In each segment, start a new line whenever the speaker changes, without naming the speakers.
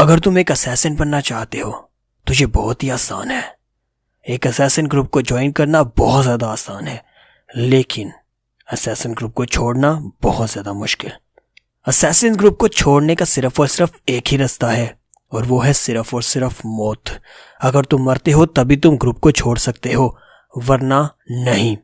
अगर तुम एक असैसिन बनना चाहते हो तो ये बहुत ही आसान है। एक असैसिन ग्रुप को ज्वाइन करना बहुत ज़्यादा आसान है, लेकिन असैसिन ग्रुप को छोड़ना बहुत ज़्यादा मुश्किल। असैसिन ग्रुप को छोड़ने का सिर्फ और सिर्फ एक ही रास्ता है, और वो है सिर्फ और सिर्फ मौत। अगर तुम मरते हो तभी तुम ग्रुप को छोड़ सकते हो, वरना नहीं।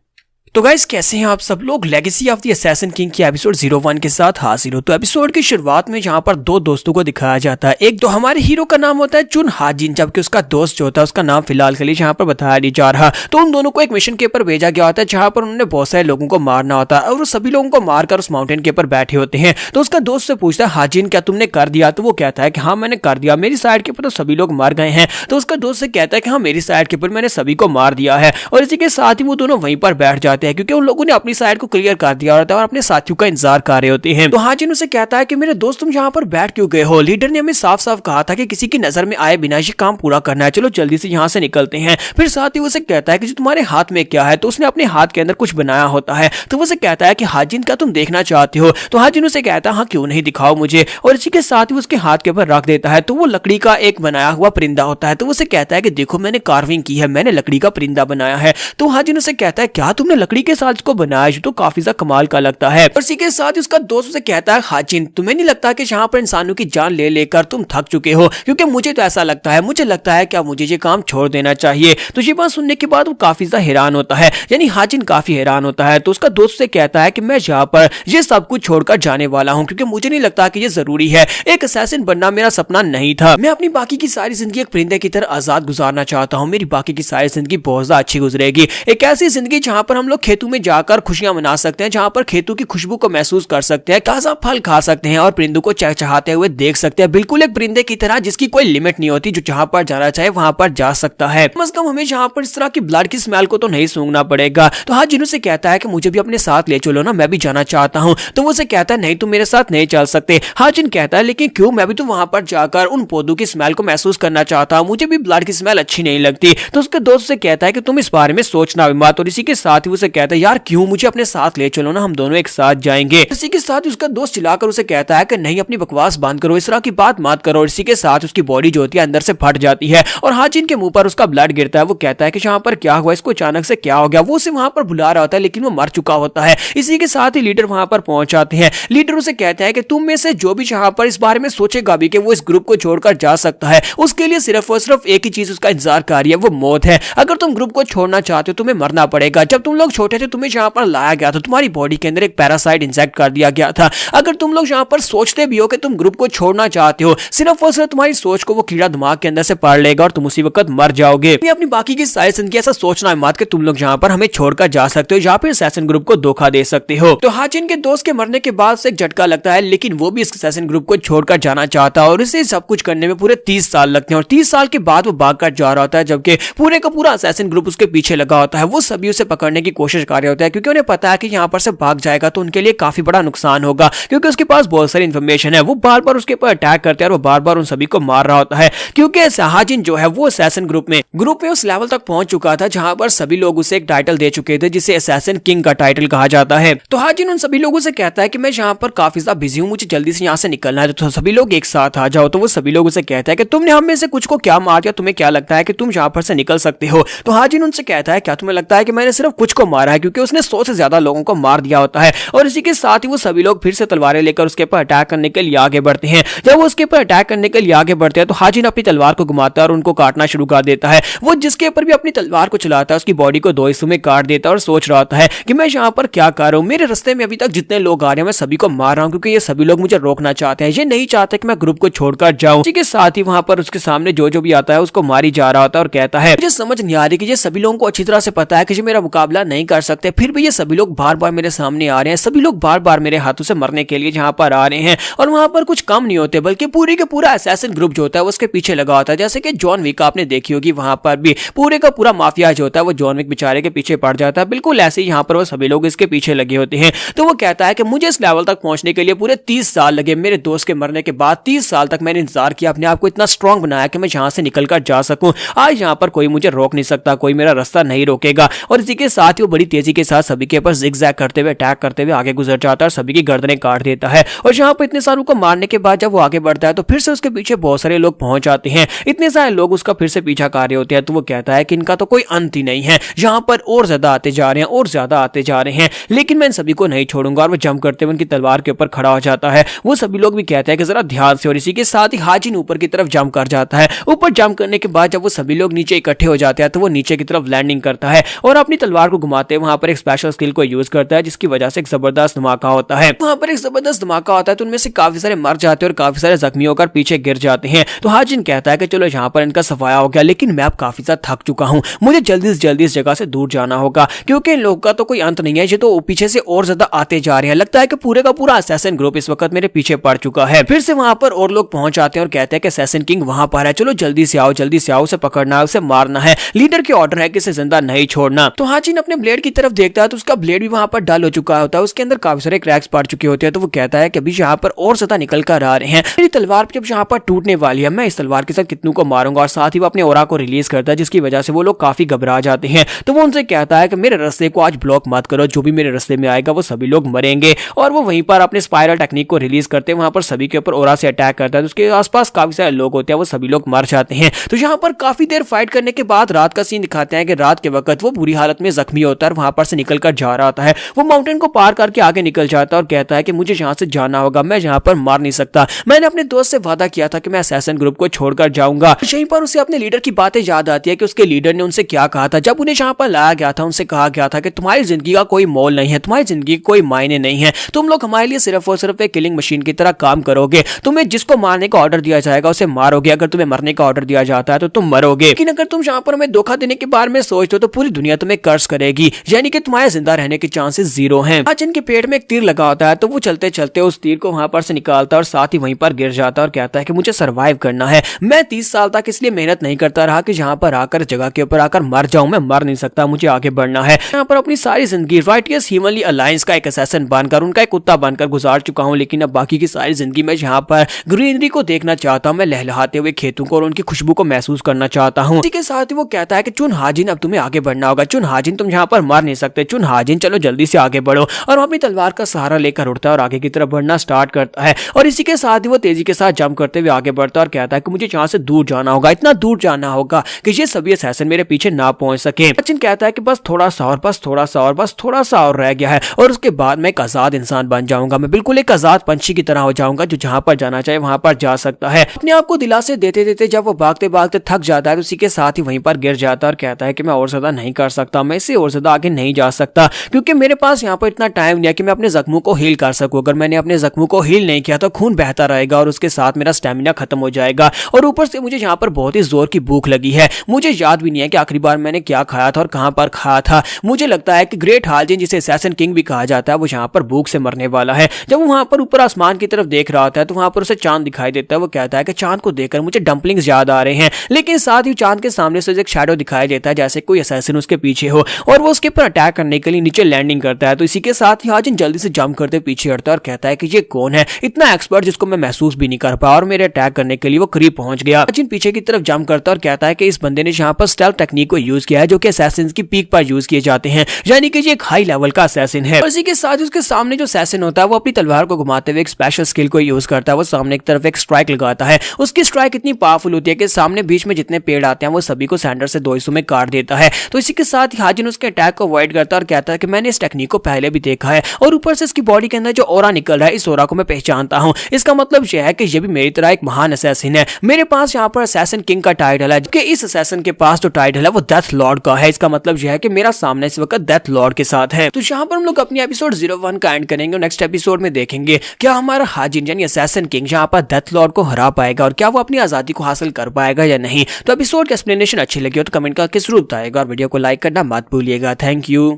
तो गाइस, कैसे हैं आप सब लोग? Legacy of the assassin king की एपिसोड 01 के साथ हाजिर हो। तो एपिसोड की शुरुआत में जहां पर दो दोस्तों को दिखाया जाता है। एक तो हमारे हीरो का नाम होता है चुन हाजिन, जबकि उसका दोस्त जो होता है उसका नाम फिलहाल के लिए जहां पर बताया नहीं जा रहा। तो उन दोनों को एक मिशन के ऊपर भेजा गया होता है जहां पर उन्होंने बहुत सारे लोगों को मारना होता है, और वो सभी लोगों को मारकर उस माउंटेन के ऊपर बैठे होते हैं। तो उसका दोस्त से पूछता है, हाजिन क्या तुमने कर दिया? तो वो कहता है कि हाँ मैंने कर दिया, मेरी साइड के ऊपर तो सभी लोग मर गए हैं। तो उसका दोस्त से कहता है कि हाँ मेरी साइड के ऊपर मैंने सभी को मार दिया है। और इसी के साथ ही वो दोनों वहीं पर बैठ जाते हैं, क्योंकि उन लोगों ने अपनी साइड को क्लियर कर दिया होता है और अपने साथियों का इंतजार कर रहे होते हैं। तो हाजिन उसे कहता है कि मेरे दोस्त तुम यहाँ पर बैठ क्यों गए हो? लीडर ने हमें साफ साफ कहा था कि किसी की नजर में आए बिना ये काम पूरा करना है, चलो जल्दी से यहाँ से निकलते हैं। फिर साथ ही उसे कहता है कि जो तुम्हारे हाथ में क्या है? तो उसने अपने हाथ के अंदर कुछ बनाया होता है। तो उसे कहता है कि हाजिन क्या तुम देखना चाहते हो? तो हाजिन उसे कहता है हाँ क्यों नहीं, दिखाओ मुझे। और इसी के साथ ही उसके हाथ के ऊपर रख देता है। तो वो लकड़ी का एक बनाया हुआ परिंदा होता है। तो उसे कहता है कि देखो मैंने कार्विंग की है, मैंने लकड़ी का परिंदा बनाया है। तो हाजिन उसे कहता है क्या तुमने लकड़ी के साथ इसको बनाया? जो तो काफी कमाल का लगता है। और इसी के साथ ही उसका दोस्त उसे कहता है हाजिन तुम्हें नहीं लगता कि यहाँ पर इंसानों की जान ले लेकर तुम थक चुके हो? क्योंकि मुझे तो ऐसा लगता है, मुझे लगता है कि मुझे ये काम छोड़ देना चाहिए। तो ये बात सुनने के बाद वो काफी ज्यादा हैरान होता है, यानी हाजिन काफी हैरान होता है। तो उसका दोस्त से कहता है कि मैं यहाँ पर ये सब कुछ छोड़कर जाने वाला हूँ, क्योंकि मुझे नहीं लगता कि ये जरूरी है। एक असैसिन बनना मेरा सपना नहीं था। मैं अपनी बाकी की सारी जिंदगी एक परिंदे की तरह आजाद गुजारना चाहता हूँ। मेरी बाकी की सारी जिंदगी बहुत ज्यादा अच्छी गुजरेगी, एक ऐसी जिंदगी जहां पर हम लोग खेतों में जाकर खुशियां मना सकते हैं, जहां पर खेतों की खुशबू को महसूस कर सकते हैं, ताजा फल खा सकते हैं और परिंदों को चहचहाते हुए देख सकते हैं, बिल्कुल एक परिंदे की तरह जिसकी कोई लिमिट नहीं होती, जो जहां पर जाना चाहे वहां पर जा सकता है। कम से कम हमें जहां पर इस तरह की ब्लड की स्मेल को तो नहीं सूंघना पड़ेगा। तो हाजिन से कहता है कि मुझे भी अपने साथ ले चलो ना, मैं भी जाना चाहता हूं। तो वो से कहता है नहीं तुम मेरे साथ नहीं चल सकते। हाजिन कहता है लेकिन क्यों? मैं भी तो वहां पर जाकर उन पौधों की स्मेल को महसूस करना चाहता हूं, मुझे भी ब्लड की स्मेल अच्छी नहीं लगती। तो उसके दोस्त से कहता है कि तुम इस बारे में सोचना भी मत। और इसी के साथ ही उसे कहता है यार क्यों, मुझे अपने साथ ले चलो ना, हम दोनों एक साथ जाएंगे। इसी के साथ उसका दोस्त चिल्लाकर उसे कहता है कि नहीं अपनी बकवास बंद करो, इस तरह की बात मत करो। और इसी के साथ उसकी बॉडी जो होती है अंदर से फट जाती है और हाजिन के मुंह पर उसका ब्लड गिरता है। वो कहता है कि यहाँ पर क्या हुआ, इसको अचानक से क्या हो गया? वो उसे वहां पर बुला रहा होता है लेकिन वो मर चुका होता है। इसी के साथ ही लीडर वहां पर पहुंच जाते हैं। लीडर उसे कहता है कि तुम में से जो भी यहाँ पर इस बारे में सोचेगा भी कि वो इस ग्रुप को छोड़कर जा सकता है, उसके लिए सिर्फ और सिर्फ एक ही चीज उसका इंतजार कर रही है, वो मौत है। अगर तुम ग्रुप को छोड़ना चाहते हो तुम्हें मरना पड़ेगा। जब तुम लोग छोटे थे तुम्हें यहाँ पर लाया गया था, तुम्हारी बॉडी के अंदर एक पैरासाइट इंजेक्ट कर दिया गया था। अगर तुम लोग यहाँ पर सोचते भी हो कि तुम ग्रुप को छोड़ना चाहते हो, सिर्फ और सिर्फ तुम्हारी सोच को वो कीड़ा दिमाग के अंदर से पार लेगा और तुम उसी वक्त मर जाओगे। अपनी बाकी की सारी जिंदगी ऐसा सोचना मत कि तुम लोग यहाँ पर हमें छोड़कर जा सकते हो या फिर असैसिन ग्रुप को धोखा दे सकते हो। तो हाजिन के दोस्त के मरने के बाद से एक झटका लगता है, लेकिन वो भी इस असैसिन ग्रुप को छोड़कर जाना चाहता है और इसे सब कुछ करने में पूरे 30 साल लगते हैं। और 30 साल के बाद वो भागकर जा रहा होता है, जबकि पूरे का पूरा असैसिन ग्रुप उसके पीछे लगा होता है। वो सभी उसे पकड़ने की कोशिश कर रहे होते हैं, क्योंकि उन्हें पता है कि यहाँ पर से भाग जाएगा तो उनके लिए काफी बड़ा नुकसान होगा, क्योंकि उसके पास बहुत सारी इंफॉर्मेशन है। वो बार बार उसके ऊपर अटैक करते हैं और वो बार बार उन सभी को मार रहा होता है, क्योंकि हाजिन जो है वो असैसिन ग्रुप में उस लेवल तक पहुंच चुका था जहां पर सभी लोग उसे एक टाइटल दे चुके थे, जिसे असैसिन किंग का टाइटल कहा जाता है। तो हाजिन उन सभी लोगों से कहता है कि मैं यहाँ पर काफी ज्यादा बिजी हूँ, मुझे जल्दी से यहाँ से निकलना है, तो सभी लोग एक साथ आ जाओ। तो वो सभी लोग उसे कहता है कि तुमने हम में से कुछ को क्या मार दिया, तुम्हें क्या लगता है कि तुम यहाँ पर से निकल सकते हो? तो हाजिन उनसे कहता है क्या तुम्हें लगता है कि मैंने सिर्फ कुछ को मारा है? क्योंकि उसने 100 से ज्यादा लोगों को मार दिया होता है। और इसी के साथ ही वो सभी लोग फिर से तलवारें लेकर उसके ऊपर अटैक करने के लिए आगे बढ़ते हैं। जब वो उसके ऊपर अटैक करने के लिए आगे बढ़ते हैं तो हाजिन अपनी तलवार को घुमाता है और उनको काटना शुरू कर देता है। वो जिसके ऊपर भी अपनी तलवार को चलाता है उसकी बॉडी को 2 हिस्सों में काट देता है और सोच रहा होता है कि मैं यहाँ पर क्या कर रहा हूँ, मेरे रास्ते में अभी तक जितने लोग आ रहे हैं मैं सभी को मार रहा हूँ, क्योंकि ये सभी लोग मुझे रोकना चाहते हैं, ये नहीं चाहते कि मैं ग्रुप को छोड़कर जाऊं। इसी के साथ ही वहां पर उसके सामने जो भी आता है उसको मारी जा रहा होता है और कहता है मुझे समझ नहीं आ रही कि ये सभी लोगों को अच्छी तरह से पता है कि ये मेरा मुकाबला नहीं कर सकते, फिर भी ये सभी लोग बार बार मेरे सामने आ रहे हैं, सभी लोग बार बार मेरे हाथों से मरने के लिए यहाँ पर आ रहे हैं। और वहां पर कुछ कम नहीं होते, बल्कि पूरी का पूरा असैसिन ग्रुप जो होता है उसके पीछे लगा होता है। जैसे कि जॉन विक आपने देखी होगी, वहां पर भी पूरे का पूरा माफिया जो होता है वो जॉन विक बेचारे के पीछे पड़ जाता है। बिल्कुल ऐसे ही यहाँ पर वो सभी लोग इसके पीछे लगे होते हैं। तो वो कहता है कि मुझे इस लेवल तक पहुंचने के लिए पूरे 30 साल लगे। मेरे दोस्त के मरने के बाद 30 साल तक मैंने इंतजार किया, अपने आप को इतना स्ट्रांग बनाया कि मैं यहाँ से निकलकर जा सकूं। आज यहाँ पर कोई मुझे रोक नहीं सकता, कोई मेरा रास्ता नहीं रोकेगा। और इसी के साथ ही वो बड़ी तेजी के साथ सभी के ऊपर जिगजैग करते हुए अटैक करते हुए आगे गुजर जाता है और सभी की गर्दनें काट देता है। और जहां पर इतने सारों को मारने के बाद जब वो आगे बढ़ता है तो फिर से उसके पीछे बहुत सारे लोग पहुंच जाते हैं। इतने सारे लोग उसका फिर से पीछा कर रहे होते हैं तो वो कहता है कि इनका तो कोई अंत ही नहीं है, यहाँ पर और ज्यादा आते जा रहे हैं और ज्यादा आते जा रहे हैं, लेकिन मैं इन सभी को नहीं छोड़ूंगा। और वो जंप करते हुए उनकी तलवार के ऊपर खड़ा हो जाता है। वो सभी लोग भी कहते हैं कि जरा ध्यान से, और इसी के साथ ही हाजिन ऊपर की तरफ जंप कर जाता है। ऊपर जंप करने के बाद जब वो सभी लोग नीचे इकट्ठे हो जाते हैं तो वो नीचे की तरफ लैंडिंग करता है और अपनी तलवार को घुमाते वहां पर एक स्पेशल स्किल को यूज करता है, जिसकी वजह से एक जबरदस्त धमाका होता है। वहां पर एक जबरदस्त धमाका होता है तो उनमें से काफी सारे मर जाते हैं और काफी सारे जख्मी होकर पीछे गिर जाते हैं। तो हाजिन कहता है कि चलो यहाँ पर इनका सफाया हो गया, लेकिन मैं अब काफी ज्यादा थक चुका हूँ, मुझे जल्दी से जल्दी इस जगह से दूर जाना होगा, क्योंकि इन लोगों का तो कोई अंत नहीं है, ये तो पीछे से और ज्यादा आते जा रहे हैं। लगता है कि पूरे का पूरा असैसिन ग्रुप इस वक्त मेरे पीछे पड़ चुका है। फिर से वहां पर और लोग पहुंच जाते हैं और कहते हैं कि असैसिन किंग वहां पर है, चलो जल्दी से आओ, जल्दी से आओ, उसे पकड़ना है, उसे मारना है, लीडर के ऑर्डर है कि इसे जिंदा नहीं छोड़ना। तो हाजिन अपने ब्लेड की तरफ देखता है तो उसका ब्लेड भी वहां पर डल हो चुका होता है, उसके अंदर काफी सारे क्रैक्स पड़ चुके होते हैं। तो वो कहता है कि अभी यहाँ पर और ज्यादा निकल कर आ रहे हैं, मेरी तलवार जब यहाँ पर टूटने वाली है, मैं इस तलवार के साथ कितनों को मारूंगा। और साथ ही वो अपने ओरा को रिलीज करता है, जिसकी वजह से वो लोग काफी घबरा जाते हैं। तो वो उनसे कहता है कि मेरे रास्ते को आज ब्लॉक मत करो, जो भी मेरे रास्ते में आएगा वो सभी लोग मरेंगे। और वो वहीं पर अपने स्पाइरल टेक्निक को रिलीज करते हैं, वहां पर सभी के ऊपर ओरा से अटैक करता है। तो उसके आसपास काफी सारे लोग होते हैं, वो सभी लोग मर जाते हैं। तो यहाँ पर काफी देर फाइट करने के बाद रात का सीन दिखाते हैं कि रात के वक्त वो बुरी हालत में जख्मी होता है, वहां पर से निकल कर जा रहा है। वो माउंटेन को पार करके आगे निकल जाता है और कहता है कि मुझे यहाँ से जाना होगा, मैं यहाँ पर मार नहीं सकता, मैंने अपने दोस्त से वादा किया था कि मैं असैसिन ग्रुप को छोड़कर जाऊंगा। यहीं पर उसे अपने लीडर की बातें याद आती है कि उसके लीडर ने उनसे क्या कहा था जब उन्हें यहाँ पर लाया गया था। उनसे कहा गया था कि तुम्हारी जिंदगी का कोई मोल नहीं है, तुम्हारी जिंदगी कोई मायने नहीं है, तुम लोग हमारे लिए सिर्फ और सिर्फ एक किलिंग मशीन की तरह काम करोगे, तुम्हें जिसको मारने का ऑर्डर दिया जाएगा उसे मारोगे, अगर तुम्हें मरने का ऑर्डर दिया जाता है तो तुम मरोगे, लेकिन अगर तुम यहाँ पर हमें धोखा देने के बारे में सोचते हो तो पूरी दुनिया तुम्हें कर्ज करेगी, यानी कि तुम्हारे जिंदा रहने के चांसेस जीरो हैं। आज इनके पेट में एक तीर लगा होता है तो वो चलते चलते उस तीर को वहां पर से निकालता है और साथ ही वहीं पर गिर जाता है और कहता है कि मुझे सर्वाइव करना है, मैं 30 साल तक इसलिए मेहनत नहीं करता रहा कि यहाँ पर आकर जगह के ऊपर आकर मर जाऊं, मैं मर नहीं सकता, मुझे आगे बढ़ना है। यहाँ पर अपनी सारी जिंदगी राइटियस ह्यूमनली अलायंस का एक असैसिन बनकर, उनका एक कुत्ता बनकर गुजार चुका हूँ, लेकिन अब बाकी की सारी जिंदगी में यहाँ पर ग्रीनरी को देखना चाहता हूँ, मैं लहलहाते हुए खेतों को और उनकी खुशबू को महसूस करना चाहता हूँ। इसी के साथ ही वो कहता है कि चुन हाजिन, अब तुम्हें आगे बढ़ना होगा, चुन हाजिन, तुम यहाँ पर मर नहीं सकते, चुन हाजिन, चलो जल्दी से आगे बढ़ो। और वो अपनी तलवार का सहारा लेकर उठता है और आगे की तरफ बढ़ना स्टार्ट करता है। और इसी के साथ ही वो तेजी के साथ जंप करते हुए आगे बढ़ता है और कहता है कि मुझे यहाँ से दूर जाना होगा, इतना दूर जाना होगा कि ये सभी असैसिन मेरे पीछे ना पहुंच सके। सचिन कहता है कि बस थोड़ा सा और, बस थोड़ा सा और, बस थोड़ा सा और रह गया है और उसके बाद मैं एक आजाद इंसान बन जाऊंगा, मैं बिल्कुल एक आजाद पंछी की तरह हो जाऊंगा जो जहां पर जाना चाहे वहां पर जा सकता है। अपने आप को दिलासे देते देते जब वो भागते भागते थक जाता है तो उसी के साथ ही वहीं पर गिर जाता है और कहता है कि मैं और ज्यादा नहीं कर सकता, मैं इससे और ज्यादा आगे नहीं जा सकता, क्योंकि मेरे पास यहाँ पर इतना टाइम नहीं है कि मैं अपने जख्मों को हील कर सकूं। अगर मैंने अपने जख्मों को हील नहीं किया तो खून बहता रहेगा और उसके साथ मेरा स्टेमिना खत्म हो जाएगा। और ऊपर से मुझे यहाँ पर बहुत ही जोर की भूख लगी है, मुझे याद भी नहीं है कि आखिरी बार मैंने क्या खाया था और कहां पर खाया था। मुझे लगता है कि ग्रेट हाजिन, जिसे असैसिन किंग भी कहा जाता है, वो यहाँ पर भूख से मरने वाला है। जब वो वहां पर ऊपर आसमान की तरफ देख रहा होता है तो वहां पर उसे चांद दिखाई देता है। वो कहता है कि चांद को देखकर मुझे डंपलिंग्स याद आ रहे हैं, लेकिन साथ ही चांद के सामने से एक शैडो दिखाई देता है जैसे कोई असैसिन उसके पीछे हो और वो उसके ऊपर अटैक करने के लिए नीचे लैंडिंग करता है। तो इसी के साथ ही हाजिन जल्दी से जंप करते पीछे हटता है और कहता है कि ये कौन है, इतना एक्सपर्ट जिसको मैं महसूस भी नहीं कर पाया और मेरे अटैक करने के लिए वो करीब पहुंच गया। हाजिन पीछे की तरफ जंप करता है और कहता है कि इस बंदे ने यहाँ पर स्टेल्थ टेक्निक को यूज किया है जो कि असैसिन्स की पीक पर यूज किए जाते हैं, यानी कि ये एक हाई लेवल का असैसिन है। इसी के साथ उसके सामने जो असैसिन होता है वो अपनी तलवार को घुमाते हुए एक स्पेशल स्किल को यूज करता है। वो सामने की तरफ एक स्ट्राइक लगाता है, उसकी स्ट्राइक इतनी पावरफुल होती है कि सामने बीच में जितने पेड़ आते हैं वो सभी को सैंडर से 2 हिस्सों में काट देता है। तो इसी के साथ ही हाजिन उसके अटैक को अवॉइड करता है और कहता है कि मैंने इस टेक्निक को पहले भी देखा है और ऊपर से इसकी बॉडी के अंदर जो ऑरा निकल रहा है, इस ऑरा को मैं पहचानता हूं, इसका मतलब यह है कि ये भी मेरी तरह एक महान असैसिन है। मेरे पास यहाँ पर असैसिन किंग का टाइटल है, जबकि इस असैसिन के पास जो टाइटल है वो डेथ लॉर्ड का है। इसका मतलब यह है कि मेरा सामने इस वक्त डेथ लॉर्ड के साथ है। तो यहाँ पर हम लोग अपनी एपिसोड 01 का एंड करेंगे और नेक्स्ट एपिसोड में देखेंगे क्या हमारा हाजिन यानी असैसिन किंग यहाँ पर डेथ लॉर्ड को हरा पाएगा और क्या वो अपनी आजादी को हासिल कर पाएगा या नहीं। तो एपिसोड की एक्सप्लेनेशन अच्छी लगी हो तो कमेंट करके जरूर बताएगा और वीडियो को लाइक करना मत भूलिएगा। Thank you.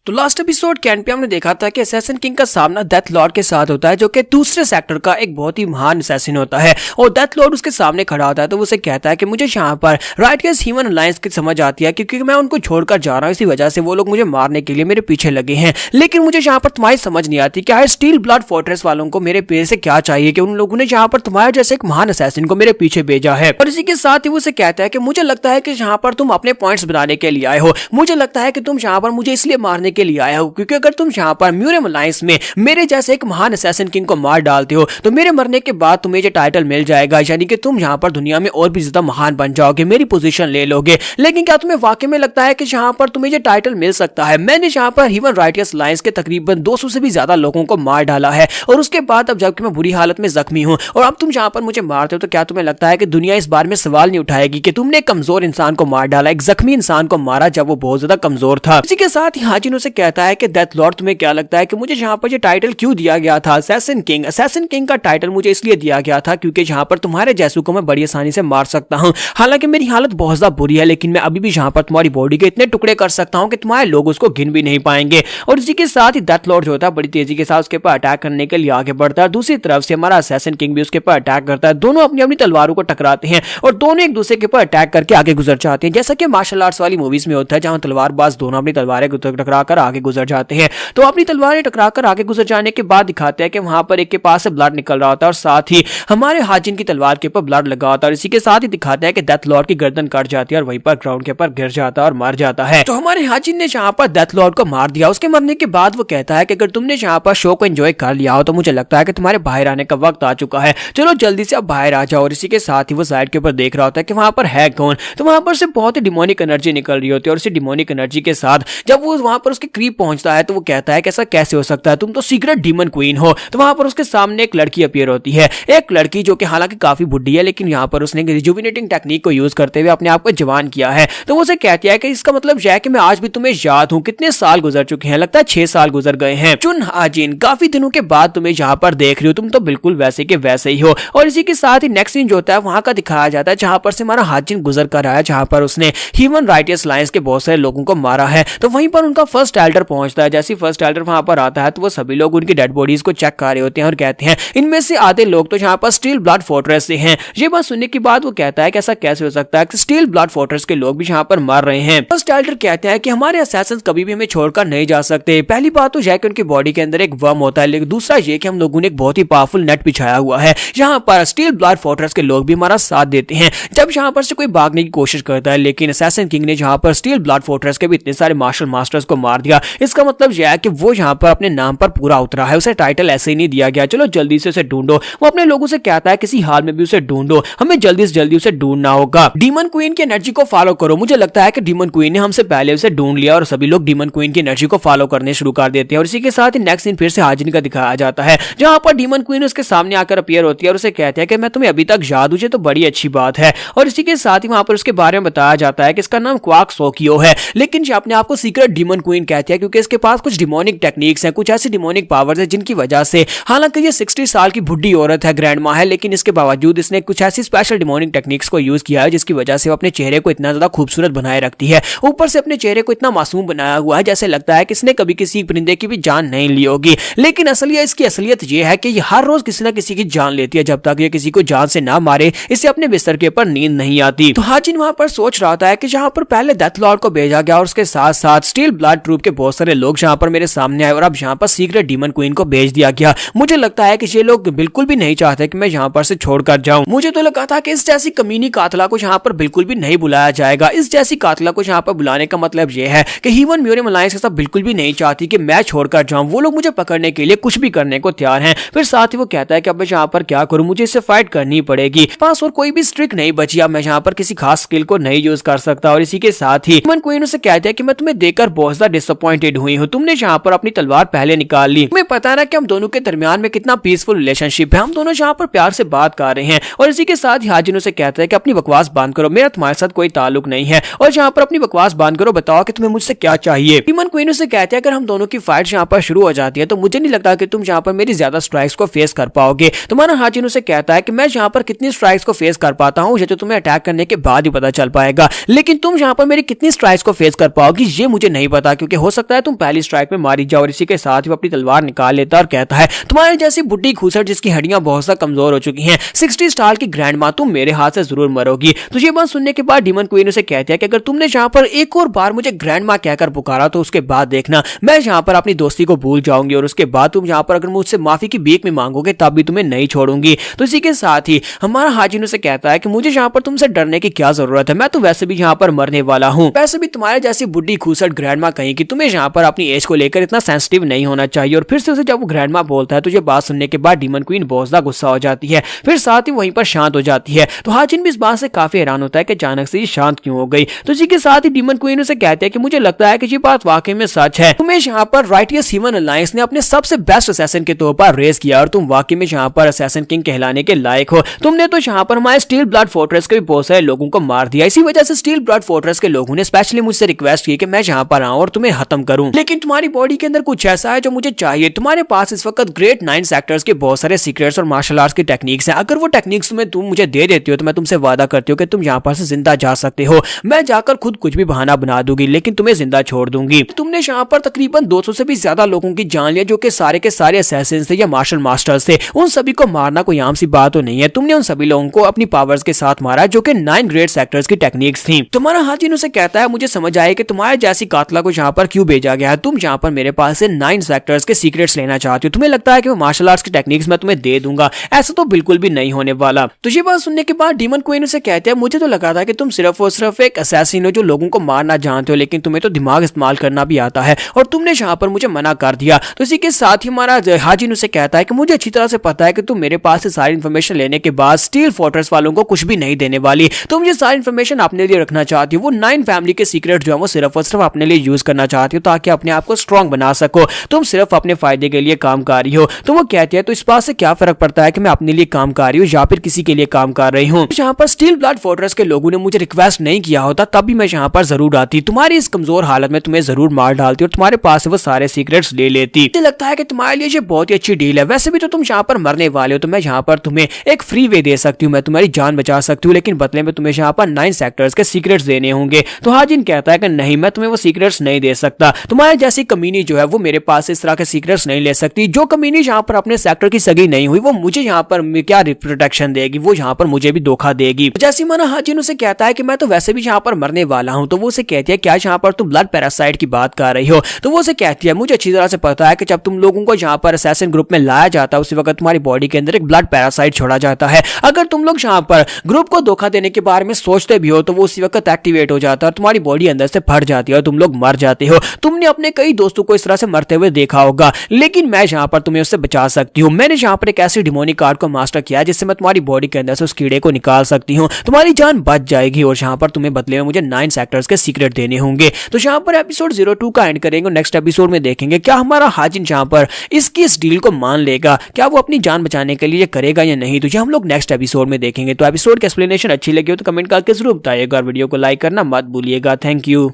तो लास्ट एपिसोड के एंड पे हमने देखा था कि असैसिन किंग का सामना डेथ लॉर्ड के साथ होता है, जो कि दूसरे सेक्टर का एक बहुत ही महान असैसिन होता है। और डेथ लॉर्ड उसके सामने खड़ा होता है तो वो उसे कहता है कि मुझे यहाँ पर राइटर्स ह्यूमन अलायंस की समझ आती है, क्योंकि मैं उनको छोड़कर जा रहा हूँ, इसी वजह से वो लोग मुझे मारने के लिए मेरे पीछे लगे हैं। लेकिन मुझे यहाँ पर तुम्हारी समझ नहीं आती कि स्टील ब्लड फोर्ट्रेस वालों को मेरे पीछे से क्या चाहिए कि उन लोगों ने यहाँ पर तुम्हारे जैसे एक महान असैसिन को मेरे पीछे भेजा है। और इसी के साथ ही वो उसे कहता है कि मुझे लगता है कि यहाँ पर तुम अपने पॉइंट्स बनाने के लिए आए हो, मुझे लगता है कि तुम यहाँ पर मुझे इसलिए मारने के लिए आए हो क्योंकि अगर तुम यहाँ पर म्यूरियम अलायंस में मेरे जैसे एक महान असैसिन किंग को मार डालते हो तो मेरे मरने के बाद तुम्हें ये टाइटल मिल जाएगा, यानी कि तुम यहाँ पर दुनिया में और भी ज्यादा महान बन जाओगे, मेरी पोजीशन ले लोगे। लेकिन क्या तुम्हें वाकई में लगता है कि यहाँ पर तुम्हें ये टाइटल मिल सकता है? मैंने यहाँ पर ह्यूमन राइट्स अलायंस के तकरीबन 200 से भी ज्यादा लोगों को मार डाला है और उसके बाद अब जबकि मैं बुरी हालत में जख्मी हूँ और अब तुम यहाँ पर मुझे मारते हो, तो क्या तुम्हें लगता है कि दुनिया इस बारे में सवाल नहीं उठाएगी कि तुमने एक कमजोर इंसान को मार डाला, एक जख्मी इंसान को मारा जब वो बहुत ज्यादा कमजोर था। इसी के साथ ही हाजिन उसे कहता है कि डेथ लॉर्ड तुम्हें क्या लगता है कि मुझे यहाँ पर ये टाइटल क्यों दिया गया था असैसिन किंग? असैसिन किंग का टाइटल मुझे इसलिए दिया गया था क्योंकि यहाँ पर तुम्हारे जैसों को मैं बड़ी आसानी से मार सकता हूँ। हालांकि मेरी हालत बहुत ज्यादा बुरी है, लेकिन मैं अभी भी यहाँ पर तुम्हारी बॉडी के इतने टुकड़े कर सकता हूँ कि तुम्हारे लोग उसको गिन भी नहीं पाएंगे। और इसी के साथ ही डेथ लॉर्ड जो होता है बड़ी तेजी के साथ उसके पर अटैक करने के लिए आगे बढ़ता है। दूसरी तरफ से हमारा असैसिन किंग भी उसके पर अटैक करता है। दोनों अपनी अपनी तलवारों को टकराते हैं और दोनों एक दूसरे के ऊपर अटैक करके आगे गुजर जाते हैं, जैसा कि मार्शल आर्ट्स वाली मूवीज में होता है जहां तलवारबाज दोनों अपनी तलवारें टकराकर आगे गुजर जाते हैं। तो अपनी तलवारें टकराकर आगे गुजर जाने के बाद दिखाते हैं कि वहां पर एक के पास से ब्लड निकल रहा होता है और साथ ही हमारे हाजिन की तलवार के ऊपर ब्लड लगा होता है। और इसी के साथ ही दिखाते हैं कि डेथ लॉर्ड की गर्दन कट जाती है और वहीं पर ग्राउंड के ऊपर गिर जाता है और मर जाता है। तो हमारे हाजिन ने यहाँ पर डेथ लॉर्ड को मार दिया। उसके मरने के बाद वो कहता है कि अगर तुमने यहाँ पर शो को एंजॉय कर लिया हो तो मुझे लगता है कि तुम्हारे बाहर आने का वक्त आ चुका है, चलो जल्दी से अब बाहर आ जाओ। और इसी के साथ ही वो साइड के ऊपर देख रहा होता है कि वहां पर है कौन। तो वहां पर से बहुत ही डिमोनिक एनर्जी निकल रही होती है और इसी डिमोनिक एनर्जी के साथ जब वो वहां पर उसके करीब पहुंचता है तो वो कहता है कि ऐसा कैसे हो सकता है, तुम तो सीक्रेट डीमन क्वीन हो। तो वहां पर उसके सामने एक लड़की अपीयर होती है, एक लड़की जो कि हालांकि काफी बुढ़ी है, लेकिन यहाँ पर उसने रिजुविनेटिंग टेक्निक को यूज करते हुए अपने आप को जवान किया है। तो वो उसे कहती है कि इसका मतलब यह है कि मैं आज भी तुम्हें याद हूँ, कितने साल गुजर चुके हैं, लगता है 6 साल गुजर गए हैं। चुन हाजिन, काफी दिनों के बाद तुम्हें यहाँ पर देख रही हो, तुम तो बिल्कुल वैसे के वैसे ही हो। और इसी के साथ ही नेक्स्ट सीन जो होता है वहां का दिखाया जाता है जहां पर से हमारा हाजिन गुजर कर आया, जहां पर उसने ह्यूमन राइट्स अलायंस के बहुत सारे लोगों को मारा है। तो वहीं पर उनका फर्स्ट एल्डर पहुंचता है। जैसे फर्स्ट एल्डर वहां पर आता है तो वो सभी लोग उनकी डेड बॉडीज को चेक कर रहे होते हैं और कहते हैं इनमें से आधे लोग तो यहाँ पर स्टील ब्लड फोर्ट्रेस से हैं। ये बात सुनने के बाद वो कहता है कि ऐसा कैसे हो सकता है कि स्टील ब्लड फोर्ट्रेस के लोग भी यहाँ पर मर रहे हैं। फर्स्ट एल्डर कहते हैं कि हमारे असैसिन्स कभी भी हमें छोड़कर नहीं जा सकते। पहली बात तो यह कि उनकी बॉडी के अंदर एक वर्म होता है, लेकिन दूसरा ये कि हम लोगों ने एक बहुत ही पावरफुल नेट बिछाया हुआ है यहाँ पर स्टील ब्लड फोर्ट्रेस के लोग भी हमारा साथ देते हैं जब यहाँ पर से कोई भागने की कोशिश करता है। लेकिन असैसिन किंग ने यहाँ पर स्टील ब्लड फोर्ट्रेस के भी इतने सारे मार्शल मास्टर्स को मार दिया। इसका मतलब यह है कि वो यहाँ पर अपने नाम पर पूरा उतरा है, उसे टाइटल ऐसे ही नहीं दिया गया, चलो जल्दी से उसे ढूंढो। वो अपने लोगों से कहता है किसी हाल में भी उसे ढूंढो, हमें जल्दी से जल्दी उसे ढूंढना होगा। डीमन क्वीन की एनर्जी को फॉलो करो। मुझे लगता है कि डीमन क्वीन ने हमसे पहले उसे ढूंढ लिया और सभी लोग डीमन क्वीन की एनर्जी को फॉलो करने शुरू कर देते हैं। और इसी के साथ ही नेक्स्ट सीन फिर से हाजिन का दिखाया जाता है जहां पर डीमन क्वीन उसके सामने आकर अपीयर होती है और उसे कहती है कि मैं तुम्हें अभी तक याद हूं, तो बड़ी अच्छी बात है। और इसी के साथ ही वहां पर उसके बारे में बताया जाता है कि इसका नाम क्वाक सोकियो है, लेकिन ये अपने आप को सीक्रेट डीमन क्वीन कहती है क्योंकि इसके पास कुछ डिमोनिक टेक्निक्स हैं, कुछ ऐसी डिमोनिक पावर्स हैं जिनकी वजह से हालांकि ये 60 साल की बुढ़ी औरत है, ग्रैंड माँ है, लेकिन इसके बावजूद इसने कुछ ऐसी स्पेशल डिमोनिक टेक्निक्स को यूज किया है जिसकी वजह से वो अपने चेहरे को इतना ज्यादा खूबसूरत बनाए रखती है। ऊपर से अपने चेहरे को इतना मासूम बनाया हुआ है जैसे लगता है कि इसने कभी किसी परिंदे की भी जान नहीं ली होगी। लेकिन इसकी असलियत यह है कि ये हर रोज किसी न किसी की जान लेती है। जब तक ये किसी को जान से ना मारे इसे अपने बिस्तर के ऊपर नींद नहीं आती। तो हाजिन वहां पर सोच रहा था कि जहां पर पहले डेथ लॉर्ड को भेजा गया और उसके साथ साथ स्टील ब्लड ट्रूप के बहुत सारे लोग जहां पर मेरे सामने आए और अब यहाँ पर सीक्रेट डीमन क्वीन को भेज दिया गया, मुझे लगता है कि ये लोग बिल्कुल भी नहीं चाहते कि मैं यहाँ पर से छोड़कर जाऊं। मुझे तो लगा था कि इस जैसी कमीनी कातला को यहाँ पर बिल्कुल भी नहीं बुलाया जाएगा। इस जैसी कातला को यहाँ पर बुलाने का मतलब यह है कि ह्यूमन म्यूरियम अलायंस ऐसा बिल्कुल भी नहीं चाहती कि मैं छोड़कर जाऊं। वो लोग मुझे पकड़ने के लिए कुछ भी करने को तैयार हैं। फिर साथ ही वो कहता है कि अब मैं यहाँ पर क्या करूं, मुझे इससे फाइट करनी पड़ेगी, पास और कोई भी स्ट्रिक नहीं बची, अब मैं यहाँ पर किसी खास स्किल को नहीं यूज कर सकता। और इसी के साथ ही ह्यूमन क्वीन उसे कहता है कि मैं तुम्हें देखकर बहुत ज्यादा डिसअपॉइंटेड हुई हूँ, तुमने यहाँ पर अपनी तलवार पहले निकाल ली। तुम्हें पता ना कि हम दोनों के दरमियान में कितना पीसफुल रिलेशनशिप है, हम दोनों यहाँ पर प्यार से बात कर रहे हैं। और इसी के साथ ही हाजिन उसे कहता है कि अपनी बकवास बंद करो, मेरा तुम्हारे साथ कोई ताल्लुक नहीं है और यहाँ पर अपनी बकवास बंद करो, बताओ कि तुम्हें मुझसे क्या चाहिए। ह्यूमन क्वीन उसे कहते हैं अगर हम दोनों की फाइट यहाँ पर शुरू हो जाती है तो मुझे नहीं लगता कि तुम यहाँ पर मेरी ज्यादा स्ट्राइक्स को फेस कर पाओगे। तुम्हारा हाजिन उसे कहता है कि मैं यहाँ पर कितनी स्ट्राइक्स को फेस कर पाता हूँ ये तो तुम्हें अटैक करने के बाद ही पता चल पाएगा, लेकिन तुम यहाँ पर मेरी कितनी स्ट्राइक्स को फेस कर पाओगी ये मुझे नहीं पता, क्योंकि कि हो सकता है तुम पहली स्ट्राइक में मारी जाओ। और इसी के साथ ही वो अपनी तलवार निकाल लेता है और कहता है तुम्हारे जैसी बुढ़ी खूसट जिसकी हड्डियां बहुत सा कमजोर हो चुकी हैं, 60 स्टार की ग्रैंड माँ, तुम मेरे हाथ से जरूर मरोगी। तो ये बात सुनने के बाद डीमन क्वीन उसे कहती है कि अगर तुमने यहाँ पर एक और बार मुझे ग्रैंड माँ कहकर पुकारा तो उसके बाद देखना मैं यहाँ पर अपनी दोस्ती को भूल जाऊंगी और उसके बाद तुम यहाँ पर अगर मुझसे माफी की भीख में मांगोगे तब भी तुम्हें नहीं छोड़ूंगी। तो इसी के साथ ही हमारा हाजिन उसे कहता है कि मुझे यहाँ पर तुमसे डरने की क्या जरूरत है, मैं तो वैसे भी यहाँ पर मरने वाला हूँ। वैसे भी तुम्हारे जैसी बुढ़ी खूसट ग्रैंड माँ कहीं कि तुम्हें यहाँ पर अपनी एज को लेकर इतना सेंसिटिव नहीं होना चाहिए। और फिर से उसे जब वो ग्रैंड माँ बोलता है तो ये बात सुनने के बाद डीमन क्वीन बहुत ज्यादा गुस्सा हो जाती है, फिर साथ ही वहीं पर शांत हो जाती है। तो हाजिन भी इस बात से काफी हैरान होता है कि अचानक से ये शांत क्यों हो गई। तो इसी के साथ ही डीमन क्वीन उसे कहते हैं कि मुझे लगता है कि ये बात वाकई में सच है, तुम्हें यहाँ पर राइटियस ह्यूमन अलायंस ने अपने सबसे बेस्ट असैसिन के तौर पर रेस किया और तुम वाकई में यहाँ पर असैसिन किंग कहलाने के लायक हो। तुमने तो यहाँ पर हमारे स्टील ब्लड फोर्ट्रेस के भी बहुत सारे लोगों को मार दिया, इसी वजह से स्टील ब्लड फोर्ट्रेस के लोगों ने स्पेशली मुझसे रिक्वेस्ट की कि मैं यहाँ पर आऊं और तुम्हें खत्म करूं। लेकिन तुम्हारी बॉडी के अंदर कुछ ऐसा है जो मुझे चाहिए। तुम्हारे पास इस वक्त ग्रेट 9 सेक्टर्स के बहुत सारे सीक्रेट्स और मार्शल आर्ट्स की टेक्निक्स हैं। अगर वो टेक्निक्स तुम मुझे दे देती हो तो मैं तुमसे वादा करती हूँ कि तुम यहाँ पर से जिंदा जा सकते हो। मैं जाकर खुद कुछ भी बहाना बना दूंगी लेकिन तुम्हें जिंदा छोड़ दूंगी। तुमने यहाँ पर तकरीबन 200 से भी ज्यादा लोगों की जान लिया जो कि सारे के सारे असैसिन्स थे या मार्शल मास्टर्स थे। उन सभी को मारना कोई आम सी बात तो नहीं है। तुमने उन सभी लोगों को अपनी पावर्स के साथ मारा जो कि 9 ग्रेट सेक्टर्स की टेक्निक्स थी। तुम्हारा हाजिन उसे कहता है मुझे समझ आया कि तुम्हारे जैसी कातला को यहाँ पर क्यों भेजा गया है। तुम यहाँ पर मेरे पास से 9 सेक्टर्स के सीक्रेट्स लेना चाहती हो। तुम्हें लगता है कि वो मार्शल आर्ट्स की टेक्निक्स मैं तुम्हें दे दूंगा, ऐसा तो बिल्कुल भी नहीं होने वाला। तो ये बात सुनने के बाद डीमन क्वीन उसे कहते हैं मुझे तो लगा था कि तुम सिर्फ और सिर्फ एक असैसिन हो जो लोगों को मारना जानते हो, लेकिन तुम्हें तो दिमाग इस्तेमाल करना भी आता है और तुमने यहाँ पर मुझे मना कर दिया। तो इसी के साथ ही हमारा हाजिन उसे कहता है कि मुझे अच्छी तरह से पता है कि तुम मेरे पास से सारी इन्फॉर्मेशन लेने के बाद स्टील फोर्ट्रेस वालों को कुछ भी नहीं देने वाली। तुम ये सारी इन्फॉर्मेशन अपने लिए रखना चाहती हो। वो 9 फैमिली के सीक्रेट जो है वो सिर्फ और सिर्फ अपने लिए यूज करना चाहती हो ताकि अपने आप को स्ट्रॉन्ग बना सको। तुम सिर्फ अपने फायदे के लिए काम कर रही हो। तो वो कहती है तो इस बात से क्या फर्क पड़ता है कि मैं अपने लिए काम कर रही हूँ या फिर किसी के लिए काम कर रही हूँ। यहाँ पर स्टील ब्लड फोर्ट्रेस के लोगों ने मुझे रिक्वेस्ट नहीं किया होता तब भी मैं यहाँ पर जरूर आती, तुम्हारी इस कमजोर हालत में तुम्हें जरूर मार डालती और तुम्हारे पास वो सारे सीक्रेट्स ले लेती। मुझे लगता है कि तुम्हारे लिए ये बहुत ही अच्छी डील है। वैसे भी तो तुम यहाँ पर मरने वाले हो तो मैं यहाँ पर तुम्हें एक फ्री वे दे सकती हूँ, मैं तुम्हारी जान बचा सकती हूँ, लेकिन बदले में तुम्हें यहाँ पर 9 सेक्टर्स के सीक्रेट्स देने होंगे। तो हाजिन कहता है कि नहीं, मैं तुम्हें वो सीक्रेट्स नहीं दे सकता। तुम्हारे जैसी कमीनी जो है वो मेरे पास इस तरह के सीक्रेट्स नहीं ले सकती। जो कमीनी यहाँ पर अपने सेक्टर की सगी नहीं हुई वो मुझे यहाँ पर क्या प्रोटेक्शन देगी, वो यहाँ पर मुझे भी धोखा देगी। जैसी माना हाजिन उसे कहता है कि मैं तो वैसे भी यहाँ पर मरने वाला हूँ। तो वो उसे कहती है क्या यहाँ पर तुम ब्लड पैरासाइट की बात कर रही हो। तो वो उसे कहती है मुझे अच्छी तरह से पता है कि जब तुम लोगों को यहाँ पर असैसिन ग्रुप में लाया जाता है उसी वक्त तुम्हारी बॉडी के अंदर एक ब्लड पैरासाइट छोड़ा जाता है। अगर तुम लोग यहाँ पर ग्रुप को धोखा देने के बारे में सोचते भी हो तो वो उसी वक्त एक्टिवेट हो जाता है और तुम्हारी बॉडी अंदर से फट जाती है और तुम लोग मर जाते हो। तुमने अपने कई दोस्तों को इस तरह से मरते हुए देखा होगा, लेकिन मैं यहाँ पर तुम्हें उससे बचा सकती हूँ। मैंने यहाँ पर एक ऐसी डिमोनिक कार्ड को मास्टर किया जिससे मैं तुम्हारी बॉडी के अंदर से उस कीड़े को निकाल सकती हूँ, तुम्हारी जान बच जाएगी और यहाँ पर तुम्हें बदले में मुझे 9 सेक्टर्स के सीक्रेट देने होंगे। तो यहाँ पर एपिसोड 02 का एंड करेंगे। नेक्स्ट एपिसोड में देखेंगे क्या हमारा हाजिन यहाँ पर इसकी इस डील को मान लेगा, क्या वो अपनी जान बचाने के लिए करेगा या नहीं। तो ये हम लोग नेक्स्ट एपिसोड में देखेंगे। तो एपिसोड की एक्सप्लेनेशन अच्छी लगी हो तो कमेंट करके जरूर बताइएगा और वीडियो को लाइक करना मत भूलिएगा। Thank you.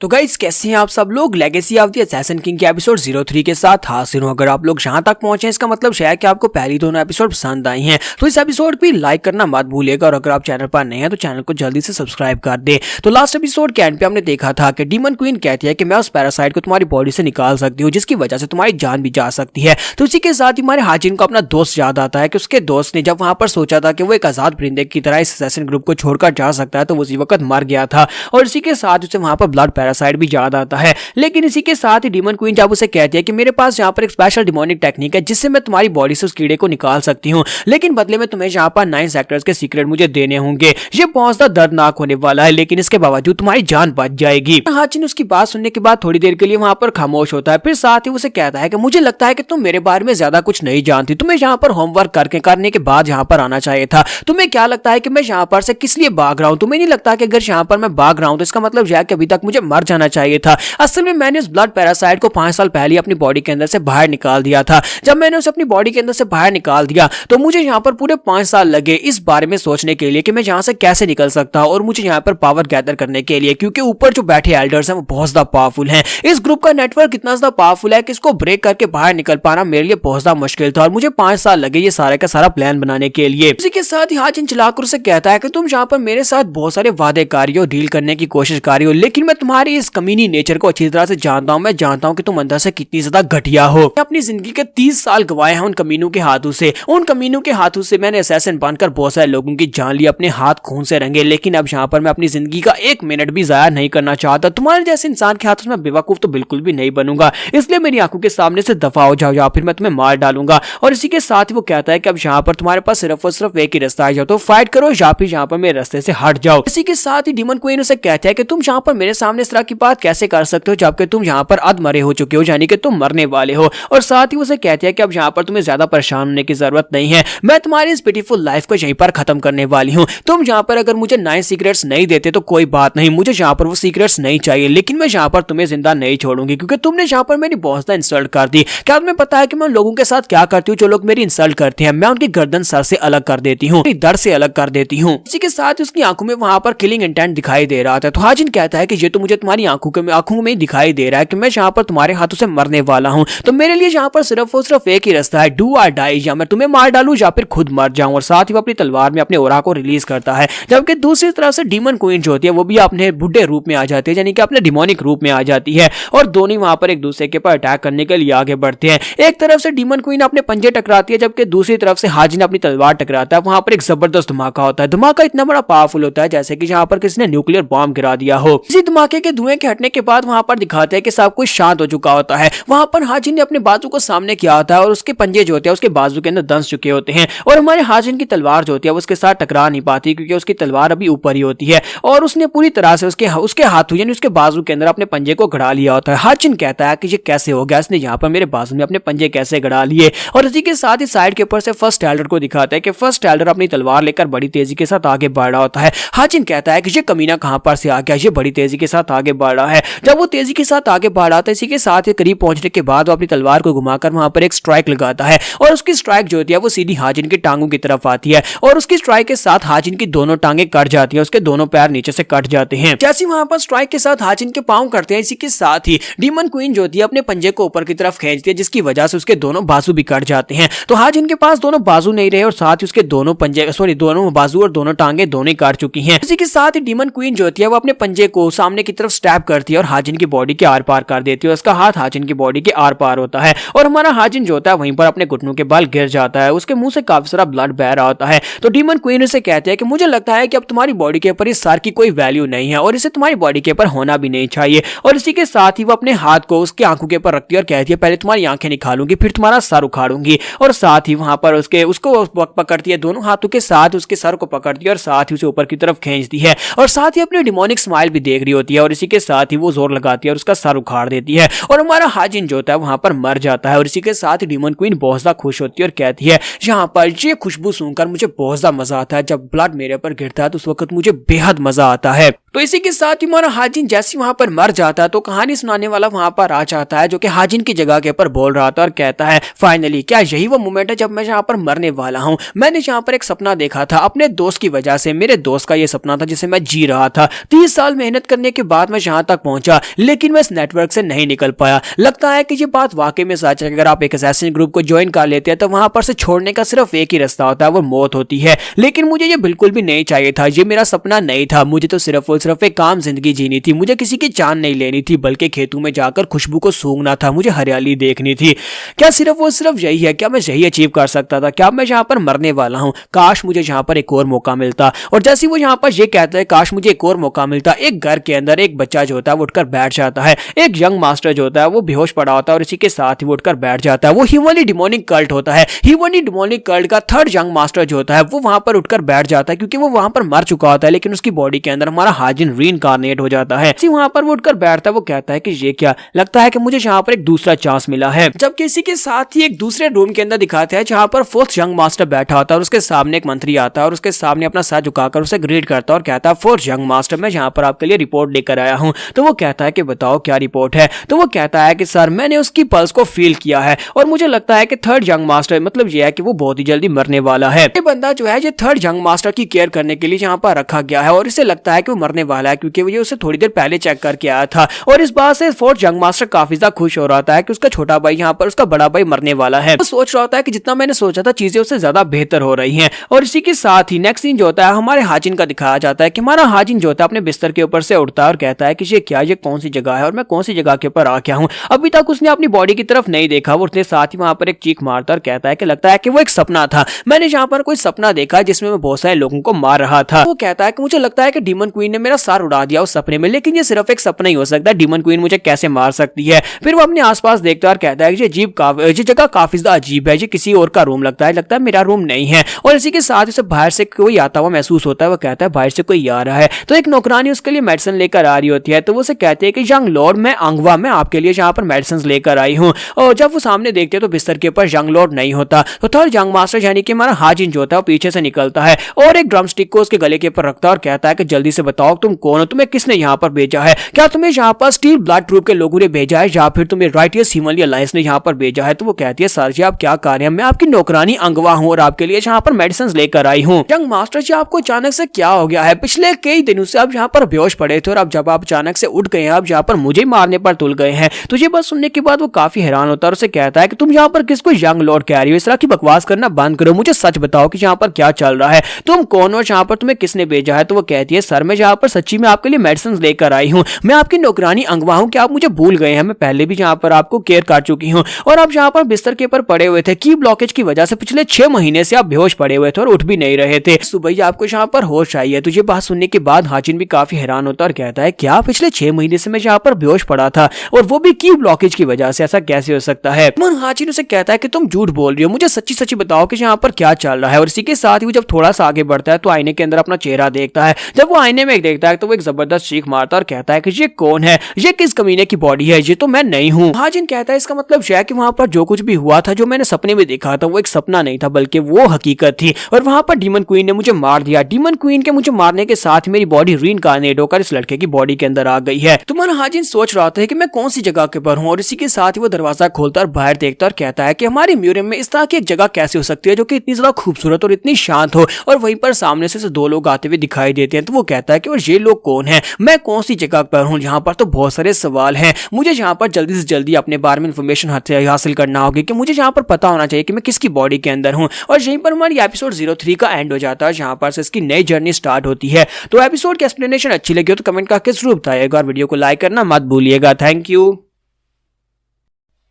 तो गाइस कैसे हैं आप सब लोग। Legacy of the assassin king के एपिसोड 03 के साथ हाजिर हूं। अगर आप लोग यहां तक पहुंचे हैं इसका मतलब शायद कि आपको पहली दोनों एपिसोड पसंद आई हैं, तो इस एपिसोड पे लाइक करना मत भूलिएगा और अगर आप चैनल पर नए हैं तो चैनल को जल्दी से सब्सक्राइब कर दे। तो लास्ट एपिसोड के एंड पे हमने देखा था कि डीमन क्वीन कहती है कि मैं उस पैरासाइट को तुम्हारी बॉडी से निकाल सकती हूँ जिसकी वजह से तुम्हारी जान भी जा सकती है। तो इसी के साथ ही हमारे हाजिन को अपना दोस्त याद आता है कि उसके दोस्त ने जब वहां पर सोचा था कि वो एक आजाद परिंदे की तरह इस असैसिन ग्रुप को छोड़कर जा सकता है तो उसी वक्त मर गया था और इसी के साथ उसे वहां पर ब्लड पैरासाइट भी याद आता है। लेकिन इसी के साथ ही डीमन क्वीन जब उसे कहती है कि मेरे पास यहाँ पर एक स्पेशल डिमोनिक टेक्निक है जिससे मैं तुम्हारी बॉडी से उस कीड़े को निकाल सकती हूँ, लेकिन बदले में तुम्हें यहाँ पर 9 सेक्टर्स के सीक्रेट मुझे देने होंगे। ये बहुत ज्यादा दर्दनाक होने वाला है लेकिन इसके बावजूद तुम्हारी जान बच जाएगी। हाजिन उसकी बात सुनने के बाद थोड़ी देर के लिए वहां पर खामोश होता है, फिर साथ ही उसे कहता है कि मुझे लगता है कि तुम मेरे बारे में ज्यादा कुछ नहीं जानती, तुम्हें यहाँ पर होमवर्क करने के बाद यहाँ पर आना चाहिए था। तुम्हें क्या लगता है कि मैं यहाँ पर से किस लिए भाग रहा हूँ। तुम्हें नहीं लगता कि अगर यहाँ पर मैं भाग रहा हूँ तो इसका मतलब यह कि अभी तक मुझे मर जाना चाहिए था। असल में मैंने उस ब्लड पैरासाइट को 5 साल पहले अपनी बॉडी के अंदर से बाहर निकाल दिया था। जब मैंने उसे अपनी बॉडी के अंदर से बाहर निकाल दिया तो मुझे यहाँ पर पूरे 5 साल लगे इस बारे में सोचने के लिए कि मैं यहाँ से कैसे निकल सकता हूँ और मुझे यहाँ पर पावर गैदर करने के लिए, क्योंकि ऊपर जो बैठे एल्डर्स हैं वो बहुत ज्यादा पावरफुल हैं। इस ग्रुप का नेटवर्क इतना ज्यादा पावरफुल है कि इसको ब्रेक करके बाहर निकल पाना मेरे लिए बहुत ज्यादा मुश्किल था और मुझे 5 साल लगे ये सारे का सारा प्लान बनाने के लिए। इसी के साथ ही हाजिन चिल्लाकर उसे कहता है कि तुम यहाँ पर मेरे साथ बहुत सारे वादे कर रही हो, डील करने की कोशिश कर रही हो, लेकिन मैं तुम्हारी तुम्हारी इस कमीनी नेचर को अच्छी तरह से जानता हूँ। मैं जानता हूँ कि तुम अंदर से कितनी ज्यादा घटिया हो। अपनी जिंदगी के 30 साल गवाए हैं उन कमीनों के हाथों से। उन कमीनों के हाथों से मैंने असैसिन बनकर बहुत सारे लोगों की जान ली, अपने हाथ खून से रंगे, लेकिन अब यहाँ पर मैं अपनी जिंदगी का 1 मिनट भी जाया नहीं करना चाहता। तुम्हारे जैसे इंसान के हाथों से मैं बेवकूफ तो बिल्कुल भी नहीं बनूंगा, इसलिए मेरी आंखों के सामने से दफा हो जाओ या फिर मैं तुम्हें मार डालूंगा। और इसी के साथ ही वो कहता है कि अब यहाँ पर तुम्हारे पास सिर्फ और सिर्फ एक ही रास्ता है, तो फाइट करो या फिर यहाँ पर मेरे रास्ते से हट जाओ। इसी के साथ ही डीमन क्वीन उसे कहता है कि तुम यहाँ पर मेरे सामने इस तरह की बात कैसे कर सकते हो जबकि तुम यहाँ पर अधमरे हो चुके हो, यानी कि तुम मरने वाले हो। और साथ ही उसे कहते हैं कि अब यहाँ पर तुम्हें ज्यादा परेशान होने की जरूरत नहीं है, मैं तुम्हारी इस ब्यूटीफुल लाइफ को यहीं पर खत्म करने वाली हूँ। तुम यहाँ पर अगर मुझे 9 सीक्रेट्स नहीं देते तो कोई बात नहीं, मुझे यहाँ पर वो सीक्रेट्स नहीं चाहिए, लेकिन मैं यहाँ पर तुम्हें जिंदा नहीं छोड़ूंगी क्योंकि तुमने यहाँ पर मेरी बहुत ज्यादा इंसल्ट कर दी। क्या तुम्हें पता है कि मैं लोगों के साथ क्या करती हूँ? जो लोग मेरी इंसल्ट करते हैं मैं उनकी गर्दन सर से अलग कर देती हूँ, दर से अलग कर देती हूँ। इसी के साथ उसकी आंखों में वहां पर किलिंग इंटेंट दिखाई दे रहा था। तो हाजिन कहता है कि ये तो मुझे तुम्हारी आंखों में दिखाई दे रहा है कि मैं यहाँ पर तुम्हारे हाथों से मरने वाला हूँ, तो मेरे लिए यहाँ पर सिर्फ और सिर्फ एक ही रास्ता है, डू और डाई, या मैं तुम्हें मार डालूं या फिर खुद मर जाऊं। और साथ ही वो अपनी तलवार में अपने ओरा को रिलीज करता है, जबकि दूसरी तरफ से डीमन क्वीन जो होती है वो भी अपने बुढ़े रूप में आ जाती है, यानी कि अपने डिमोनिक रूप में आ जाती है, और दोनों वहां पर एक दूसरे के ऊपर अटैक करने के लिए आगे बढ़ते हैं। एक तरफ से डीमन क्वीन अपने पंजे टकराती है, जबकि दूसरी तरफ से हाजिन अपनी तलवार टकराता है। वहां पर एक जबरदस्त धमाका होता है। धमाका इतना बड़ा पावरफुल होता है जैसे कि जहां पर किसी ने न्यूक्लियर बॉम्ब गिरा दिया हो। इसी धमाके के धुएं के हटने के बाद वहां पर दिखाते हैं कि सब कुछ शांत हो चुका होता है। वहां पर हाजिन ने अपने बाजू को सामने किया होता है और उसके पंजे जो होते हैं उसके बाजू के अंदर दंस चुके होते हैं, और हमारे हाजिन की तलवार जो होती है उसके साथ टकरा नहीं पाती क्योंकि उसकी तलवार अभी ऊपर ही होती है, और उसने पूरी तरह से उसके हाथों यानी उसके बाजू के अंदर अपने पंजे को गड़ा लिया होता है। हाजिन कहता है कि ये कैसे हो गया, इसने यहाँ पर मेरे बाजू में अपने पंजे कैसे गड़ा लिए। और इसी के साथ ही साइड के ऊपर से फर्स्ट एल्डर को दिखाता है कि फर्स्ट एल्डर अपनी तलवार लेकर बड़ी तेजी के साथ आगे बढ़ रहा होता है। हाजिन कहता है कि ये कमीना कहां पर से आ गया, ये बड़ी तेजी के साथ आगे बढ़ रहा है। जब वो तेजी के साथ आगे बढ़ रहा था, इसी के साथ ही करीब पहुंचने के बाद वो अपनी तलवार को घुमाकर वहां पर एक स्ट्राइक लगाता है, और उसकी स्ट्राइक जो होती है वो सीधी हाजिन की टांगों की तरफ आती है, और उसकी स्ट्राइक के साथ हाजिन की दोनों टांगे कट जाती है, उसके दोनों पैर नीचे से कट जाते हैं। जैसे वहां पर स्ट्राइक के साथ हाजिन के पांव करते हैं, इसी के साथ ही डीमन क्वीन जो होती है अपने पंजे को ऊपर की तरफ खींचती है, जिसकी वजह से उसके दोनों बाजू भी कट जाते हैं। तो हाजिन के पास दोनों बाजू नहीं रहे और साथ ही उसके दोनों बाजू और दोनों टांगे दोनों काट चुकी हैं। इसी के साथ ही डीमन क्वीन जो होती है वो अपने पंजे को सामने की तरफ स्टैब करती है और हाजिन की बॉडी के आर पार कर देती है। उसका हाथ हाजिन की बॉडी के आर पार होता है और हमारा हाजिन जो होता है वहीं पर अपने घुटनों के बल गिर जाता है, उसके मुंह से काफी सारा ब्लड बह रहा होता है। तो डीमन क्वीन उसे कहते हैं कि मुझे लगता है कि अब तुम्हारी बॉडी के ऊपर इस सर की कोई वैल्यू नहीं है और इसे तुम्हारी बॉडी के ऊपर होना भी नहीं चाहिए। और इसी के साथ ही वो अपने हाथ को उसकी आंखों के ऊपर रखती है और कहती है पहले तुम्हारी आंखें निकालूंगी फिर तुम्हारा सर उखाड़ूंगी। और साथ ही वहां पर उसको पकड़ती है, दोनों हाथों के साथ उसके सर को पकड़ती है और साथ ही उसे ऊपर की तरफ खींचती है, और साथ ही अपनी डिमोनिक स्माइल भी देख रही होती है, और इसी के साथ ही वो जोर लगाती है और उसका सर उखाड़ देती है, और हमारा हाजिन जो होता है वहां पर मर जाता है। और इसी के साथ ही डीमन क्वीन बहुत ज्यादा खुश होती है और कहती है यहाँ पर ये खुशबू सूंघकर मुझे बहुत ज्यादा मजा आता है, जब ब्लड मेरे पर गिरता है तो उस वक्त मुझे बेहद मजा आता है। तो इसी के साथ ही हमारा हाजिन जैसे वहां पर मर जाता है तो कहानी सुनाने वाला वहां पर आ जाता है, जो कि हाजिन की जगह के ऊपर बोल रहा था और कहता है फाइनली क्या यही वो मोमेंट है जब मैं यहाँ पर मरने वाला हूँ। मैंने यहाँ पर एक सपना देखा था अपने दोस्त की वजह से, मेरे दोस्त का ये सपना था जिसे मैं जी रहा था। 30 साल मेहनत करने के बाद मैं यहाँ तक पहुंचा, लेकिन मैं इस नेटवर्क से नहीं निकल पाया। लगता है कि ये बात वाकई में सच है। अगर आप एक असैसिन ग्रुप को ज्वाइन कर लेते हैं तो वहां पर से छोड़ने का सिर्फ एक ही रास्ता होता है, वो मौत होती है। लेकिन मुझे ये बिल्कुल भी नहीं चाहिए था, ये मेरा सपना नहीं था। मुझे तो सिर्फ और सिर्फ एक काम जिंदगी जीनी थी, मुझे किसी की जान नहीं लेनी थी, बल्कि खेतों में जाकर खुशबू को सूंघना था, मुझे हरियाली देखनी थी। क्या सिर्फ और सिर्फ यही है? क्या मैं यही अचीव कर सकता था? क्या मैं यहाँ पर मरने वाला हूँ? काश मुझे यहाँ पर एक और मौका मिलता। और जैसे वो यहाँ पर ये कहता है काश मुझे एक और मौका मिलता, एक घर के अंदर एक बच्चा जो होता है वो उठकर बैठ जाता है, एक यंग मास्टर जो होता है वो बेहोश पड़ा होता है और इसी के साथ ही वो उठकर बैठ जाता है। वो ह्यूमनली डिमोनिक कल्ट होता है, ह्यूमनली डिमोनिक कल्ट का थर्ड यंग मास्टर जो होता है वो वहां पर उठकर बैठ जाता है, क्योंकि वो वहां पर मर चुका होता है, लेकिन उसकी बॉडी के अंदर हमारा हाजिन रीइंकार्नेट हो जाता है। वहां पर वो उठकर बैठता है, वो कहता है कि ये क्या, लगता है कि मुझे यहाँ पर एक दूसरा चांस मिला है। जबकि इसी के साथ ही एक दूसरे रूम के अंदर दिखाते हैं जहां पर फोर्थ यंग मास्टर बैठा होता है और उसके सामने एक मंत्री आता है और उसके सामने अपना सर झुकाकर उसे ग्रीट करता है और कहता है फोर्थ यंग मास्टर मैं यहाँ पर आपके लिए रिपोर्ट लेकर आया हूँ। तो वो कहता है कि बताओ क्या रिपोर्ट है? तो वो कहता है कि सर मैंने उसकी पल्स को फील किया है और मुझे लगता है कि थर्ड यंग मास्टर मतलब यह है कि वो बहुत ही जल्दी मरने वाला है। ये बंदा जो है ये थर्ड यंग मास्टर की केयर करने के लिए यहाँ पर रखा गया है और इसे लगता है कि वो मरने मरने वाला है, क्योंकि वो ये उसे थोड़ी देर पहले चेक करके आया था। और इस बात से फोर्थ यंग मास्टर काफी ज्यादा खुश हो रहा था कि उसका छोटा भाई यहाँ पर उसका बड़ा भाई मरने वाला है। वो सोच रहा होता है कि जितना मैंने सोचा था चीजें उससे ज्यादा बेहतर हो रही हैं। और इसी के साथ ही नेक्स्ट सीन जो होता है हमारे हाजिन का दिखाया जाता है कि हमारा हाजिन जो होता है अपने बिस्तर के ऊपर से उठता है और कहता है कि ये कौन सी जगह है और मैं कौन सी जगह के ऊपर आ गया हूँ। अभी तक उसने अपनी बॉडी की तरफ नहीं देखा। वो उसके साथ ही वहां पर एक चीख मारता और कहता है कि लगता है कि वो एक सपना था, मैंने यहाँ पर कोई सपना देखा जिसमें मैं बहुत सारे लोगों को मार रहा था। वो कहता है कि मुझे लगता है कि डीमन क्वीन ने मेरा सार उड़ा दिया उस सपने में, लेकिन ये सिर्फ एक सपना ही हो सकता है, डीमन क्वीन मुझे कैसे मार सकती है। फिर वो अपने आसपास देखता है और कहता है कि ये जगह काफी ज्यादा अजीब है, ये किसी और का रूम लगता है मेरा रूम नहीं है। और इसी के साथ उसे बाहर से कोई आता हुआ महसूस होता है। वो कहता है बाहर से कोई आ रहा है। तो एक नौकरानी उसके लिए मेडिसिन लेकर आ रही होती है। तो वो उसे कहते हैं कि यंग लॉर्ड मैं अंगवा मैं आपके लिए यहाँ पर मेडिसिन लेकर आई हूँ। और जब वो सामने देखते हैं तो बिस्तर के ऊपर यंग लॉर्ड नहीं होता। तो थर्ड यंग मास्टर यानी कि हमारा हाजिन जो होता है वो पीछे से निकलता है और एक ड्रम स्टिक को उसके गले के ऊपर रखता है और कहता है कि जल्दी से बताओ तुम कौन हो, तुम्हें किसने यहाँ पर भेजा है, क्या तुम्हें यहाँ पर स्टील ब्लड ट्रूप के लोगों ने भेजा है या फिर तुम्हें राइटियस हिमालय अलायंस ने यहाँ पर भेजा है। तो वो कहती है सर जी आप क्या कर रहे हैं, मैं आपकी नौकरानी अंगवा हूँ और आपके लिए यहाँ पर मेडिसिन लेकर आई हूँ। यंग मास्टर जी आपको अचानक से क्या हो गया है, पिछले कई दिनों से आप यहाँ पर बेहोश पड़े थे और अब जब आप अचानक से उठ गए हैं आप यहाँ पर मुझे मारने पर तुल गए हैं। तो ये बात सुनने के बाद वो काफी हैरान होता है और उसे कहता है कि तुम यहाँ पर किसको यंग लॉर्ड कह रही हो, इस तरह की बकवास करना बंद करो, मुझे सच बताओ कि यहाँ पर क्या चल रहा है, तुम कौन हो, यहाँ पर तुम्हें किसने भेजा है। तो वो कहती है सर मैं यहाँ पर सच्ची में आपके लिए मेडिसिन लेकर आई हूँ, मैं आपकी नौकरानी अंगवा हूँ, क्या आप मुझे भूल गए हैं, मैं पहले भी यहाँ पर आपको केयर कर चुकी हूँ और आप यहाँ पर बिस्तर के ऊपर पड़े हुए थे, की ब्लॉकेज की वजह से पिछले 6 महीने से आप बेहोश पड़े हुए थे और उठ भी नहीं रहे थे, सुबह ही आपको यहाँ पर होश आई है। तो ये बात सुनने के बाद हाजिन भी काफी हैरान होता और कहता है क्या पिछले 6 महीने से मैं यहाँ पर बेहोश पड़ा था और वो भी की ब्लॉकेज की वजह से, ऐसा कैसे हो सकता है। हाजिन उसे कहता है कि तुम झूठ बोल रही हो, मुझे सच्ची सच्ची बताओ कि यहाँ पर क्या चल रहा है। और इसी के साथ ही वो जब थोड़ा सा आगे बढ़ता है तो आईने के अंदर अपना चेहरा देखता है। जब वो आईने में देखता है तो वो एक जबरदस्त चीख मारता और कहता है कि ये कौन है, ये किस कमीने की बॉडी है, ये तो मैं नहीं हूँ। हाजिन कहता है इसका मतलब यह है कि वहां पर जो कुछ भी हुआ था, जो मैंने सपने में देखा था, वो एक सपना नहीं था बल्कि वो हकीकत थी और वहां पर डीमन क्वीन ने मुझे मार दिया। डीमन क्वीन के मुझे मारने के साथ मेरी बॉडी रीइंकार्नेट होकर इस लड़के की बॉडी के अंदर आ गई है। तुम्हारा हाजिन सोच रहा था कि मैं कौन सी जगह के पर हूँ और इसी के साथ ही वो दरवाजा खोलता और बाहर देखता और कहता है कि हमारे म्यूजियम में इस तरह की एक जगह कैसे हो सकती है जो कि इतनी ज्यादा खूबसूरत और इतनी शांत हो। और वहीं पर सामने से 2 लोग आते हुए दिखाई देते हैं। तो वो कहता है कि और ये लोग कौन है, मैं कौन सी जगह पर हूँ, यहाँ पर तो बहुत सारे सवाल हैं, मुझे यहाँ पर जल्दी से जल्दी अपने बारे में इन्फॉर्मेशन हासिल करना होगी कि मुझे यहाँ पर पता होना चाहिए कि मैं किसकी बॉडी के अंदर हूँ। और यहीं पर हमारी एपिसोड 03 का एंड हो जाता है जहाँ पर से इसकी नई जर्नी स्टार्ट होती है। तो एपिसोड की एक्सप्लेनेशन अच्छी लगी हो तो कमेंट करके जरूर बताइएगा और वीडियो को लाइक करना मत भूलिएगा। Thank you.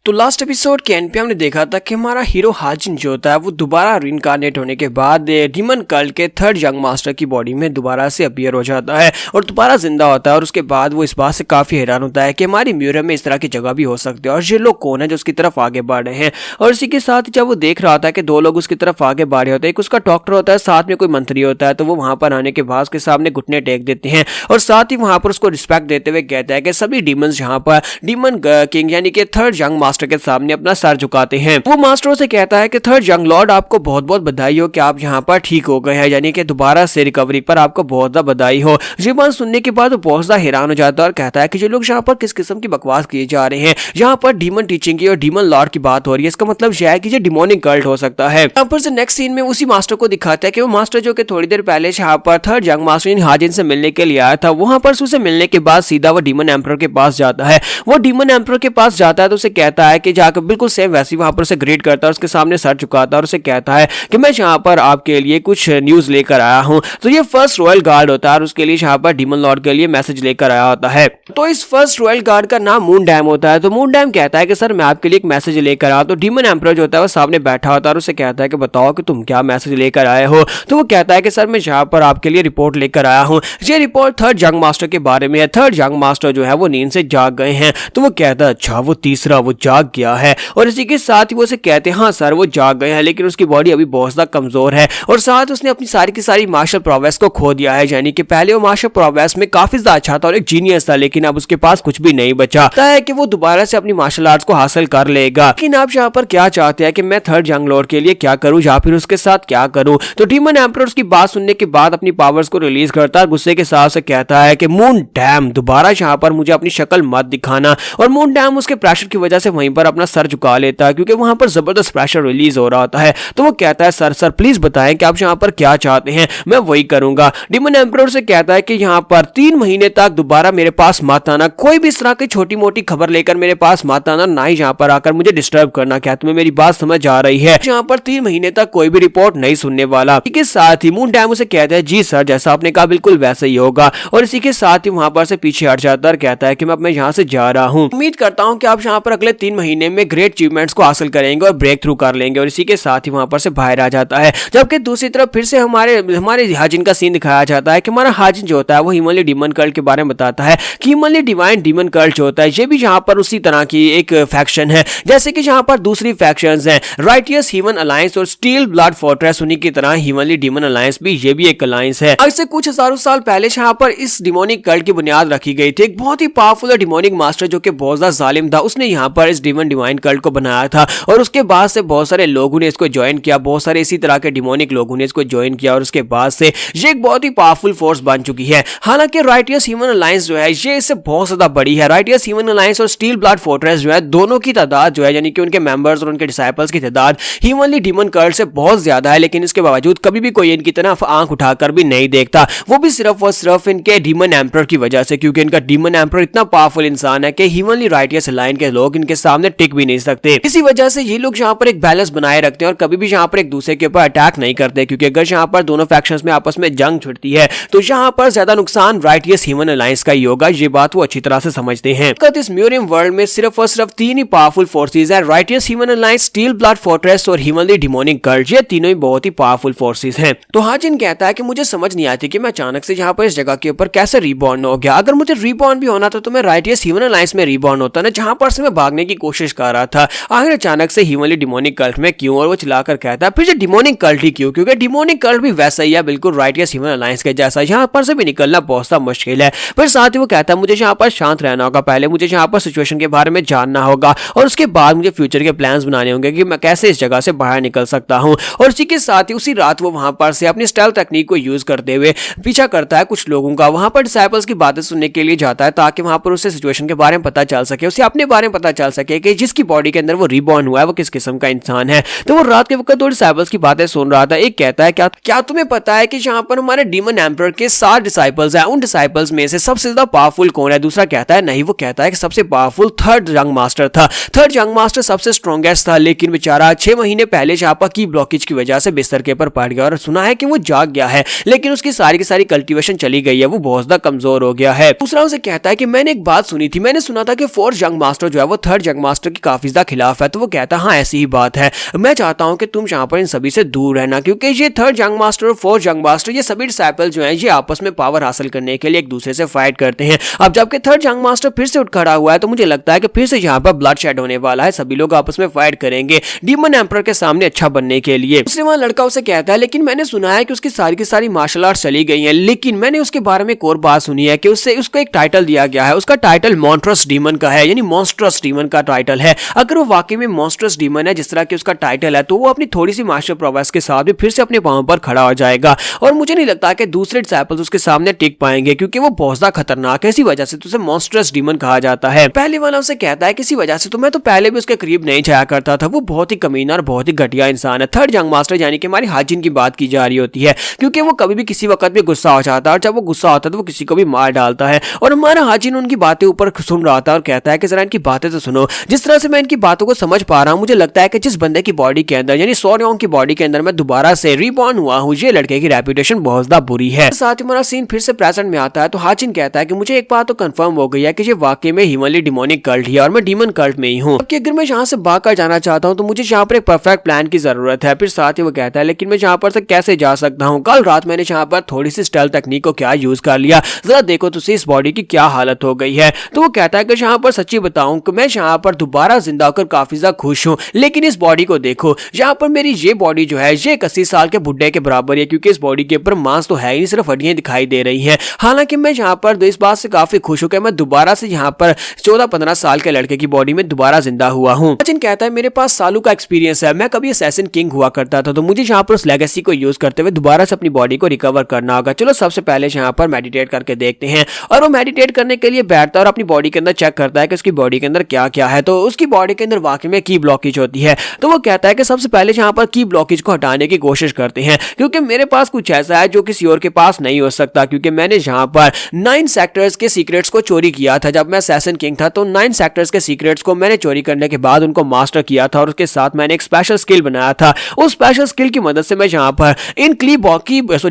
तो लास्ट एपिसोड के एंड पे हमने देखा था कि हमारा हीरो हाजिन जो होता है वो दोबारा रीइंकार्नेट होने के बाद डीमन कल्ट के थर्ड यंग मास्टर की बॉडी में दोबारा से अपीयर हो जाता है और दोबारा जिंदा होता है। और उसके बाद वो इस बात से काफी हैरान होता है कि हमारी म्यूजियम में इस तरह की जगह भी हो सकती है और ये लोग कौन है जो उसकी तरफ आगे बढ़ रहे हैं। और इसी के साथ जब वो देख रहा था कि 2 लोग उसकी तरफ आगे बढ़ रहे होते हैं, एक उसका डॉक्टर होता है, साथ में कोई मंत्री होता है। तो वो वहां पर आने के बाद उसके सामने घुटने टेक देते हैं और साथ ही वहां पर उसको रिस्पेक्ट देते हुए कहता है कि सभी डीमंस यहाँ पर डीमन किंग यानी कि थर्ड यंग मास्टर के सामने अपना सर झुकाते हैं। वो मास्टरों से कहता है कि थर्ड यंग लॉर्ड आपको बहुत बहुत बधाई हो कि आप यहाँ पर ठीक हो गए हैं, यानी कि दोबारा से रिकवरी पर आपको बहुत ज्यादा बधाई हो। ये बात सुनने के बाद वो बहुत ज्यादा हैरान हो जाता है और कहता है कि ये लोग यहाँ पर किस किस्म की बकवास किए जा रहे हैं, यहाँ पर डीमन टीचिंग की और डीमन लॉर्ड की बात हो रही है, इसका मतलब यह है कि ये डिमोनिक कल्ट हो सकता है। यहाँ पर से नेक्स्ट सीन में उसी मास्टर को दिखाता है कि वो मास्टर जो कि थोड़ी देर पहले यहाँ पर थर्ड यंग मास्टर हाजिन से मिलने के लिए आया था, वहां पर उसे मिलने के बाद सीधा वो डीमन एम्परर के पास जाता है। वो डीमन एम्परर के पास जाता है तो उसे कहता है कि जाकर बिल्कुल सेम वैसे वहां पर उसे ग्रीट करता है, उसके सामने सर झुकाता है और उसे कहता है कि मैं यहाँ पर आपके लिए कुछ न्यूज लेकर आया हूँ। तो ये फर्स्ट रॉयल गार्ड होता है और उसके लिए यहाँ पर डीमन लॉर्ड के लिए मैसेज लेकर आया होता है। तो इस फर्स्ट रॉयल गार्ड का नाम मून डैम होता है। तो मून डैम कहता है कि सर मैं आपके लिए एक मैसेज लेकर आया। तो डीमन एम्परर जो होता है वो सामने बैठा होता है और उसे कहता है कि बताओ कि तुम क्या मैसेज लेकर आए हो। तो वो कहता है कि सर मैं यहाँ पर आपके लिए रिपोर्ट लेकर आया हूँ। ये रिपोर्ट थर्ड यंग मास्टर के बारे में है। थर्ड यंग मास्टर जो है वो नींद से जाग गए हैं। तो वो कहता है अच्छा वो तीसरा वो जाग गया है। और इसी के साथ ही वो उसे कहते हैं हाँ सर वो जाग गए हैं, लेकिन उसकी बॉडी अभी बहुत ज्यादा कमजोर है और साथ उसने अपनी सारी की सारी मार्शल प्रोग्रेस को खो दिया है। यानी कि पहले वो मार्शल प्रोग्रेस में काफी ज्यादा अच्छा था और एक जीनियस था, लेकिन अब उसके पास कुछ भी नहीं बचा है कि वो दोबारा से अपनी मार्शल आर्ट्स को हासिल कर लेगा। लेकिन आप यहाँ पर क्या चाहते हैं कि मैं थर्ड यंग लॉर्ड के लिए क्या करूं या फिर उसके साथ क्या करूं। तो डीमन एम्परर उसकी बात सुनने के बाद अपनी पावर्स को रिलीज करता है, गुस्से के साथ से कहता है कि मून डैम दोबारा यहाँ पर मुझे अपनी शक्ल मत दिखाना। और मून डैम उसके प्रेशर की वजह से
वहीं पर अपना सर झुका लेता है क्योंकि वहां पर जबरदस्त प्रेशर रिलीज हो रहा होता है। तो वो कहता है सर सर प्लीज बताएं कि आप यहाँ पर क्या चाहते हैं, मैं वही करूंगा। डिमन एम्परर से कहता है कि यहाँ पर 3 महीने तक दोबारा मेरे पास मत आना, कोई भी इस तरह की छोटी मोटी खबर लेकर मेरे पास मत आना, ना ही यहाँ पर आकर मुझे डिस्टर्ब करना। क्या तुम्हें मेरी बात समझ आ रही है? यहाँ पर 3 महीने तक कोई भी रिपोर्ट नहीं सुनने वाला। इसी के साथ ही मून डैम उसे कहता है जी सर, जैसा आपने कहा बिल्कुल वैसा ही होगा। और इसी के साथ ही वहां पर से पीछे हट जाता है और कहता है कि मैं अपने यहाँ से जा रहा हूँ। उम्मीद करता हूँ कि आप यहाँ पर अगले 3 महीने में ग्रेट अचीवमेंट्स को हासिल करेंगे और ब्रेक थ्रू कर लेंगे। और इसी के साथ ही वहां पर से बाहर आ जाता है। जबकि दूसरी तरफ फिर से हमारे हाजिन का सीन दिखाया जाता है कि हमारा हाजिन जो होता है वो हिमालय डीमन कल्ट के बारे में बताता है कि हिमालय डिवाइन डीमन कल्ट जो होता है ये भी यहाँ पर उसी तरह की एक फैक्शन है जैसे कि यहाँ पर दूसरी फैक्शंस हैं राइटियस ह्यूमन अलायंस और स्टील ब्लड फोर्ट्रेस। उन्हीं की तरह हिमालय डीमन अलायंस भी ये भी एक अलायंस है। आज से कुछ हजारों साल पहले यहाँ पर इस डिमोनिक कल्ट की बुनियाद रखी गई थी। एक बहुत ही पावरफुल डिमोनिक मास्टर जो कि बहुत ज्यादा जालिम था, उसने यहाँ पर इस डीमन डिवाइन कल्ट को बनाया था और उसके बाद से बहुत सारे लोगों ने इसको ज्वाइन किया, बहुत सारे इसी तरह के डिमोनिक लोगों ने इसको ज्वाइन किया और उसके बाद से ये एक बहुत ही पावरफुल फोर्स बन चुकी है। हालांकि राइटियस ह्यूमन अलायंस जो है ये इससे बहुत ज्यादा बड़ी है। राइटियस ह्यूमन अलायंस और स्टील ब्लड फोर्ट्रेस जो है दोनों की तादाद जो है यानी कि उनके मेंबर्स और उनके डिसाइपल्स की तादाद ह्यूमनली डीमन कल्ट से बहुत ज्यादा है, लेकिन इसके बावजूद कभी भी कोई इनकी तरफ आंख उठाकर भी नहीं देखता, वो भी सिर्फ और सिर्फ इनके डीमन एम्परर की वजह से, क्योंकि इनका डीमन एम्परर इतना पावरफुल इंसान है कि ह्यूमनली राइटियस अलायंस के लोग इनके सामने टिक भी नहीं सकते। इसी वजह से ये लोग यहाँ पर एक बैलेंस बनाए रखते हैं और कभी भी यहाँ पर एक दूसरे के ऊपर अटैक नहीं करते, क्योंकि अगर यहाँ पर दोनों फैक्शंस में आपस में जंग छिड़ती है तो यहाँ पर ज्यादा नुकसान राइटियस ह्यूमन अलायंस का ही होगा। ये बात वो अच्छी तरह से समझते हैं। इस म्यूरियम वर्ल्ड में सिर्फ और सिर्फ 3 ही पावरफुल फोर्सेस है, righteous human alliance, steel blood fortress और हिमालय डिमोनिक कल्ट। ये तीनों ही बहुत ही पावरफुल फोर्सेस हैं। तो हाजिन कहता है कि मुझे समझ नहीं आती कि मैं अचानक से यहाँ पर इस जगह के ऊपर कैसे रीबॉर्न हो गया। अगर मुझे रीबॉर्न भी होना था तो मैं राइटियस ह्यूमन अलायंस में रीबॉर्न होता ना, जहां पर से मैं भागने की कोशिश कर रहा था। आखिर अचानक से हिमालय डिमोनिक कल्ट में क्यों? और वो चिल्लाकर कहता है फिर से डिमोनिक कल्ट ही क्यों? क्योंकि डिमोनिक कल्ट भी वैसा ही है, बिल्कुल राइटियस ह्यूमन अलायंस के जैसा। यहाँ पर से भी निकलना बहुत मुश्किल है। फिर साथ ही वो कहता है मुझे यहाँ पर शांत रहना होगा, पहले मुझे यहाँ पर सिचुएशन के बारे में जानना होगा और उसके बाद मुझे फ्यूचर के प्लान्स बनाने होंगे कि मैं कैसे इस जगह से बाहर निकल सकता हूँ। और उसी के साथ ही उसी रात वो वहां पर से अपनी स्टाइल टेक्निक को यूज करते हुए पीछा करता है कुछ लोगों का। वहां पर डिसाइपल्स की बातें सुनने के लिए जाता है ताकि वहां पर उसे सिचुएशन के बारे में पता चल सके, उसे अपने बारे में पता चल सके कि जिसकी बॉडी के अंदर वो रीबॉर्न हुआ है वो किस किस्म का इंसान है। तो वो रात के वक्त दो डिसाइपल्स की बातें सुन रहा था। एक कहता है क्या तुम्हें पता है कि यहाँ पर हमारे डीमन एम्परर के 7 डिसाइपल्स हैं, उन डिसाइपल्स में से सबसे ज्यादा पावरफुल कौन है? दूसरा कहता है नहीं, वो कहता है कि सबसे पावरफुल थर्ड यंग मास्टर था। थर्ड यंग मास्टर सबसे स्ट्रॉन्गेस्ट था, लेकिन बेचारा 6 महीने पहले चापा की ब्लॉकेज की वजह से बिस्तर के ऊपर पड़ गया और सुना है कि वो जाग गया है, लेकिन उसकी सारी की सारी कल्टीवेशन चली गई है, वो बहुत ज्यादा कमजोर हो गया है। दूसरा उसे कहता है कि मैंने एक बात सुनी थी, मैंने सुना था कि फोर्थ यंग मास्टर जो है वो थर्ड यंग मास्टर की काफी ज्यादा खिलाफ है। तो वो कहता है हाँ ऐसी ही बात है, मैं चाहता हूं कि तुम यहाँ पर इन सभी से दूर रहना, क्योंकि ये थर्ड यंग मास्टर और फोर्थ यंग मास्टर ये सभी डिसाइपल जो हैं ये आपस में पावर हासिल करने के लिए एक दूसरे से फाइट करते हैं। अब जबकि थर्ड यंग मास्टर फिर से उठ खड़ा हुआ है तो मुझे लगता है कि फिर से यहाँ पर ब्लड शेड होने वाला है, सभी लोग आपस में फाइट करेंगे डीमन एम्परर के सामने अच्छा बनने के लिए। दूसरे वहां लड़का उसे कहता है लेकिन मैंने सुना है कि उसकी सारी की सारी मार्शल आर्ट्स चली गई हैं, लेकिन मैंने उसके बारे में एक और बात सुनी है कि उसको एक टाइटल दिया गया है, उसका टाइटल मॉन्स्ट्रस डीमन का है, यानी मॉन्स्ट्रस डीमन का टाइटल है। अगर वो वाकई में मॉन्स्ट्रस डीमन है जिस तरह की उसका टाइटल है तो वो अपनी थोड़ी सी मास्टर प्रोग्रेस के साथ भी फिर से अपने पांव पर खड़ा हो जाएगा और मुझे नहीं लगता कि दूसरे डिसाइपल्स उसके सामने टिक पाएंगे, क्योंकि वो बहुत ज्यादा खतरनाक है। इसी वजह से तो उसे मॉन्स्ट्रस डीमन कहा जाता है। पहले वाला उसे कहता है किसी वजह से तो मैं तो पहले भी उसके करीब नहीं जाया करता था, वो बहुत ही कमीना और बहुत ही घटिया इंसान है। थर्ड यंग मास्टर यानी कि हमारी हाजिन की बात की जा रही होती है, क्योंकि वो कभी भी किसी वक्त भी गुस्सा हो जाता है और जब वो गुस्सा होता है तो वो किसी को भी मार डालता है। और हमारा हाजिन उनकी बातें ऊपर सुन रहा था और कहता है कि जरा इनकी बातें तो सुनो। जिस तरह से मैं इनकी बातों को समझ पा रहा हूँ मुझे लगता है कि जिस बंदे की बॉडी के अंदर यानी सोर्योंग की बॉडी के अंदर मैं दोबारा से रीबॉर्न हुआ हूँ, ये लड़के की रेपुटेशन बहुत ज्यादा बुरी है। साथ ही हमारा सीन फिर से प्रेजेंट में आता है तो हाजिन कहता है कि मुझे एक बात तो कंफर्म हो गई है कि ये वाकई में हिमालय डिमोनिक कल्ट ही है और मैं डीमन कल्ट में ही हूँ। अगर मैं यहाँ से भागकर जाना चाहता हूँ तो मुझे यहाँ पर एक परफेक्ट प्लान की जरूरत है। फिर साथ ही वो कहता है लेकिन मैं यहाँ पर से कैसे जा सकता हूँ? कल रात मैंने यहाँ पर थोड़ी सी स्टाइल टेक्निक को क्या यूज कर लिया, जरा देखो तुझे इस बॉडी की क्या हालत हो गई है। तो वो कहता है कि यहाँ पर सच्ची बताऊं कि मैं यहाँ पर दोबारा जिंदा होकर काफी ज्यादा खुश हूँ, लेकिन इस बॉडी को देखो, यहाँ पर मेरी ये बॉडी जो है ये 80 साल के बुढ़े के बराबर है, क्योंकि इस बॉडी के ऊपर मांस तो है ही नहीं, सिर्फ हड्डियां दिखाई दे रही हैं। हालांकि मैं यहाँ पर इस बात से काफी खुश हूँ कि मैं दोबारा से यहाँ पर 14-15 साल के लड़के की बॉडी में दोबारा जिंदा हुआ हूँ। सचिन कहता है मेरे पास सालों का एक्सपीरियंस है, मैं कभी असैसिन किंग हुआ करता था, तो मुझे यहाँ पर उस लेगेसी को यूज करते हुए दोबारा से अपनी बॉडी को रिकवर करना होगा। चलो सबसे पहले यहाँ पर मेडिटेट करके देखते हैं। और वो मेडिटेट करने के लिए बैठता है और अपनी बॉडी के अंदर चेक करता है कि उसकी बॉडी के अंदर क्या क्या है तो उसकी बॉडी के अंदर वाकई में की ब्लॉकेज होती है। तो वो कहता है कि सबसे पहले यहाँ पर की ब्लॉकेज को हटाने की कोशिश करते हैं, क्योंकि मेरे पास कुछ ऐसा है जो किसी और के पास नहीं हो सकता, क्योंकि मैंने यहाँ पर 9 सेक्टर्स के सीक्रेट्स को चोरी किया था जब मैं असैसिन किंग था। तो 9 सेक्टर्स के सीक्रेट्स को मैंने चोरी करने के बाद उनको मास्टर किया था और उसके साथ मैंने एक स्पेशल स्किल बनाया था। उस स्पेशल स्किल की मदद से मैं यहाँ पर इन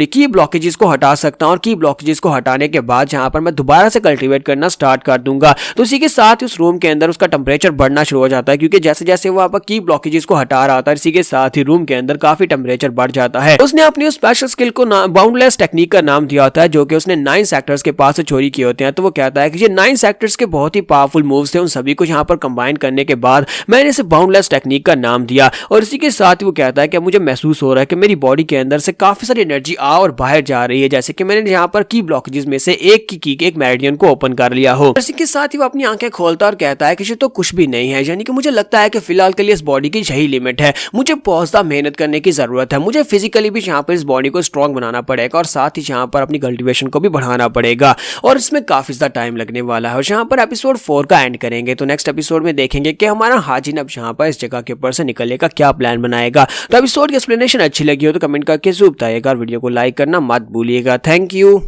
की ब्लॉकेजेस को हटा सकता हूँ और की ब्लॉकेजेस को हटाने के बाद यहाँ पर मैं दोबारा से कल्टीवेट करना स्टार्ट कर दूंगा। तो इसी के साथ उस रूम के अंदर उसका टेम्परेचर बढ़ना शुरू हो जाता है, क्योंकि जैसे जैसे वो आप की ब्लॉकेजेस को हटा रहा था इसी के साथ ही रूम के अंदर काफी टेम्परेचर बढ़ जाता है। उसने अपनी उस स्पेशल स्किल को बाउंडलेस टेक्निक का नाम दिया होता है, जो कि उसने 9 सेक्टर्स के पास से चोरी किए होते हैं। तो वो कहता है कि ये 9 सेक्टर्स के बहुत ही पावरफुल मूव्स थे, उन सभी को यहाँ पर कंबाइन करने के बाद मैंने इसे बाउंडलेस टेक्निक का नाम दिया। और इसी के साथ ही वो कहता है कि मुझे महसूस हो रहा है कि मेरी बॉडी के अंदर से काफी सारी एनर्जी आ और बाहर जा रही है, जैसे कि मैंने यहाँ पर की ब्लॉकेजेस में से एक मेरिडियन को ओपन कर लिया हो। इसी के साथ ही वो अपनी आंखें खोलता और कहता है कि ये तो कुछ भी नहीं है, यानी कि मुझे लगता है कि फिलहाल के लिए इस बॉडी की यही लिमिट है, मुझे बहुत ज्यादा मेहनत करने की जरूरत है, मुझे फिजिकली भी यहाँ पर इस बॉडी को स्ट्रॉन्ग बनाना पड़ेगा और साथ ही यहाँ पर अपनी कल्टीवेशन को भी बढ़ाना पड़ेगा और इसमें काफी ज्यादा टाइम लगने वाला है। और यहाँ पर एपिसोड 4 का एंड करेंगे, तो नेक्स्ट एपिसोड में देखेंगे कि हमारा हाजिन अब यहाँ पर इस जगह के ऊपर से निकलने का क्या प्लान बनाएगा। तो एपिसोड की एक्सप्लेनेशन अच्छी लगी हो तो कमेंट करके जरूर बताइएगा और वीडियो को लाइक करना मत भूलिएगा। Thank you.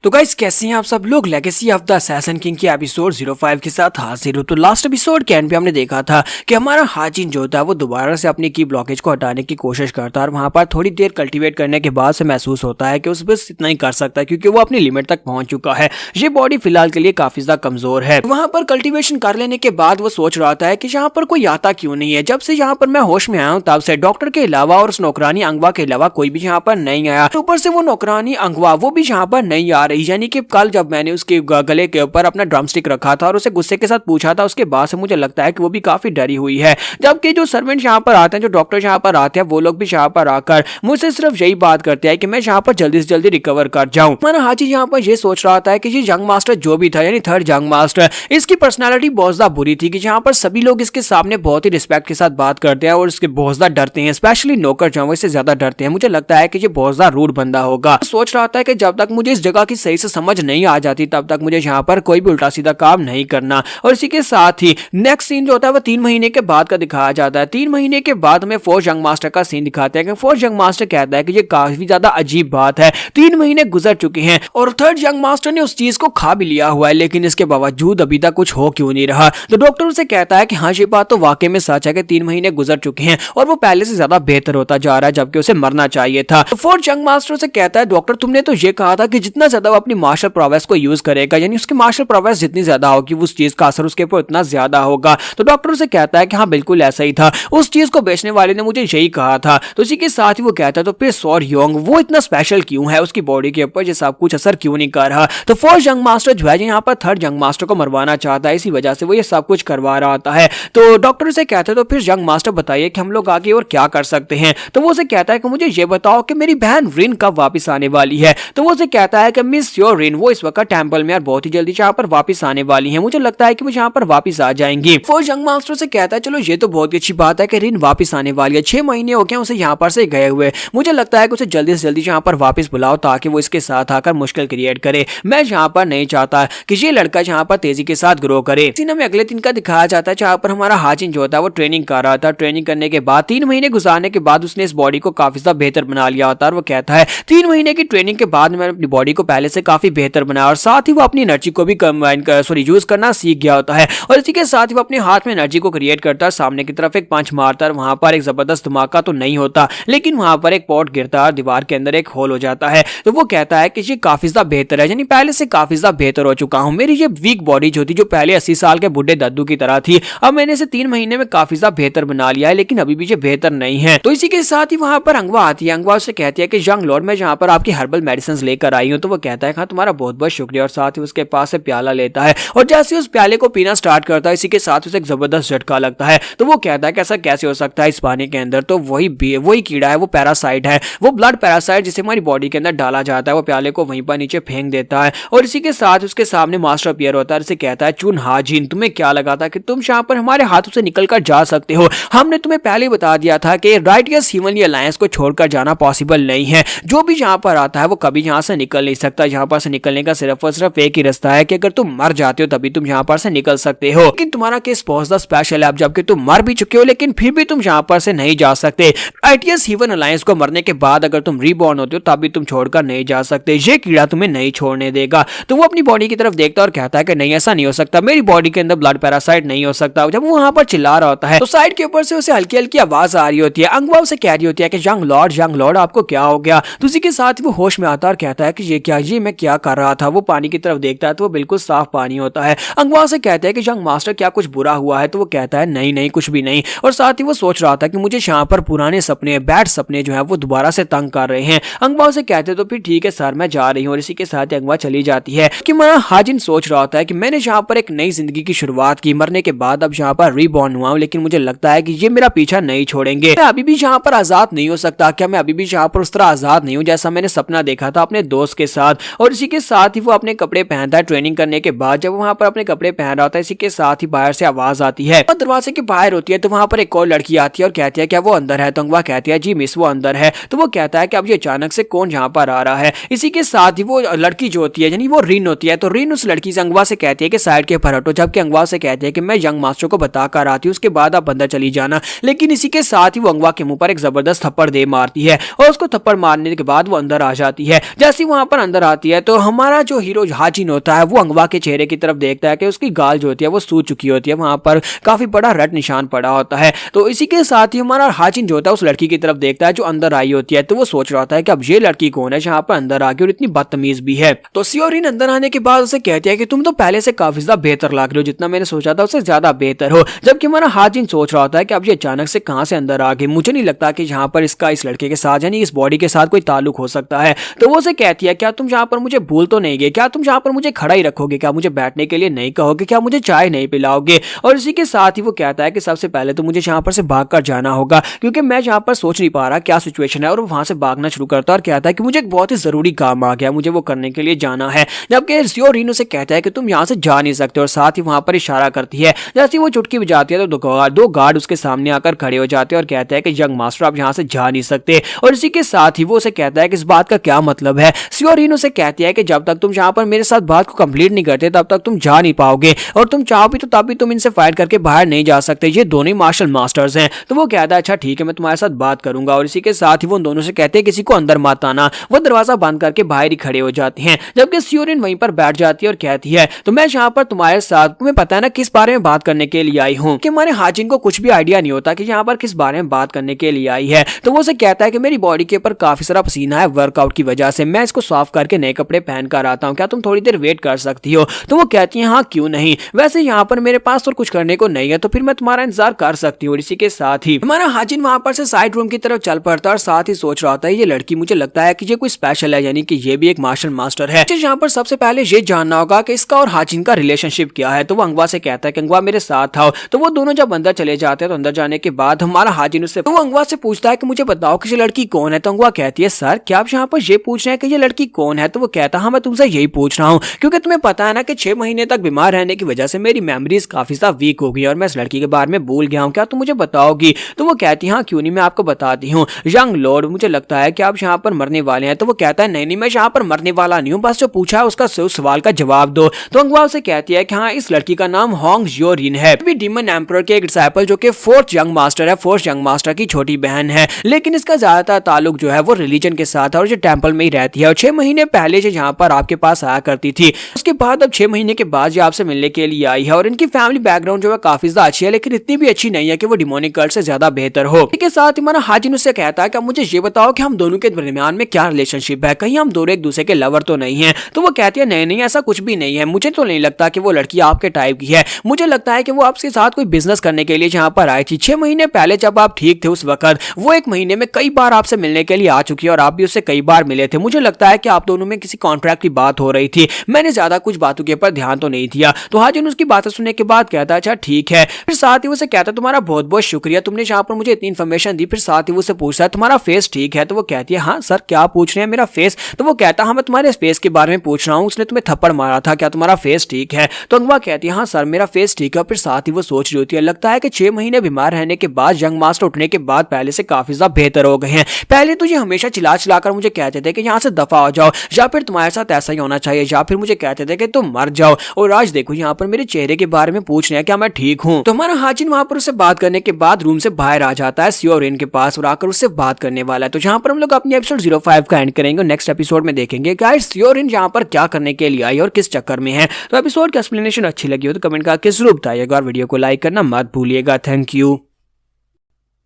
तो गाइस कैसे हैं आप सब लोग। Legacy of the assassin king के एपिसोड 05 के साथ हाजिर हो। तो लास्ट एपिसोड के एंड पे हमने देखा था कि हमारा हाजिन जो था वो दोबारा से अपनी की ब्लॉकेज को हटाने की कोशिश करता है और वहां पर थोड़ी देर कल्टीवेट करने के बाद से महसूस होता है कि उस बस इतना ही कर सकता है, क्योंकि वो अपनी लिमिट तक पहुंच चुका है। ये बॉडी फिलहाल के लिए काफी ज्यादा कमजोर है। वहां पर कल्टीवेशन कर लेने के बाद वो सोच रहा था कि यहाँ पर कोई आता क्यों नहीं है। जब से यहाँ पर मैं होश में आया हूँ तब से डॉक्टर के अलावा और उस नौकरानी अंगवा के अलावा कोई भी यहाँ पर नहीं आया। ऊपर से वो नौकरानी अंगवा वो भी यहाँ पर नहीं आ रही, यानी कि कल जब मैंने उसके गले के ऊपर अपना ड्रमस्टिक रखा था और उसे गुस्से के साथ पूछा था, उसके बाद से मुझे लगता है कि वो भी काफी डरी हुई है। जबकि जो सर्वेंट यहाँ पर आते हैं, जो डॉक्टर यहाँ पर आते हैं, वो लोग भी यहाँ पर आकर मुझसे सिर्फ यही बात करते हैं कि मैं यहाँ पर जल्दी से जल्दी रिकवर कर जाऊं। हमारा हाजी यहाँ पर ये सोच रहा था कि ये यंग मास्टर जो भी था, यानी थर्ड यंग मास्टर, इसकी पर्सनैलिटी बहुत ज्यादा बुरी थी कि यहाँ पर सभी लोग इसके सामने बहुत ही रिस्पेक्ट के साथ बात करते हैं और इसके बहुत ज्यादा डरते हैं, स्पेशली नौकर जो इससे ज्यादा डरते हैं। मुझे लगता है कि ये बहुत ज्यादा रूड बंदा होगा। सोच रहा था कि जब तक मुझे इस जगह की सही से समझ नहीं आ जाती तब तक मुझे यहाँ पर कोई भी उल्टा सीधा काम नहीं करना। और इसी के साथ ही नेक्स्ट सीन जो होता है वो 3 महीने के बाद का दिखाया जाता है। 3 महीने के बाद हमें फोर्थ यंग मास्टर का सीन दिखाते हैं कि फोर्थ यंग मास्टर कहता है कि ये काफी ज्यादा अजीब बात है, 3 महीने गुजर चुके हैं और थर्ड यंग मास्टर ने उस चीज को खा भी लिया हुआ है, लेकिन इसके बावजूद अभी तक कुछ हो क्यों नहीं रहा। तो डॉक्टर उसे कहता है कि हाँ ये बात तो वाकई में सच है कि 3 महीने गुजर चुके हैं और वो पहले से ज्यादा बेहतर होता जा रहा है, जबकि उसे मरना चाहिए था। तो फोर्थ यंग मास्टर से कहता है डॉक्टर तुमने तो ये कहा था कि जितना ज्यादा वो अपनी मार्शल प्रोवेस को यूज करेगा, यानी उसकी मार्शल प्रोवेस जितनी ज्यादा होगी उस चीज का असर उसके ऊपर उतना ज्यादा होगा। तो डॉक्टर उसे कहता है कि हाँ बिल्कुल ऐसा ही था, उस चीज को बेचने वाले ने मुझे यही कहा था। तो इसी के साथ ही वो कहता है तो फिर सॉर योंग वो इतना स्पेशल क्यों है, उसकी बॉडी के ऊपर ये सब कुछ असर क्यों नहीं कर रहा। तो फोर्थ यंग मास्टर जो है यहाँ पर थर्ड यंग मास्टर को मरवाना चाहता है, इसी वजह से वो ये सब कुछ करवा रहा होता है। तो डॉक्टर उसे कहता है तो फिर यंग मास्टर बताइए कि हम लोग आगे और क्या कर सकते हैं। तो वो उसे कहता है कि मुझे ये बताओ कि मेरी बहन रिन कब वापस आने वाली है। तो वो उसे कहता है कि मिस योर रिन वो इस वक्त टेंपल में और बहुत ही जल्दी यहाँ पर वापस आने वाली है, मुझे लगता है कि वो यहाँ पर वापस आ जाएंगी। फोर्थ यंग मास्टर से कहता है चलो ये तो बहुत ही अच्छी बात है कि रिन वापस आने वाली है, 6 महीने हो गए उसे यहाँ पर से गए हुए, मुझे लगता है कि उसे जल्दी से जल्दी यहाँ पर वापस बुलाओ ताकि वो इसके साथ आकर मुश्किल क्रिएट करे। मैं यहाँ पर नहीं चाहता कि ये लड़का यहाँ पर तेजी के साथ ग्रो करे। सीन में अगले दिन का दिखाया जाता है जहाँ पर हमारा हाजिन जो होता है वो ट्रेनिंग कर रहा था। ट्रेनिंग करने के बाद 3 महीने गुजारने के बाद उसने इस बॉडी को काफी ज्यादा बेहतर बना लिया होता है और वो कहता है 3 महीने की ट्रेनिंग के बाद मैंने अपनी बॉडी को पहले से काफी बेहतर बनाया और साथ ही वो अपनी एनर्जी को भी कंबाइन यूज करना सीख गया होता है और इसी के साथ ही वो अपने हाथ में एनर्जी को क्रिएट करता है, सामने की तरफ एक पंच मारता है, वहां पर एक जबरदस्त धमाका तो नहीं होता लेकिन वहां पर एक पॉट गिरता है, दीवार के अंदर एक होल हो जाता है। तो वो कहता है कि ये काफी ज्यादा बेहतर है, यानी पहले से काफी ज्यादा बेहतर हो चुका हूं। मेरी ये वीक बॉडी जो थी, जो पहले 80 साल के बुढ़े दद्दू की तरह थी, अब मैंने इसे 3 महीने में काफी ज्यादा बेहतर बना लिया है, लेकिन अभी भी ये बेहतर नहीं है। तो इसी के साथ ही वहां पर अंगवा आती है। अंगवा उससे कहती है कि यंग लॉर्ड मैं यहाँ पर आपकी हर्बल मेडिसिन लेकर आई हूँ। तो वो कहता है हाँ तुम्हारा बहुत बहुत शुक्रिया और साथ ही उसके पास से प्याला लेता है और जैसे उस प्याले को पीना स्टार्ट करता है इसी के साथ उसे एक जबरदस्त झटका लगता है। तो वो कहता है कि ऐसा कैसे हो सकता है इस पानी के अंदर। तो वही कीड़ा है, वो पैरासाइट है, वो ब्लड पैरासाइट जिसे हमारी बॉडी के अंदर डाला जाता है। वो प्याले को वहीं पर नीचे फेंक देता है और इसी के साथ उसके सामने मास्टर अपीयर होता है। इसे कहता है चुन हाजिन तुम्हें क्या लगा था कि तुम यहाँ पर हमारे हाथों से निकल कर जा सकते हो। हमने तुम्हें पहले ही बता दिया था कि राइटियस ह्यूमनली अलायंस को छोड़कर जाना पॉसिबल नहीं है। जो भी यहाँ पर आता है वो कभी यहाँ से निकल नहीं सकता। यहाँ पर से निकलने का सिर्फ और सिर्फ एक ही रास्ता है कि अगर तुम मर जाते हो तभी तुम यहाँ पर से निकल सकते हो। लेकिन तुम्हारा केस बहुत ज्यादा स्पेशल है, अब जबकि तुम मर भी चुके हो लेकिन फिर भी तुम यहाँ पर से नहीं जा सकते। आईटीएस हीवन अलायंस को मरने के बाद अगर तुम रीबॉर्न होते हो तब भी तुम छोड़कर नहीं जा सकते, ये कीड़ा तुम्हें नहीं छोड़ने देगा। तो वो अपनी बॉडी की तरफ देखता है और कहता है कि नहीं ऐसा नहीं हो सकता, मेरी बॉडी के अंदर ब्लड पैरासाइट नहीं हो सकता। जब वो वहां पर चिल्ला रहा होता है तो साइड के ऊपर से उसे हल्की हल्की आवाज आ रही होती है। अंगवा उसे कह रही होती है कि यंग लॉर्ड आपको क्या हो गया। तो उसी के साथ वो होश में आता है और कहता है कि ये मैं क्या कर रहा था। वो पानी की तरफ देखता है तो वो बिल्कुल साफ पानी होता है। अंगवा से कहता है कि यंग मास्टर क्या कुछ बुरा हुआ है। तो वो कहता है नहीं कुछ भी नहीं। और साथ ही वो सोच रहा था कि मुझे यहाँ पर पुराने सपने बैड सपने जो है वो दोबारा से तंग कर रहे हैं। अंगवा से कहते तो फिर ठीक है सर मैं जा रही हूँ, और इसी के साथ अंगवा चली जाती है। कि माना हाजिन सोच रहा होता है कि मैंने यहाँ पर एक नई जिंदगी की शुरुआत की, मरने के बाद अब यहाँ पर रीबॉर्न हुआ हूँ, लेकिन मुझे लगता है कि ये मेरा पीछा नहीं छोड़ेंगे। मैं अभी भी यहाँ पर आजाद नहीं हो सकता। क्या मैं अभी भी यहाँ पर उस तरह आजाद नहीं हूँ जैसा मैंने सपना देखा था अपने दोस्त के साथ। और इसी के साथ ही वो अपने कपड़े पहनता है ट्रेनिंग करने के बाद। जब वहां पर अपने कपड़े पहन रहा होता है इसी के साथ ही बाहर से आवाज आती है और दरवाजे के बाहर होती है। तो वहां पर एक और लड़की आती है और कहती है क्या वो अंदर है। तो अंगवा कहती है जी मिस वो अंदर है। तो वो कहता है कि अब ये अचानक से कौन यहाँ पर आ रहा है। इसी के साथ ही वो लड़की जो होती है यानी वो रिन होती है, तो रिन उस लड़की से अंगवा से कहती है कि साइड के ऊपर हटो, जबकि अंगवा से कहती है कि मैं यंग मास्टर को बताकर आती हूँ उसके बाद आप अंदर चली जाना। लेकिन इसी के साथ ही वो अंगवा के मुंह पर एक जबरदस्त थप्पड़ दे मारती है और उसको थप्पड़ मारने के बाद वो अंदर आ जाती है। जैसे वहां पर अंदर आती है तो हमारा जो हीरो हाजिन होता है वो अंगवा के चेहरे की तरफ देखता है कि उसकी गाल जो होती है वो सूज चुकी होती है, वहां पर काफी बड़ा रट निशान पड़ा होता है। तो इसी के साथ ही हमारा हाजिन जो होता है उस लड़की की तरफ देखता है जो अंदर आई होती है। तो वो सोच रहा होता है कि अब ये लड़की कौन है जहां पर अंदर आ गई और इतनी बदतमीज भी है। तो सियोरिन अंदर आने के बाद उसे कहती है कि तुम तो पहले से काफी ज्यादा बेहतर लग रही हो, जितना मैंने सोचा था उससे ज्यादा बेहतर हो। जबकि हमारा हाजिन सोच रहा होता है कि अब ये अचानक से कहां से अंदर आ गई, मुझे नहीं लगता कि यहाँ पर इसका इस लड़के के साथ यानी इस बॉडी के साथ कोई ताल्लुक हो सकता है। तो वो उसे कहती है क्या तुम यहाँ पर मुझे भूल तो नहीं गए, क्या तुम यहाँ पर मुझे खड़ा ही रखोगे, क्या मुझे बैठने के लिए नहीं कहोगे, क्या मुझे चाय नहीं पिलाओगे। और इसी के साथ ही वो कहता है कि सबसे पहले तो मुझे यहाँ पर से भाग कर जाना होगा क्योंकि मैं यहाँ पर सोच नहीं पा रहा क्या सिचुएशन है। और वहां से भागना शुरू करता है और कहता है कि मुझे एक बहुत ही जरूरी काम आ गया, मुझे वो करने के लिए जाना है। जबकि सियोरिन उसे कहता है कि तुम यहाँ से जा नहीं सकते और साथ ही वहां पर इशारा करती है। जैसे वो चुटकी बजाती है तो दो गार्ड उसके सामने आकर खड़े हो जाते हैं और कहते हैं कि यंग मास्टर आप यहाँ से जा नहीं सकते। और इसी के साथ ही वो उसे कहता है कि इस बात का क्या मतलब है। सियोरिन उसे कहती है कि जब तक तुम यहाँ पर मेरे साथ बात को कंप्लीट नहीं करते तब तक तुम जा नहीं पाओगे, और तुम चाहो भी तो तब भी तुम इनसे फाइट करके बाहर नहीं जा सकते, ये दोनों ही मार्शल मास्टर्स हैं। तो वो कहता है अच्छा ठीक है मैं तुम्हारे साथ बात करूंगा। और इसी के साथ ही वो दोनों से कहते हैं किसी को अंदर मत आना। वो दरवाजा बंद करके बाहर ही खड़े हो जाते हैं। जबकि सियोरिन वहीं पर बैठ जाती है और कहती है तो मैं यहाँ पर तुम्हारे साथ, तुम्हें पता है ना किस बारे में बात करने के लिए आई हूँ। कि हमारे हाजिन को कुछ भी आइडिया नहीं होता कि यहाँ पर किस बारे में बात करने के लिए आई है। तो वो उसे कहता है कि मेरी बॉडी के ऊपर काफी सारा पसीना है वर्कआउट की वजह से, मैं इसको साफ करके नए कपड़े पहन कर आता हूँ, क्या तुम थोड़ी देर वेट कर सकती हो। तो वो कहती है हाँ क्यों नहीं, वैसे यहाँ पर मेरे पास तो कुछ करने को नहीं है तो फिर मैं तुम्हारा इंतजार कर सकती हूँ। इसी के साथ ही हमारा हाजिन वहां पर से साइड रूम की तरफ चल पड़ता है और साथ ही सोच रहा होता है ये लड़की मुझे लगता है कि ये कोई स्पेशल है, यानी कि ये भी एक मार्शल मास्टर है। यहाँ पर सबसे पहले ये जानना होगा कि इसका और हाजिन का रिलेशनशिप क्या है। तो वो अंगवा से कहता है कि अंगवा मेरे साथ आओ। तो वो दोनों जब अंदर चले जाते हैं तो अंदर जाने के बाद हमारा हाजिन उससे तो वो अंगवा से पूछता है कि मुझे बताओ कि ये लड़की कौन है। तो अंगवा कहती है सर क्या आप यहाँ पर ये पूछ रहे हैं कि ये लड़की कौन है। तो वो कहता है हाँ मैं तुमसे यही पूछ रहा हूँ क्योंकि तुम्हें पता है ना कि 6 महीने तक बीमार रहने की वजह से मेरी मेमोरीज काफी ज्यादा वीक हो गई और मैं इस लड़की के बारे में भूल गया हूँ, क्या तुम मुझे बताओगी। तो वो कहती है हाँ क्यों नहीं मैं आपको बताती हूँ। यंग लॉर्ड मुझे लगता है कि आप यहाँ पर मरने वाले हैं। तो वो कहता है नहीं मैं यहाँ पर मरने वाला नहीं हूँ, बस जो पूछा है उसका सवाल का जवाब दो। तो अंगवा से कहती है कि हाँ इस लड़की का नाम होंग जियोरिन है, डीमन एम्परर के एक डिसाइपल जो कि फोर्थ यंग मास्टर है, फोर्थ यंग मास्टर की छोटी बहन है, लेकिन इसका ज्यादातर ताल्लुक जो है वो रिलीजन के साथ है और जो टेंपल में ही रहती है। और 6 महीने पहले जो यहाँ पर आपके पास आया करती थी, उसके बाद अब 6 महीने के बाद जो आपसे मिलने के लिए आई है। और इनकी फैमिली बैकग्राउंड जो है काफी ज्यादा अच्छी है, लेकिन इतनी भी अच्छी नहीं है कि वो डिमोनिक कल्ट से ज्यादा बेहतर हो। इसके साथ हमारा हाजिन उससे कहता है कि मुझे ये बताओ कि हम दोनों के दरमियान में क्या रिलेशनशिप है, कहीं हम दोनों एक दूसरे के लवर तो नहीं है। तो वो कहती है नहीं ऐसा कुछ भी नहीं है, मुझे तो नहीं लगता कि वो लड़की आपके टाइप की है, मुझे लगता है कि वो आपके साथ कोई बिजनेस करने के लिए यहाँ पर आई थी। 6 महीने पहले जब आप ठीक थे उस वक्त वो 1 महीने में कई बार आपसे मिलने के लिए आ चुकी है और आप भी उससे कई बार मिले थे। मुझे लगता है कि आप दोनों में किसी कॉन्ट्रैक्ट की बात हो रही थी, मैंने ज्यादा कुछ बातों के ऊपर ध्यान तो नहीं दिया। तो हाजिन उसकी बातें सुनने के बाद कहता है अच्छा ठीक है। फिर साथ ही उसे कहता है तुम्हारा बहुत बहुत शुक्रिया, तुमने यहाँ पर मुझे इतनी इन्फॉर्मेशन दी। फिर साथ ही उसे पूछता है तुम्हारा फेस ठीक है। तो वो कहती है हाँ सर क्या पूछ रहे हैं मेरा फेस। तो वो कहता है हाँ मैं तुम्हारे फेस के बारे में पूछ रहा हूँ, उसने तुम्हें थप्पड़ मारा था, क्या तुम्हारा फेस ठीक है। तो अंगवा कहती है हाँ सर मेरा फेस ठीक है। फिर साथ ही वो सोच रही होती है लगता है कि 6 महीने बीमार रहने के बाद यंग मास्टर उठने के बाद पहले से काफी ज्यादा बेहतर हो गए हैं। पहले तो ये हमेशा चिल्ला कर मुझे कहते थे कि यहाँ से दफा हो जाओ, या फिर तुम्हारे साथ ऐसा ही होना चाहिए, या फिर मुझे कहते थे कि तुम मर जाओ, और आज देखो यहाँ पर मेरे चेहरे के बारे में पूछ रहे हैं क्या मैं ठीक हूँ। तो हमारा हाजिन वहां पर उससे बात करने के बाद रूम से बाहर आ जाता है सियो रेन के पास और आकर उससे बात करने वाला है। तो जहाँ पर हम लोग अपनी एपिसोड 05 का एंड करेंगे, नेक्स्ट एपिसोड में देखेंगे गाइस सियो रेन यहाँ पर क्या करने के लिए आई और किस चक्कर में है। तो एपिसोड की एक्सप्लेनेशन अच्छी लगी हो तो कमेंट करके जरूर बताइएगा और वीडियो को लाइक करना मत भूलिएगा। Thank you.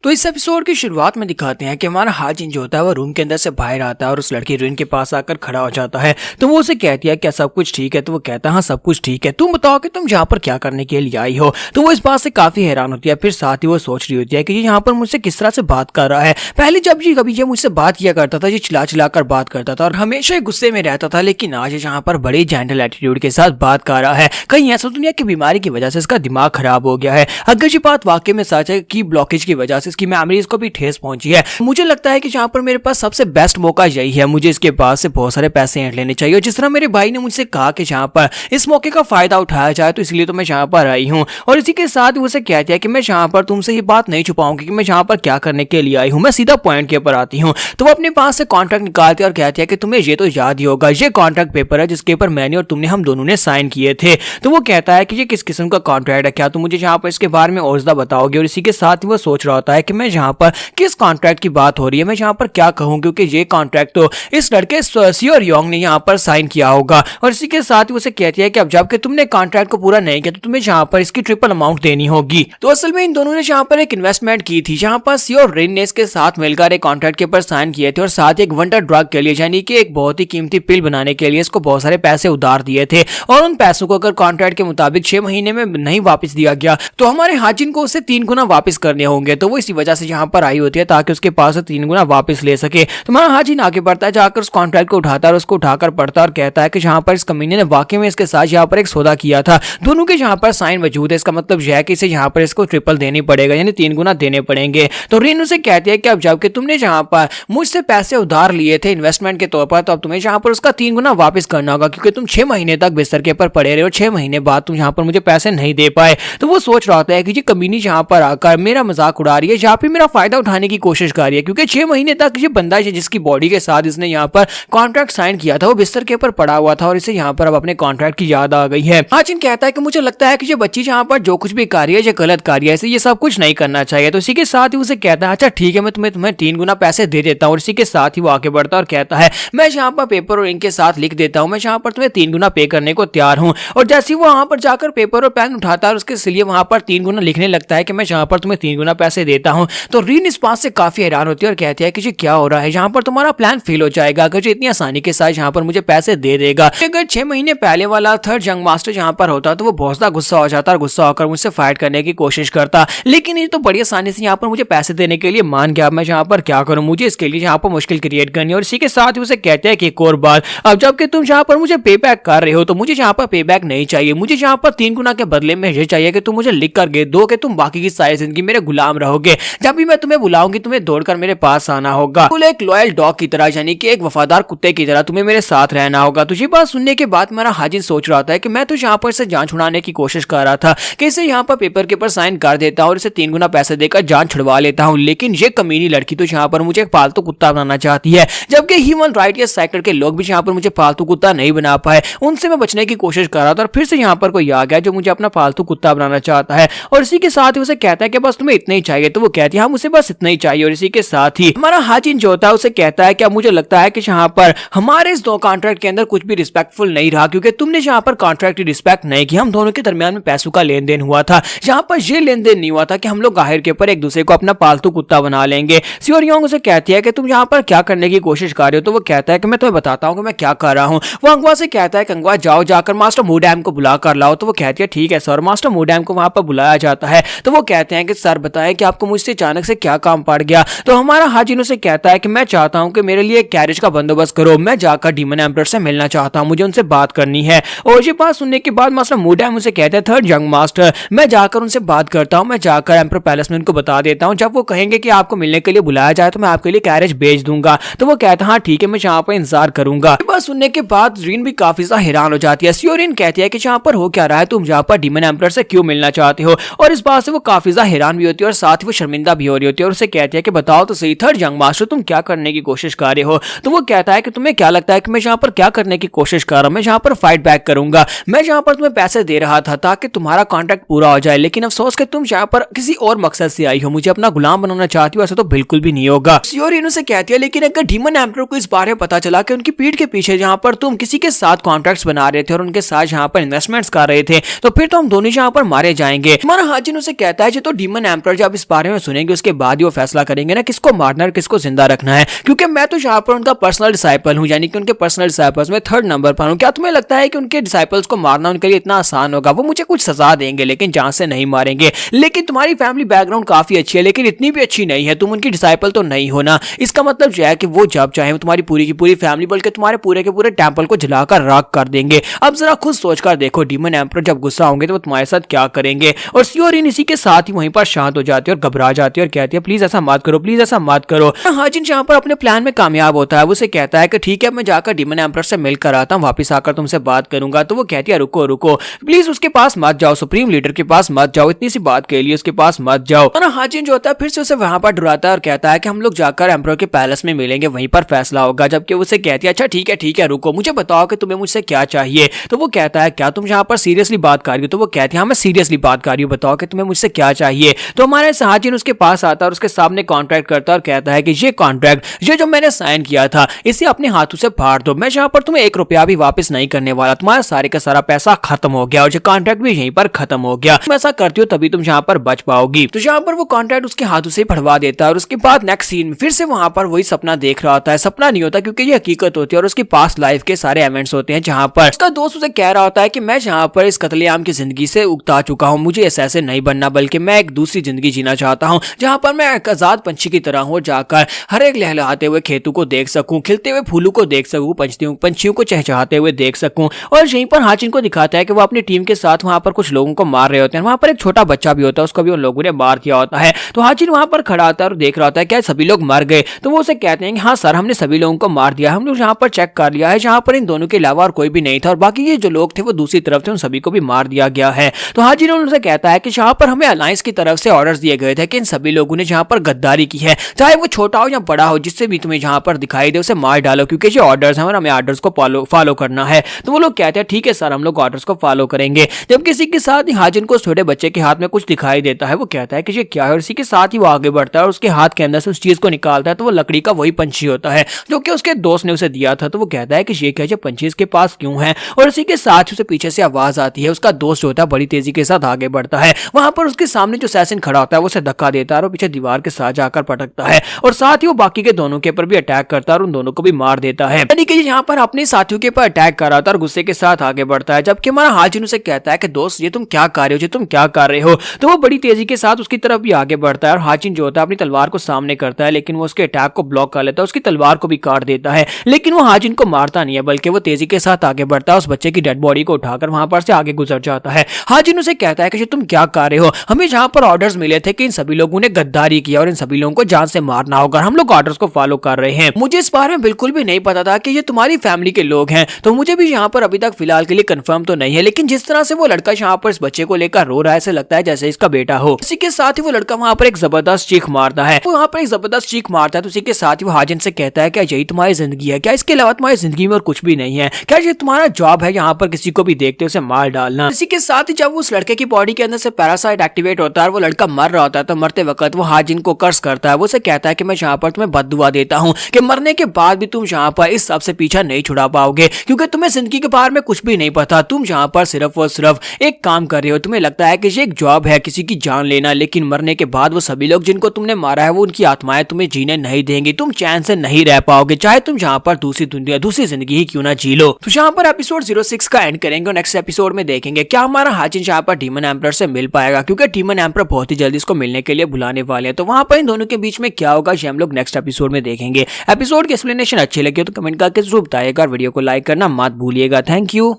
तो इस एपिसोड की शुरुआत में दिखाते हैं कि हमारा हाजिन जो होता है वो रूम के अंदर से बाहर आता है और उस लड़की रेन के पास आकर खड़ा हो जाता है। तो वो उसे कहती है क्या सब कुछ ठीक है? तो वो कहता है हाँ सब कुछ ठीक है, तुम बताओ कि तुम यहाँ पर क्या करने के लिए आई हो। तो वो इस बात से काफी हैरान होती है। फिर साथ ही वो सोच रही होती है कि ये यहाँ पर मुझसे किस तरह से बात कर रहा है। पहले जब ये कभी मुझसे बात किया करता था, ये चिल्ला चिल्ला कर बात करता था और हमेशा गुस्से में रहता था, लेकिन आज यहाँ पर बड़े जेंटल एटीट्यूड के साथ बात कर रहा है। कहीं ऐसा तो नहीं है कि बीमारी की वजह से इसका दिमाग खराब हो गया है। अगर ये बात वाकई में सच है कि ब्लॉकेज की वजह से इसकी मेमोरीज को भी ठेस पहुंची है, मुझे लगता है कि यहाँ पर मेरे पास सबसे बेस्ट मौका यही है, मुझे इसके पास से बहुत सारे पैसे ऐंठ लेने चाहिए। और जिस तरह मेरे भाई ने मुझसे कहा कि यहाँ पर इस मौके का फायदा उठाया जाए, तो इसलिए तो मैं यहाँ पर आई हूँ। और इसी के साथ उसे कहती है कि मैं यहाँ पर तुमसे ये बात नहीं छुपाऊंगी कि मैं यहाँ पर क्या करने के लिए आई हूँ, मैं सीधा पॉइंट के ऊपर आती हूँ। तो वो अपने पास से कॉन्ट्रैक्ट निकालती है और कहती है कि तुम्हें ये तो याद ही होगा, ये कॉन्ट्रैक्ट पेपर है जिसके ऊपर मैंने और तुमने हम दोनों ने साइन किए थे। तो वो कहता है कि ये किस किस्म का कॉन्ट्रैक्ट है, क्या तुम मुझे यहाँ पर इसके बारे में और ज्यादा बताओगे। और इसी के साथ ही वो सोच रहा होता है कि मैं यहाँ पर किस कॉन्ट्रैक्ट की बात हो रही है, मैं यहाँ पर क्या कहूँ, क्योंकि ये कॉन्ट्रैक्ट तो इस लड़के सियो योंग ने यहाँ पर साइन किया होगा। और इसी के साथ ही उसे कहती है कि अब जबकि तुमने कॉन्ट्रैक्ट को पूरा नहीं किया तो तुम्हें यहाँ पर इसकी ट्रिपल अमाउंट देनी होगी। तो असल में इन दोनों ने यहाँ पर एक इन्वेस्टमेंट की थी, जहाँ पर सियो रेन ने इसके साथ मिलकर एक कॉन्ट्रैक्ट के ऊपर साइन किए थे और साथ एक वंडर ड्रग के लिए, यानी कि एक बहुत ही कीमती पिल बनाने के लिए इसको बहुत सारे पैसे उधार दिए थे। और उन पैसों को अगर कॉन्ट्रैक्ट के मुताबिक 6 महीने में नहीं वापस दिया गया तो हमारे हाजिन को उसे 3 गुना वापस करने होंगे। तो वो इसी वजह से यहाँ पर आई होती है ताकि उसके पास 3 गुना वापस ले सके। तो हमारा हाजिन आगे बढ़ता है, जाकर उस कॉन्ट्रैक्ट को उठाता है और उसको उठाकर पढ़ता है और कहता है कि यहाँ पर इस कमीने ने वाकई में इसके साथ यहाँ पर एक सौदा किया था, दोनों के यहाँ पर साइन मौजूद है। इसका मतलब यह है कि इसे यहाँ पर इसको ट्रिपल देनी पड़ेगा, यानी 3 गुना देने पड़ेंगे। तो रिन उसे कहती है कि अब जबकि तुमने यहाँ पर मुझसे पैसे उधार लिए थे इन्वेस्टमेंट के तौर पर, तो अब तुम्हें यहाँ पर उसका 3 गुना वापस करना होगा, क्योंकि तुम 6 महीने तक बिस्तर के ऊपर पड़े रहे और 6 महीने बाद तुम यहाँ पर मुझे पैसे नहीं दे पाए। तो वो सोच रहा होता है कि ये कमीनी यहाँ पर आकर मेरा मजाक उड़ा रही है या फिर मेरा फायदा उठाने की कोशिश कर रही है, क्योंकि 6 महीने तक ये बंदा जिसकी बॉडी के साथ इसने यहाँ पर कॉन्ट्रैक्ट साइन किया था वो बिस्तर के ऊपर पड़ा हुआ था और इसे यहाँ पर अब अपने कॉन्ट्रैक्ट की याद आ गई है। हाजिन कहता है कि मुझे लगता है कि ये बच्ची यहाँ पर जो कुछ भी कर रही है ये गलत कर रही है, इसे ये सब कुछ नहीं करना चाहिए। तो इसी के साथ ही उसे कहता है अच्छा ठीक है, मैं तुम्हें 3 गुना पैसे दे देता हूँ। और इसी के साथ ही वो आगे बढ़ता है और कहता है मैं यहाँ पर पेपर और इनके साथ लिख देता हूँ, मैं यहाँ पर तुम्हें 3 गुना पे करने को तैयार हूँ। और जैसे वो वहां पर जाकर पेपर और पेन उठाता है और उसके लिए वहां पर 3 गुना लिखने लगता है कि मैं यहाँ पर तुम्हें 3 गुना पैसे देता हूँ। तो रीन इस बात से काफी हैरान होती है और कहती है कि ये क्या हो रहा है, यहाँ पर तुम्हारा प्लान फेल हो जाएगा अगर इतनी आसानी के साथ यहाँ पर मुझे पैसे दे देगा। अगर 6 महीने पहले वाला थर्ड जंग मास्टर यहाँ पर होता तो वो बहुत ज्यादा गुस्सा हो जाता और गुस्सा होकर मुझसे फाइट करने की कोशिश करता, लेकिन ये तो बड़ी आसानी से यहाँ पर मुझे पैसे देने के लिए मान गया। मैं यहाँ पर क्या करूँ, मुझे इसके लिए यहाँ पर मुश्किल क्रिएट करनी है। और इसी के साथ ही उसे कहते हैं कि एक और बात, अब जबकि तुम यहाँ पर मुझे पे बैक कर रहे हो तो मुझे यहाँ पर पे बैक नहीं चाहिए, मुझे यहाँ पर 3 गुना के बदले में ये चाहिए कि तुम मुझे लिख कर दो कि तुम बाकी की सारी जिंदगी मेरे गुलाम रहोगे, जब भी मैं तुम्हें बुलाऊंगी तुम्हें दौड़कर मेरे पास आना होगा, एक लॉयल डॉग की तरह, यानी कि एक वफादार कुत्ते की तरह तुम्हें मेरे साथ रहना होगा। तो ये बात सुनने के बाद मेरा हाजिन सोच रहा था कि मैं तो यहाँ पर से जान छुड़ाने की कोशिश कर रहा था कि इसे यहाँ पर पेपर के ऊपर साइन कर देता हूँ और इसे 3 गुना पैसे देकर जान छुड़वा लेता हूँ, लेकिन ये कमीनी लड़की तो यहाँ पर मुझे एक पालतू कुत्ता बनाना चाहती है, जबकि ह्यूमन राइट्स सेक्टर के लोग भी यहाँ पर मुझे पालतू कुत्ता नहीं बना पाए, उनसे मैं बचने की कोशिश कर रहा था और फिर से यहाँ पर कोई आ गया जो मुझे अपना पालतू कुत्ता बनाना चाहता है। और इसी के साथ ही उसे कहता है कि बस तुम्हें इतना ही चाहिए, तो वो कहती है हाँ मुझे बस इतना ही चाहिए। और इसी के साथ ही हमारा हाजिन जो होता है उसे कहता है कि मुझे लगता है कि यहाँ पर हमारे इस 2 कॉन्ट्रैक्ट के अंदर कुछ भी रिस्पेक्टफुल नहीं रहा, क्योंकि तुमने यहाँ पर कॉन्ट्रैक्ट की रिस्पेक्ट नहीं की, हम दोनों के दरमियान में पैसों का लेन देन हुआ था, यहाँ पर ये लेन देन नहीं हुआ था कि हम लोग गाहिर के ऊपर एक दूसरे को अपना पालतू कुत्ता बना लेंगे। सियो योंग उसे कहती है कि तुम यहाँ पर क्या करने की कोशिश कर रहे हो, तो वो कहता है कि मैं तुम्हें बताता हूँ कि मैं क्या कर रहा हूँ। वो अंगवा से कहता है कि अंगवा जाओ जाकर मास्टर मूडैम को बुला कर लाओ। तो वो कहती है ठीक है सर। मास्टर मूडैम को वहां पर बुलाया जाता है तो वो कहते हैं कि सर बताएं कि आपको मुझसे अचानक से क्या काम पड़ गया। तो हमारा हाजिन उसे कहता है कि मैं चाहता हूं कि मेरे लिए एक कैरेज का बंदोबस्त करो, मैं जाकर डीमन एम्परर से मिलना चाहता हूं, मुझे उनसे बात करनी है। और ये बात सुनने के बाद मास्टर मूडैम उसे कहते हैं थर्ड यंग मास्टर मैं जाकर उनसे बात करता हूं, मैं जाकर एम्परर पैलेस में उनको बता देता हूं, जब वो कहेंगे कि आपको मिलने के लिए बुलाया जाए तो मैं आपके लिए कैरेज भेज दूंगा। तो वो कहता है हाँ ठीक है मैं यहाँ पर इंतजार करूंगा। ये बात सुनने के बाद रीन भी काफी ज्यादा हैरान हो जाती है। सियोरिन कहती है कि यहाँ पर हो क्या रहा है, तुम यहाँ पर डीमन एम्परर से क्यों मिलना चाहते हो। और इस बात से वो काफी ज्यादा हैरान भी होती है और साथ ही वो शर्मिंदा भी हो रही होती है और उसे कहती है कि बताओ तो सही थर्ड यंग मास्टर, तुम क्या करने की कोशिश कर रहे हो। तो वो कहता है कि तुम्हें क्या लगता है कि मैं यहाँ पर क्या करने की कोशिश कर रहा हूँ, मैं यहाँ पर फाइट बैक करूंगा, मैं यहाँ पर तुम्हें पैसे दे रहा था ताकि तुम्हारा कॉन्ट्रैक्ट पूरा हो जाए, लेकिन अफसोस कि तुम यहाँ पर किसी और मकसद से आई हो, मुझे अपना गुलाम बनाना चाहती हो, ऐसा तो बिल्कुल भी नहीं होगा। सियोरिन उसे कहती है लेकिन अगर डीमन एम्परर को इस बारे में पता चला कि उनकी पीठ के पीछे जहाँ पर तुम किसी के साथ कॉन्ट्रैक्ट्स बना रहे थे और उनके साथ यहाँ पर इन्वेस्टमेंट्स कर रहे थे, तो फिर तो हम दोनों यहाँ पर मारे जाएंगे। हमारा हाजिन उसे कहता है तो डीमन एम्परर जब इस बारे में सुनेंगे उसके बाद ही वो फैसला करेंगे ना किसको मारना और किसको जिंदा रखना है, क्योंकि मैं तो यहाँ पर उनका पर्सनल डिसाइपल हूँ, यानी कि उनके पर्सनल डिसाइपल्स में थर्ड नंबर पर हूँ। क्या तुम्हें लगता है कि उनके डिसाइपल्स को मारना उनके लिए इतना आसान होगा? वो मुझे कुछ सजा देंगे लेकिन जान से नहीं मारेंगे। लेकिन तुम्हारी फैमिली बैकग्राउंड काफी अच्छी है, लेकिन इतनी भी अच्छी नहीं है, तुम उनकी डिसाइपल तो नहीं होना। इसका मतलब यह है कि वो जब चाहे तुम्हारी पूरी की पूरी फैमिली बल्कि तुम्हारे पूरे के पूरे टेंपल को जलाकर राख कर देंगे। अब जरा खुद सोचकर देखो, डीमन एम्परर जब गुस्सा होंगे तो वो तुम्हारे साथ क्या करेंगे। और सियोरिन इसी के साथ ही वहीं पर शांत हो जाती है और घबरा जाती है और कहती है प्लीज ऐसा मत करो, प्लीज ऐसा मत करो। हाजिन यहाँ पर अपने प्लान में कामयाब होता है, वो उसे कहता है कि ठीक है मैं जाकर डीमन एम्परर से मिलकर आता हूँ, वापस आकर तुमसे बात करूंगा। तो वो कहती है रुको रुको प्लीज उसके पास मत जाओ, सुप्रीम लीडर के पास मत जाओ, इतनी सी बात के लिए उसके पास मत जाओ। और हाजिन जो होता है फिर से उसे वहां पर डराता है और कहता है कि हम लोग जाकर एम्परर के पैलेस में मिलेंगे, वहीं पर फैसला होगा। जबकि उसे कहती है अच्छा ठीक है रुको, मुझे बताओ कि तुम्हें मुझसे क्या चाहिए। तो वो कहता है क्या तुम यहाँ पर सीरियसली बात कर रही हो? तो वो कहती है हाँ मैं सीरियसली बात कर रही हूँ, बताओ कि तुम्हें मुझसे क्या चाहिए। तो हमारे हाजिन उसके पास आता है और उसके सामने कॉन्ट्रैक्ट करता है और कहता है कि ये कॉन्ट्रैक्ट ये जो मैंने साइन किया था इसे अपने हाथों से फाड़ दो, मैं यहाँ पर तुम्हें 1 रुपया भी वापस नहीं करने वाला, तुम्हारा सारे का सारा पैसा खत्म हो गया और ये कॉन्ट्रैक्ट भी यहीं पर खत्म हो गया। तुम ऐसा करती हो तभी तुम यहाँ पर बच पाओगी। तो यहाँ पर वो कॉन्ट्रैक्ट उसके हाथों से फड़वा देता है और उसके बाद नेक्स्ट सीन में फिर से वहां पर वही सपना देख रहा होता है। सपना नहीं होता क्योंकि ये हकीकत होती है और उसकी पास्ट लाइफ के सारे इवेंट्स होते हैं, जहाँ पर उसका दोस्त उसे कह रहा होता है कि मैं यहाँ पर इस कत्लेआम की जिंदगी से उगता चुका हूँ, मुझे ऐसे नहीं बनना बल्कि मैं एक दूसरी जिंदगी जीना चाहता हूँ जहाँ पर मैं एक आजाद पंछी की तरह हूँ, जाकर हर एक लहलहाते हुए खेतों को देख सकूं, खिलते हुए फूलों को देख सकूं, पंछियों को चहचहाते हुए देख सकूं। और यहीं पर हाजिन को दिखाता है कि वो अपनी टीम के साथ वहां पर कुछ लोगों को मार रहे होते हैं। वहां पर एक छोटा बच्चा भी होता है, उसको भी उन लोगों ने मार दिया होता है। तो हाजिन वहां पर खड़ा होता है और देख रहा होता है क्या सभी लोग मर गए। तो वो उसे कहते हैं कि हाँ सर हमने सभी लोगों को मार दिया, हम लोग यहाँ पर चेक कर लिया है, जहाँ पर इन दोनों के अलावा और कोई भी नहीं था और बाकी ये जो लोग थे वो दूसरी तरफ थे, उन सभी को भी मार दिया गया है। तो हाजिन उनसे कहता है कि जहाँ पर हमें अलायंस की तरफ से ऑर्डर्स दिए गए थे कि इन सभी लोगों ने जहाँ पर गद्दारी की है, चाहे वो छोटा हो या बड़ा हो, जिससे भी तुम्हें जहाँ पर दिखाई दे उसे मार डालो, क्योंकि ये ऑर्डर्स हैं और हमें ऑर्डर्स को फॉलो करना है। तो वो लोग कहते हैं ठीक है सर हम लोग ऑर्डर्स को फॉलो करेंगे। जब किसी के साथ ही हाजिन को छोटे बच्चे के हाथ में कुछ दिखाई देता है, वो कहता है कि ये क्या है और इसी के साथ ही वो आगे बढ़ता है और उसके हाथ के अंदर से उस चीज को निकालता है। तो वो लकड़ी का वही पंछी होता है जो कि उसके दोस्त ने उसे दिया था। तो वो कहता है कि ये क्या पंछी इसके पास क्यों है, और इसी के साथ उसे पीछे से आवाज आती है। उसका दोस्त जो होता है बड़ी तेजी के साथ आगे बढ़ता है, वहां पर उसके सामने जो असैसिन खड़ा होता है वो उसे धक्का देता है और पीछे दीवार के साथ जाकर पटकता है और साथ ही वो बाकी के दोनों के ऊपर भी अटैक करता है और उन दोनों को भी मार देता है। यानी कि यहाँ पर अपने साथियों के ऊपर अटैक कर रहा था और गुस्से के साथ आगे बढ़ता है। जबकि हमारा हाजिन उसे कहता है कि दोस्त ये तुम क्या कर रहे हो, ये तुम क्या कर रहे हो। तो वो बड़ी तेजी के साथ उसकी तरफ भी आगे बढ़ता है और हाजिन जो होता है अपनी तलवार को सामने करता है, लेकिन वो उसके अटैक को ब्लॉक कर लेता है, उसकी तलवार को भी काट देता है। लेकिन वो हाजिन को मारता नहीं है बल्कि वो तेजी के साथ आगे बढ़ता है, उस बच्चे की डेड बॉडी को उठाकर वहां पर से आगे गुजर जाता है। हाजिन उसे कहता है कि तुम क्या कर रहे हो, हमें जहां पर ऑर्डर्स मिले थे कि इन सभी लोगों ने गद्दारी किया और इन सभी लोगों को जान से मारना होगा, हम लोग ऑर्डर्स को फॉलो कर रहे हैं। मुझे इस बारे में बिल्कुल भी नहीं पता था कि ये तुम्हारी फैमिली के लोग हैं, तो मुझे भी यहाँ पर अभी तक फिलहाल के लिए कंफर्म तो नहीं है, लेकिन जिस तरह से वो लड़का यहाँ पर इस बच्चे को लेकर रो रहा है ऐसे लगता है जैसे इसका बेटा हो। इसी के साथ ही वो लड़का वहां पर एक जबरदस्त चीख मारता है, वो वहां पर एक जबरदस्त चीख मारता है। तो इसी के साथ ही वो हाजिन से कहता है क्या यही तुम्हारी जिंदगी है, क्या इसके अलावा तुम्हारी जिंदगी में और कुछ भी नहीं है, क्या ये तुम्हारा जॉब है यहाँ पर किसी को भी देखते उसे मार डालना। इसी के साथ ही जब उस लड़के की बॉडी के अंदर से पैरासाइट एक्टिवेट होता है और वो लड़का मर रहा होता है, तो मरते वक्त वो हाजिन को कर्स करता है। वो उसे कहता है कि मैं यहाँ पर तुम्हें बद्दुआ देता हूँ कि मरने के बाद भी तुम यहाँ पर इस सबसे पीछा नहीं छुड़ा पाओगे, क्योंकि तुम्हें जिंदगी के बारे में कुछ भी नहीं पता। तुम यहाँ पर सिर्फ और सिर्फ एक काम कर रहे हो, तुम्हें लगता है कि ये एक जॉब है किसी की जान लेना, लेकिन मरने के बाद वो सभी लोग जिनको तुमने मारा है वो उनकी आत्माएं तुम्हें जीने नहीं देंगी, तुम चैन से नहीं रह पाओगे, चाहे तुम यहाँ पर दूसरी दुनिया दूसरी जिंदगी ही क्यों ना जी लो। तो यहाँ पर एपिसोड 06 का एंड करेंगे और नेक्स्ट एपिसोड में देखेंगे क्या हमारा हाजिन यहाँ पर डीमन एम्परर से मिल पाएगा, क्योंकि डीमन एम्परर बहुत ही जल्दी इसको मिलने के लिए बुलाने वाले हैं। तो वहां पर इन दोनों के बीच में क्या होगा ये हम लोग नेक्स्ट एपिसोड में देखेंगे। एपिसोड की एक्सप्लेनेशन अच्छी लगी तो कमेंट करके जरूर बताइएगा और वीडियो को लाइक करना मत भूलिएगा। Thank you.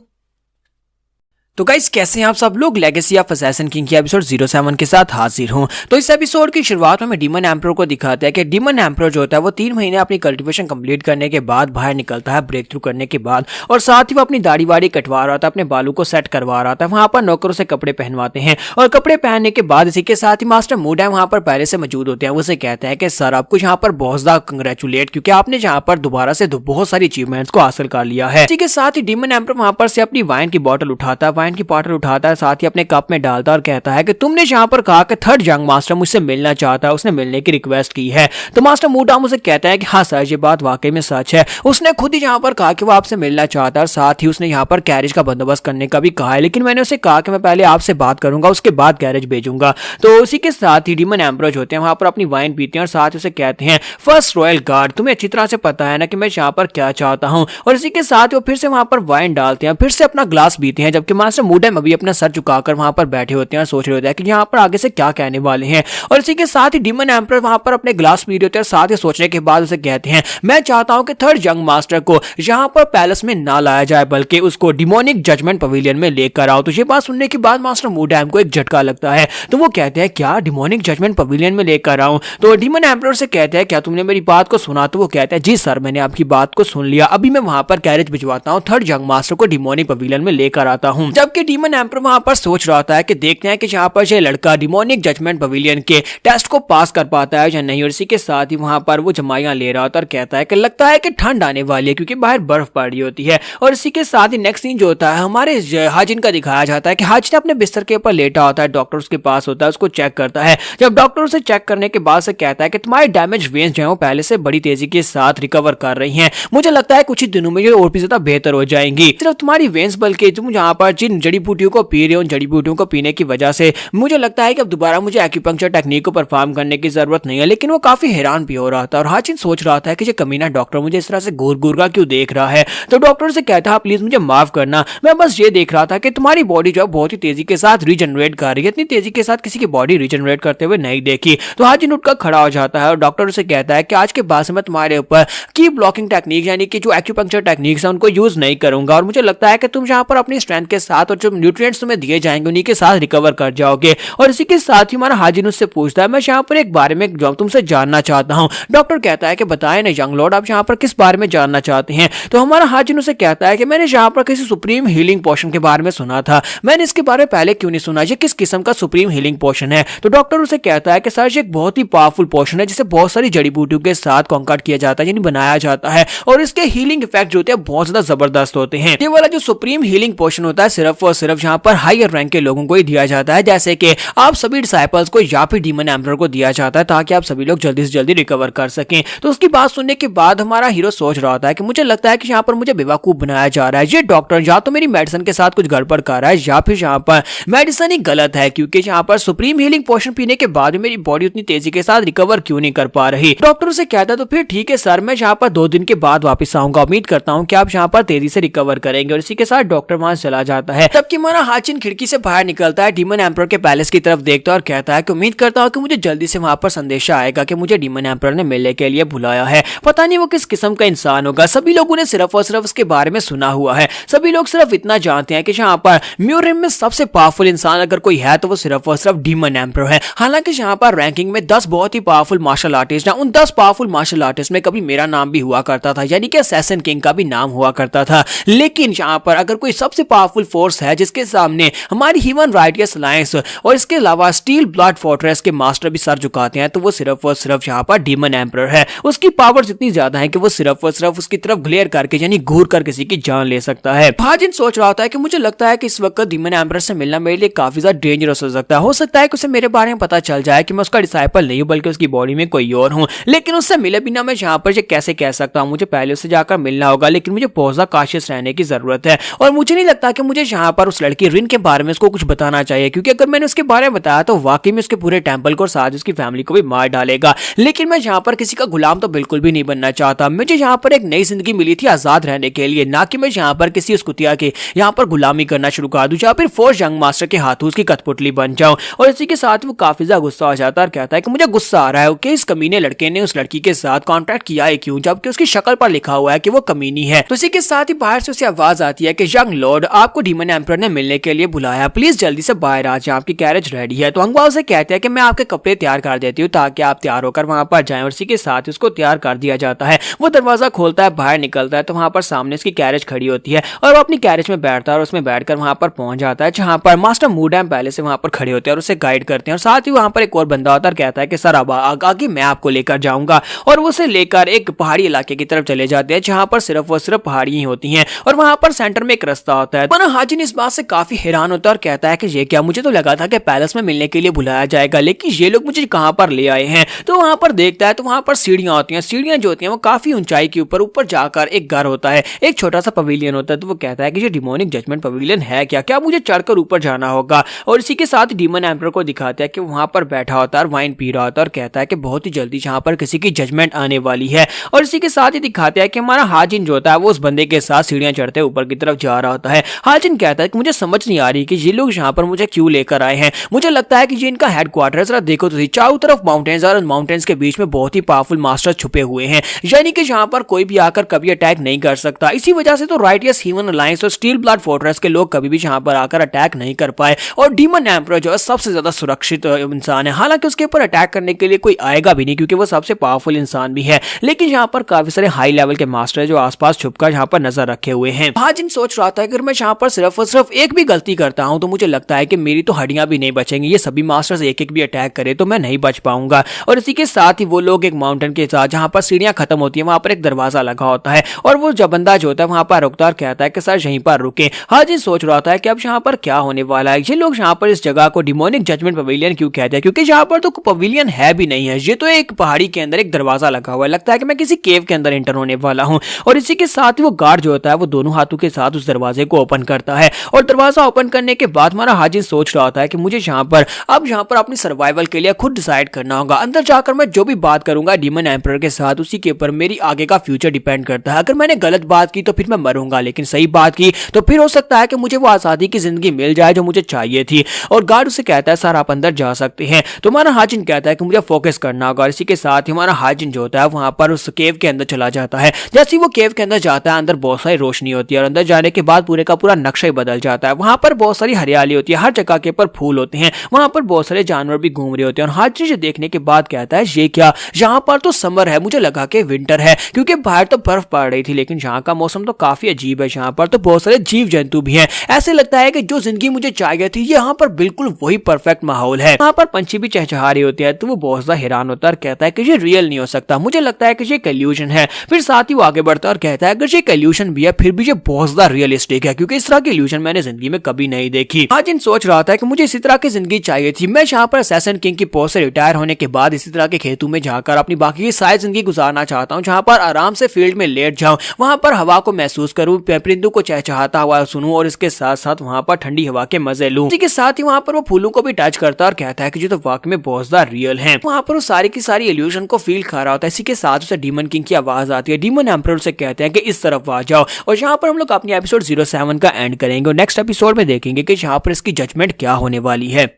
तो गाइस कैसे हैं आप सब लोग। लेगेसी ऑफ असैसिन किंग की एपिसोड 07 के साथ हाजिर हूं। तो इस एपिसोड की शुरुआत में डीमन एम्परर को दिखाता है कि डीमन एम्परर जो होता है वो 3 महीने अपनी कल्टीवेशन कंप्लीट करने के बाद बाहर निकलता है ब्रेक थ्रू करने के बाद, और साथ ही वो अपनी दाढ़ी वाड़ी कटवा रहा था, अपने बालों को सेट करवा रहा था। वहां पर नौकरों से कपड़े पहनवाते हैं और कपड़े पहनने के बाद इसी के साथ ही मास्टर मूडा वहां पर पहले से मौजूद होते हैं। उसे कहते हैं कि सर आपको यहाँ पर बहुत ज्यादा कंग्रेचुलेट, क्योंकि आपने यहाँ पर दोबारा से बहुत सारी अचीवमेंट्स को हासिल कर लिया है। इसी के साथ ही डीमन एम्परर वहां पर से अपनी वाइन की बॉटल उठाता है, वाइन की बॉटल उठाता है, साथ ही अपने कप में डालता है और कहता है कि तुमने यहाँ पर कहा कि थर्ड यंग मास्टर मुझसे मिलना चाहता है, उसने मिलने की रिक्वेस्ट की है। तो मास्टर मूडाम उसे कहता है कि हाँ सर ये बात वाकई में सच है, उसने खुद ही यहाँ पर कहा कि वो आपसे मिलना चाहता है, साथ ही उसने यहाँ पर कैरेज का बंदोबस्त करने का भी कहा है, लेकिन मैंने उसे कहा कि मैं पहले आपसे बात करूंगा उसके बाद कैरेज भेजूंगा। तो उसी के साथ ही डीमन एम्परर जो होते हैं वहां पर अपनी वाइन पीते हैं और साथ ही उसे कहते हैं फर्स्ट रॉयल गार्ड तुम्हें अच्छी तरह से पता है ना कि मैं यहाँ पर क्या चाहता हूँ। और इसी के साथ वो फिर से वहां पर वाइन डालते हैं, फिर से अपना ग्लास पीते हैं, जबकि मास्टर मूडाम अभी अपना सर झुकाकर वहां पर बैठे होते हैं और सोच रहे होते हैं कि यहाँ पर आगे से क्या कहने वाले हैं। और इसी के साथ ही डीमन एम्परर वहां पर अपने ग्लास पी रहे होते हैं, साथ ही सोचने के बाद उसे कहते हैं मैं चाहता हूं कि थर्ड यंग मास्टर को यहाँ पर पैलेस में ना लाया जाए बल्कि उसको डिमोनिक जजमेंट पवेलियन में लेकर आओ। तो ये बात सुनने के बाद मास्टर मूडाम को एक झटका लगता है, तो वो कहते हैं क्या डिमोनिक जजमेंट पवेलियन में लेकर आऊं। तो डीमन एम्परर से कहते हैं क्या तुमने मेरी बात को सुना। तो वो कहता है जी सर मैंने आपकी बात को सुन लिया, अभी मैं वहां पर कैरेज भिजवाता हूँ, थर्ड यंग मास्टर को डिमोनिक पवेलियन में लेकर आता हूँ। जबकि डीमन एम्परर वहां पर सोच रहा था कि देखते हैं कि यहाँ पर ये लड़का डिमोनिक जजमेंट पवेलियन के टेस्ट को पास कर पाता है या नहीं। और इसी के साथ ही वहां पर वो जमाइयां ले रहा था और कहता है कि लगता है कि ठंड आने वाली है क्योंकि बाहर बर्फ पड़ रही होती है। और इसी के साथ ही नेक्स्ट सीन जो होता है हमारे हाजिन का दिखाया जाता है कि हाजिन अपने बिस्तर के ऊपर लेटा होता है, डॉक्टर उसके पास होता है, उसको चेक करता है। जब डॉक्टर उसे चेक करने के बाद से कहता है कि तुम्हारे डैमेज वेन्स जो है वो पहले से बड़ी तेजी के साथ रिकवर कर रही हैं, मुझे लगता है कुछ ही दिनों में ये और भी ज्यादा बेहतर हो जाएंगी। सिर्फ तुम्हारी वेन्स बल्कि तुम यहाँ पर जिन जड़ी बूटियों को पी रहे हो उन जड़ी बूटियों को पीने की वजह से मुझे लगता है कि अब दोबारा मुझे एक्यूपंक्चर टेक्निक को परफॉर्म करने की जरूरत नहीं है। लेकिन वो काफी हैरान भी हो रहा था और हाजिन सोच रहा था कि ये कमीना डॉक्टर मुझे इस तरह से घूर घूर का क्यों देख रहा है। तो डॉक्टर से कहता है प्लीज मुझे माफ करना, मैं बस ये देख रहा था कि तुम्हारी बॉडी जो है बहुत ही तेजी के साथ रीजनरेट कर रही है, इतनी तेजी के साथ किसी की बॉडी रीजनरेट करते हुए नहीं देखी। तो हाजिन उठकर खड़ा हो जाता है और डॉक्टर से कहता है कि आज के बाद से मैं तुम्हारे ऊपर की ब्लॉकिंग टेक्निक यानी कि जो एक्यूपंक्चर टेक्निक्स है उनको यूज नहीं करूंगा, और मुझे लगता है कि तुम यहाँ पर अपनी स्ट्रेंथ के साथ और जो न्यूट्रिएंट्स तुम्हें दिए जाएंगे उन्हीं के साथ रिकवर कर जाओगे। और इसी के साथ ही हमारा हाजिन उससे पूछता है मैं यहाँ पर एक बारे में जो तुमसे जानना चाहता हूँ। डॉक्टर कहता है कि बताएं ना यंग लॉर्ड आप यहाँ पर किस बारे में जानना चाहते हैं। तो हमारा हाजिन उसे कहता है कि मैंने यहाँ पर किसी सुप्रीम हीलिंग पोशन के बारे में सुना था, मैंने इसके बारे में पहले क्यों नहीं सुना, ये किस किस्म का सुप्रीम हीलिंग पोशन है। तो डॉक्टर उसे कहता है कि सर ये एक बहुत ही पावरफुल पोशन है जिसे बहुत सारी जड़ी बूटियों के साथ कॉन्कैट किया जाता है यानी बनाया जाता है, और इसके हीलिंग इफेक्ट जो होते हैं बहुत ज्यादा जबरदस्त होते हैं। ये वाला जो सुप्रीम हीलिंग पोशन होता है सिर्फ और सिर्फ यहाँ पर हायर रैंक के लोगों को ही दिया जाता है, जैसे कि आप सभी डिसाइपल्स को या फिर डीमन एम्परर को दिया जाता है ताकि आप सभी लोग जल्दी से जल्दी रिकवर कर सकें। तो उसकी बात सुनने के बाद हमारा हीरो सोच रहा था कि मुझे लगता है कि यहाँ पर मुझे बेवकूफ बनाया जा रहा है, ये डॉक्टर या तो मेरी मेडिसिन के साथ कुछ गड़बड़ कर रहा है या फिर यहाँ पर मेडिसिन ही गलत है, क्योंकि यहाँ पर सुप्रीम हीलिंग पोशन पीने के बाद मेरी बॉडी उतनी तेजी के साथ रिकवर क्यों नहीं कर पा रही। डॉक्टर से कहता तो फिर ठीक है सर मैं यहाँ पर 2 दिन के बाद वापस आऊंगा, उम्मीद करता हूँ कि आप यहाँ पर तेजी से रिकवर करेंगे। और इसी के साथ डॉक्टर वहां चला जाता है। तब कि हमारा हाजिन खिड़की से बाहर निकलता है, डीमन एम्परर के पैलेस की तरफ देखता है और कहता है कि उम्मीद करता हूँ कि मुझे जल्दी से वहां पर संदेशा आएगा कि मुझे डीमन एम्परर ने मिलने के लिए बुलाया है। पता नहीं वो किस किस्म का इंसान होगा, सभी लोगों ने सिर्फ और सिर्फ उसके बारे में सुना हुआ है। सभी लोग सिर्फ इतना जानते हैं कि यहाँ पर म्यूरिम में सबसे पावरफुल इंसान अगर कोई है तो वो सिर्फ और सिर्फ डीमन एम्परर है। हालांकि यहाँ पर रैंकिंग में 10 बहुत ही पावरफुल मार्शल आर्टिस्ट हैं, उन 10 पावरफुल मार्शल आर्टिस्ट में कभी मेरा नाम भी हुआ करता था यानी कि असैसिन किंग का भी नाम हुआ करता था। लेकिन यहाँ पर अगर कोई सबसे पावरफुल फोर्स है जिसके सामने हमारी ह्यूमन राइट्स अलायंस और इसके अलावा स्टील ब्लड फोर्ट्रेस के मास्टर भी सर झुकाते हैं तो वो सिर्फ और सिर्फ यहाँ पर डीमन एम्परर है। उसकी पावर्स इतनी ज्यादा है कि वो सिर्फ और सिर्फ उसकी तरफ ग्लेयर करके यानी घूर कर किसी की जान ले सकता है। हाजिन सोच रहा होता है कि मुझे लगता है कि इस वक्त डीमन एम्परर से मिलना मेरे लिए काफी ज्यादा डेंजरस हो सकता है कि उसे मेरे बारे में पता चल जाए कि मैं उसका डिसाइपल नहीं हूं बल्कि उसकी बॉडी में कोई और हूं। लेकिन उससे मिले बिना मैं यहाँ पर कैसे कह सकता हूँ, मुझे पहले उससे जाकर मिलना होगा, लेकिन मुझे बहुत ज्यादा कॉशियस रहने की जरूरत है। और मुझे नहीं लगता कि मुझे यहाँ पर उस लड़की रिन के बारे में उसको कुछ बताना चाहिए, क्योंकि अगर मैंने उसके बारे में बताया तो वाकई में उसके पूरे टेंपल को और साथ उसकी फैमिली को भी मार डालेगा। लेकिन मैं यहाँ पर किसी का गुलाम तो बिल्कुल भी नहीं बनना चाहता। मुझे यहाँ पर एक नई जिंदगी मिली थी आजाद रहने के लिए, ना कि मैं यहाँ पर किसी उस कुतिया के यहाँ पर गुलामी करना शुरू कर दूं या फिर फोर्स यंग मास्टर के हाथों उसकी कठपुतली बन जाऊं। और इसी के साथ वो काफी ज्यादा गुस्सा हो जाता है और कहता है कि मुझे गुस्सा आ रहा है कि इस कमीने लड़के ने उस लड़की के साथ कॉन्ट्रैक्ट किया है क्यों, जबकि उसकी शक्ल पर लिखा हुआ है कि वो कमीनी है। तो इसी के साथ ही बाहर से उसे आवाज आती है कि यंग लॉर्ड आपको डीमन डीमन एम्परर ने मिलने के लिए बुलाया, प्लीज जल्दी से बाहर आ जाए, आपकी कैरेज रेडी है। तो अंगवा उसे कहते हैं कि मैं आपके कपड़े तैयार कर देती हूँ ताकि आप तैयार होकर वहां पर जाएं, और इसी के साथ उसको तैयार कर दिया जाता है। वो दरवाजा खोलता है, बाहर निकलता है तो वहां पर सामने उसकी कैरेज खड़ी होती है और वो अपनी कैरेज में बैठता है और उसमें बैठकर वहां पर पहुंच जाता है जहां पर मास्टर मूडैम पहले से वहां पर खड़े होते हैं और उसे गाइड करते हैं। और साथ ही वहां पर एक और बंदा होता है, कहता है कि सर अब आगे मैं आपको लेकर जाऊंगा, और वो उसे लेकर एक पहाड़ी इलाके की तरफ चले जाते हैं जहां पर सिर्फ और सिर्फ पहाड़ी ही होती हैं, और वहां पर सेंटर में एक रास्ता होता है। मना हाजिन इस बात से काफी हैरान होता है और कहता है कि ये क्या, मुझे तो लगा था कि पैलेस में मिलने के लिए बुलाया जाएगा, लेकिन ये लोग मुझे कहां पर ले आए हैं। तो वहां पर देखता है तो वहां पर सीढ़ियां होती हैं, सीढ़ियां जो होती हैं वो काफी ऊंचाई के ऊपर जाकर एक घर होता है, एक छोटा सा पवेलियन होता है। तो वो कहता है कि ये डिमोनिक जजमेंट पवेलियन है क्या मुझे चढ़कर ऊपर जाना होगा। और इसी के साथ डीमन एम्परर को दिखाता है कि वहां पर बैठा होता है और वाइन पी रहा होता है और कहता है कि बहुत ही जल्दी जहां पर किसी की जजमेंट आने वाली है। और इसी के साथ ही दिखाते हैं कि हमारा हाजिन जो होता है वो उस बंदे के साथ सीढ़ियां चढ़ते ऊपर की तरफ जा रहा होता है। हाजिन कहता है कि मुझे समझ नहीं आ रही कि ये लोग यहाँ पर मुझे क्यों लेकर आए हैं, मुझे लगता है कि ये इनका हेडक्वार्टर है। जरा देखो तो चारों तरफ माउंटेन्स और माउंटेन्स के बीच में बहुत ही पावरफुल मास्टर छुपे हुए हैं, यानी कि यहाँ पर कोई भी आकर कभी अटैक नहीं कर सकता। इसी वजह से तो राइटियस ह्यूमन अलायंस और स्टील ब्लड फोर्ट्रेस के लोग कभी भी यहाँ पर आकर अटैक नहीं कर पाए, और डीमन एम्परर जो है सबसे ज्यादा सुरक्षित इंसान है। हालांकि उसके ऊपर अटैक करने के लिए कोई आएगा भी नहीं क्योंकि वो सबसे पावरफुल इंसान भी है, लेकिन यहाँ पर काफी सारे हाई लेवल के मास्टर है जो आसपास छुपकर यहाँ पर नजर रखे हुए हैं। हाजिन सोच रहा था अगर मैं यहाँ पर सिर्फ और सिर्फ एक भी गलती करता हूँ तो मुझे लगता है कि मेरी तो हड्डियां भी नहीं बचेंगी, ये सभी मास्टर्स एक एक भी अटैक करे तो मैं नहीं बच पाऊंगा। और इसी के साथ ही वो लोग एक माउंटेन के साथ जहाँ पर सीढ़ियां खत्म होती है वहां पर एक दरवाजा लगा होता है, और वो जब बंदा जो होता है वहां पर रुकता और कहता है कि सर यहीं पर रुके। हाजिन सोच रहा था कि अब यहाँ पर क्या होने वाला है, ये लोग यहाँ पर इस जगह को डिमोनिक जजमेंट पवेलियन क्यों कहते हैं, क्योंकि यहाँ पर तो पवेलियन है भी नहीं है, ये तो एक पहाड़ी के अंदर एक दरवाजा लगा हुआ है, लगता है कि मैं किसी केव के अंदर एंटर होने वाला हूँ। और इसी के साथ ही वो गार्ड जो होता है वो दोनों हाथों के साथ उस दरवाजे को ओपन करता है, और दरवाजा ओपन करने के बाद हमारा हाजिन सोच रहा होता है कि मुझे यहाँ पर अपनी सर्वाइवल के लिए खुद डिसाइड करना होगा। अंदर जाकर मैं जो भी बात करूंगा डीमन एम्परर के साथ उसी के ऊपर मेरी आगे का फ्यूचर डिपेंड करता है। अगर मैंने गलत बात की तो फिर मैं मरूंगा, लेकिन सही बात की तो फिर हो सकता है कि मुझे वो आजादी की जिंदगी मिल जाए जो मुझे चाहिए थी। और गार्ड उसे कहता है सर आप अंदर जा सकते हैं। तो हमारा हाजिन कहता है कि मुझे फोकस करना होगा, और इसी के साथ ही हमारा हाजिन जो होता है वहां पर उस केव के अंदर चला जाता है। जैसे ही वो केव के अंदर जाता है अंदर बहुत सारी रोशनी होती है, और अंदर जाने के बाद पूरे का पूरा नक्शा ही बदल जाता है। वहां पर बहुत सारी हरियाली होती है, हर जगह के ऊपर फूल होते हैं, वहां पर बहुत सारे जानवर भी घूम रहे होते हैं। और हाजिन जो देखने के बाद कहता है ये क्या, यहाँ पर तो समर है, मुझे लगा कि विंटर है क्योंकि बाहर तो बर्फ पड़ रही थी, लेकिन यहाँ का मौसम तो काफी अजीब है, यहाँ पर तो बहुत सारे जीव जंतु भी हैं। ऐसे लगता है कि जो जिंदगी मुझे चाहिए थी यहाँ पर बिल्कुल वही परफेक्ट माहौल है। यहाँ पर पंछी भी चहचहा रहे होते हैं, तो वो बहुत ज्यादा हैरान होता है और कहता है कि ये रियल नहीं हो सकता, मुझे लगता है कि ये इल्यूजन है। फिर साथ ही वो आगे बढ़ता है और कहता है अगर ये इल्यूजन भी है फिर भी ये बहुत ज्यादा रियलिस्टिक है, क्योंकि इस तरह की इल्यूजन मैंने जिंदगी में कभी नहीं देखी। हाजिन सोच रहा था कि मुझे इसी तरह की जिंदगी चाहिए थी, मैं यहाँ पर असैसिन किंग की पोस्ट से रिटायर होने के बाद इसी तरह के खेतों में जाकर अपनी बाकी की सारी जिंदगी गुजारना चाहता हूँ, जहाँ पर आराम से फील्ड में लेट जाऊं, वहां पर हवा को महसूस करूं, परिंदों को चहचहाता हुआ सुनूं, और इसके साथ साथ वहां पर ठंडी हवा के मजे लूं। इसी के साथ ही वहां पर वो फूलों को भी टच करता और कहता है कि जो तो वाकई में बहुत ज्यादा रियल है। वहां पर वो सारी की सारी इल्यूजन को फील कर रहा होता है। इसी के साथ उसे डीमन किंग की आवाज आती है, डीमन एम्परर से कहते हैं कि इस तरफ आ जाओ। और यहाँ पर हम लोग अपनी एपिसोड 07 का एंड करेंगे और नेक्स्ट एपिसोड में देखेंगे कि यहाँ पर इसकी जजमेंट क्या होने वाली है।